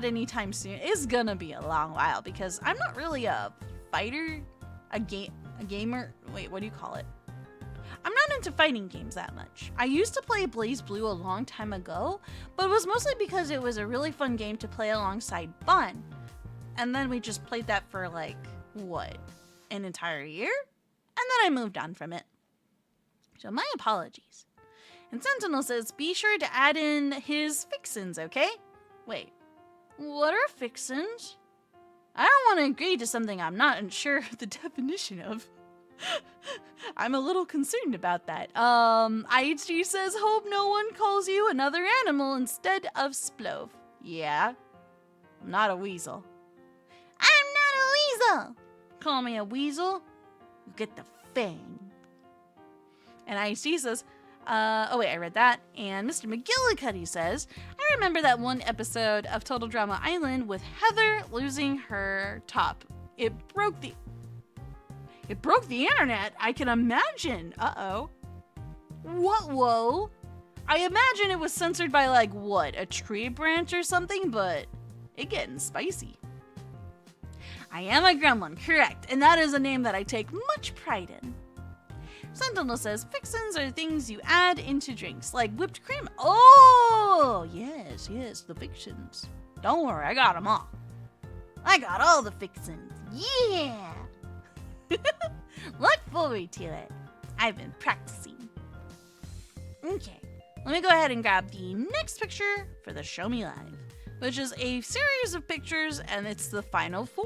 Speaker 1: anytime soon. It's gonna be a long while because I'm not really a fighter, a gamer. Wait, what do you call it? I'm not into fighting games that much. I used to play Blaze Blue a long time ago, but it was mostly because it was a really fun game to play alongside Bun. And then we just played that for like, what, an entire year? And then I moved on from it. So my apologies. And Sentinel says, be sure to add in his fixins, okay? Wait, what are fixins? I don't want to agree to something I'm not sure of the definition of. I'm a little concerned about that. IHG says, hope no one calls you another animal instead of Splove. Yeah, I'm not a weasel. I'm not a weasel. Call me a weasel, you get the fang. And IHG says, oh wait, I read that. And Mr. McGillicuddy says, I remember that one episode of Total Drama Island with Heather losing her top. It broke the internet, I can imagine. Uh-oh. What, whoa? I imagine it was censored by like, what, a tree branch or something, but it getting spicy. I am a gremlin, correct, and that is a name that I take much pride in. Sentinel says, fixins are things you add into drinks, like whipped cream. Oh, yes, the fixins. Don't worry, I got them all. I got all the fixins. Yeah! Look forward to it. I've been practicing. Okay, let me go ahead and grab the next picture for the Show Me Live, which is a series of pictures, and it's the final 4.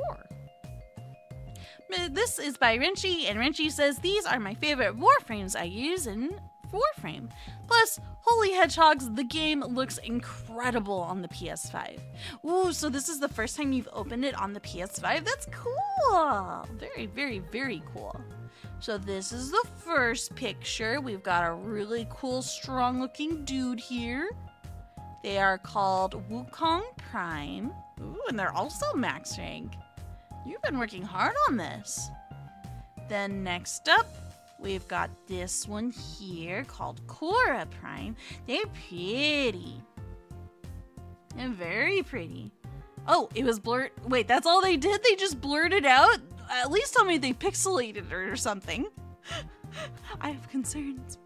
Speaker 1: This is by Renchi, and Renchi says, these are my favorite Warframes I use in Warframe. Plus, Holy Hedgehogs, the game looks incredible on the PS5. Ooh, so this is the first time you've opened it on the PS5? That's cool! Very, very, very cool. So this is the first picture. We've got a really cool, strong-looking dude here. They are called Wukong Prime. Ooh, and they're also max rank. You've been working hard on this. Then next up, we've got this one here called Korra Prime. They're pretty. They're very pretty. Oh, it was blurred. Wait, that's all they did? They just blurred it out? At least tell me they pixelated it or something. I have concerns.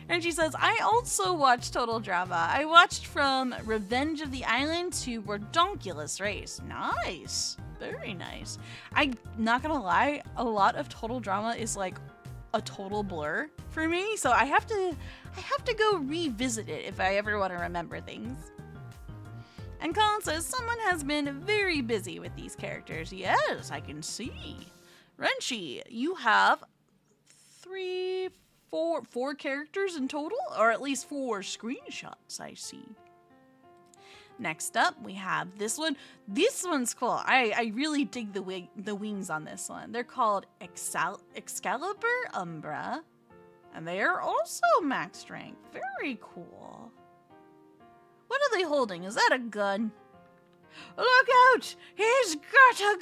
Speaker 1: And she says, I also watched Total Drama. I watched from Revenge of the Island to Redonkulous Race. Nice. Very nice. I'm not gonna lie, a lot of Total Drama is like a total blur for me, so I have to go revisit it if I ever want to remember things. And Colin says, someone has been very busy with these characters. Yes, I can see. Renshi, you have four characters in total, or at least 4 screenshots I see. Next up, we have this one. This one's cool. I really dig the wings on this one. They're called Excalibur Umbra, and they are also max strength. Very cool. What are they holding? Is that a gun? Look out! He's got a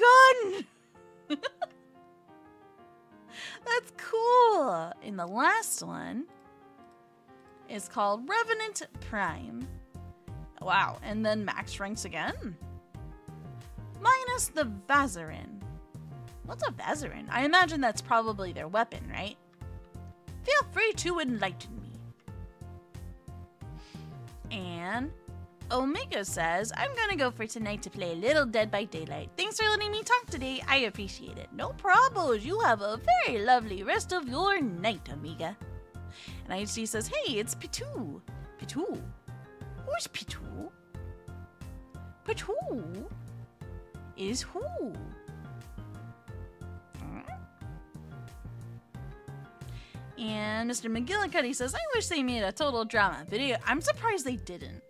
Speaker 1: gun! That's cool. And the last one is called Revenant Prime. Wow, and then max ranks again. Minus the Vazarin. What's a Vazarin? I imagine that's probably their weapon, right? Feel free to enlighten me. And Omega says, I'm gonna go for tonight to play a little Dead by Daylight. Thanks for letting me talk today. I appreciate it. No problems. You have a very lovely rest of your night, Omega. And IHD says, hey, it's Pitu. Pitu? Who's Pitu? Pitu is who? And Mr. McGillicuddy says, I wish they made a total drama video. I'm surprised they didn't.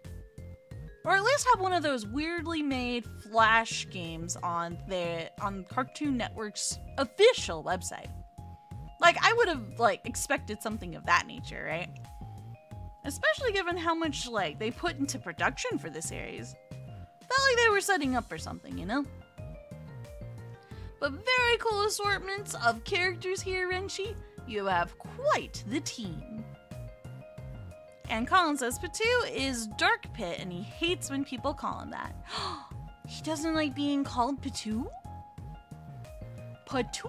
Speaker 1: Or at least have one of those weirdly made Flash games on Cartoon Network's official website. Like, I would have, expected something of that nature, right? Especially given how much, they put into production for the series. Felt like they were setting up for something, you know? But very cool assortments of characters here, Renshi. You have quite the team. And Colin says Patu is Dark Pit and he hates when people call him that. He doesn't like being called Patu? Patu?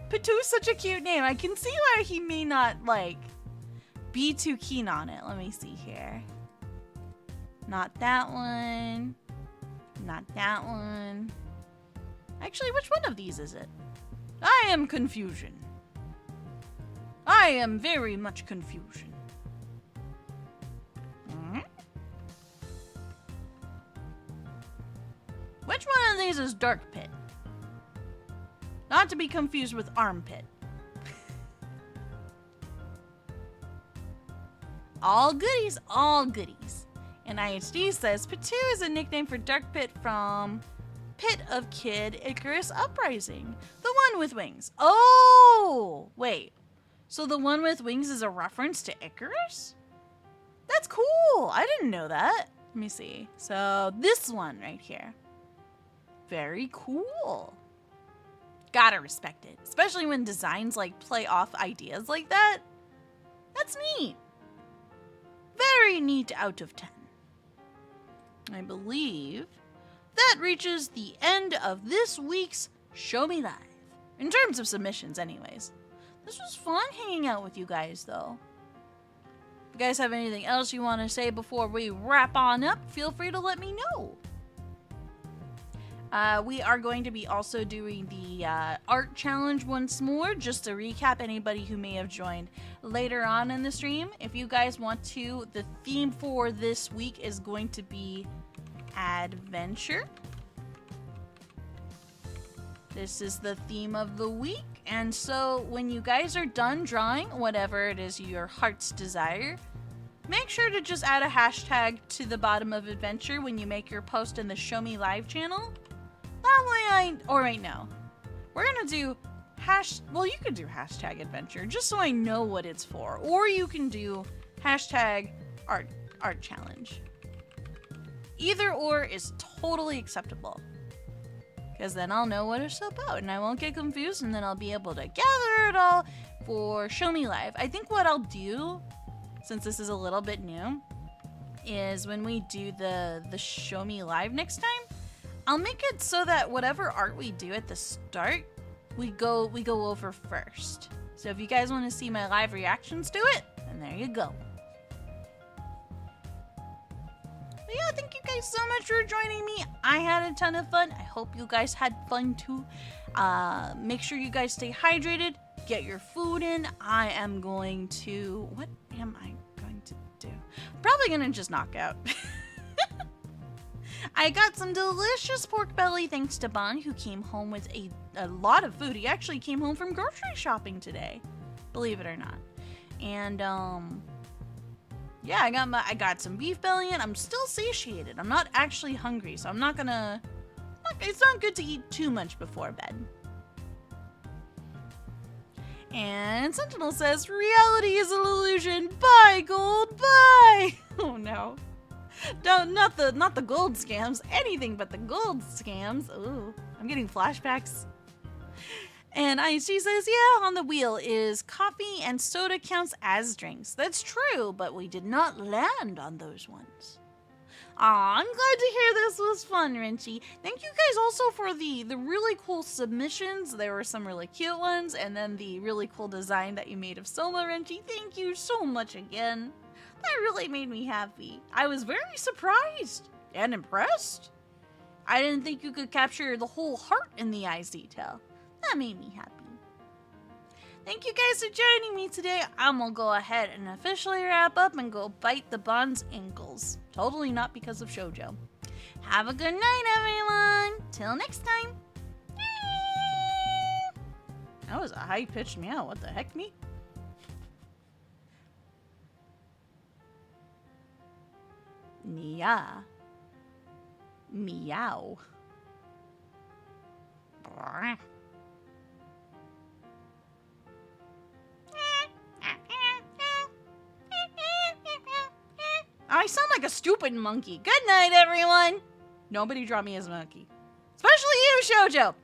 Speaker 1: Patu's such a cute name. I can see why he may not, be too keen on it. Let me see here. Not that one. Not that one. Actually, which one of these is it? I am confusion. I am very much confusion. Which one of these is Dark Pit? Not to be confused with Armpit. All goodies, all goodies. And IHD says Patu is a nickname for Dark Pit from Pit of Kid Icarus Uprising. The one with wings. Oh, wait. So the one with wings is a reference to Icarus? That's cool. I didn't know that. Let me see. So this one right here. Very cool. Gotta respect it. Especially when designs play off ideas like that. That's neat. Very neat out of 10. I believe that reaches the end of this week's Show Me Live. In terms of submissions, anyways. This was fun hanging out with you guys, though. If you guys have anything else you want to say before we wrap on up, feel free to let me know. We are going to be also doing the art challenge once more, just to recap anybody who may have joined later on in the stream. If you guys want to, the theme for this week is going to be adventure. This is the theme of the week. And so when you guys are done drawing whatever it is your heart's desire, make sure to just add a hashtag to the bottom of adventure when you make your post in the Show Me Live channel. That way right now. We're gonna do well, you could do hashtag adventure just so I know what it's for. Or you can do hashtag art challenge. Either or is totally acceptable. Because then I'll know what it's about and I won't get confused, and then I'll be able to gather it all for Show Me Live. I think what I'll do, since this is a little bit new, is when we do the Show Me Live next time, I'll make it so that whatever art we do at the start, we go over first. So if you guys want to see my live reactions to it, then there you go. But yeah, thank you guys so much for joining me. I had a ton of fun. I hope you guys had fun too. Make sure you guys stay hydrated. Get your food in. What am I going to do? I'm probably going to just knock out. I got some delicious pork belly thanks to Bon, who came home with a lot of food. He actually came home from grocery shopping today, believe it or not. And yeah, I got some beef belly and I'm still satiated. I'm not actually hungry, so I'm not gonna. It's not good to eat too much before bed. And Sentinel says, reality is an illusion. Bye, gold, bye. Oh no. No, not the gold scams. Anything but the gold scams. Ooh, I'm getting flashbacks. And IC says, yeah, on the wheel is coffee and soda counts as drinks. That's true, but we did not land on those ones. Aw, I'm glad to hear this was fun, Rinchy. Thank you guys also for the really cool submissions. There were some really cute ones, and then the really cool design that you made of Sohma, Rinchy. Thank you so much again. That really made me happy. I was very surprised and impressed. I didn't think you could capture the whole heart in the eyes detail. That made me happy. Thank you guys for joining me today. I'm gonna go ahead and officially wrap up and go bite the Bond's ankles. Totally not because of Shoujo. Have a good night, everyone. Till next time. That was a high-pitched meow. What the heck, me? Nya. Meow. I sound like a stupid monkey. Good night, everyone. Nobody draw me as a monkey. Especially you, Shoujo.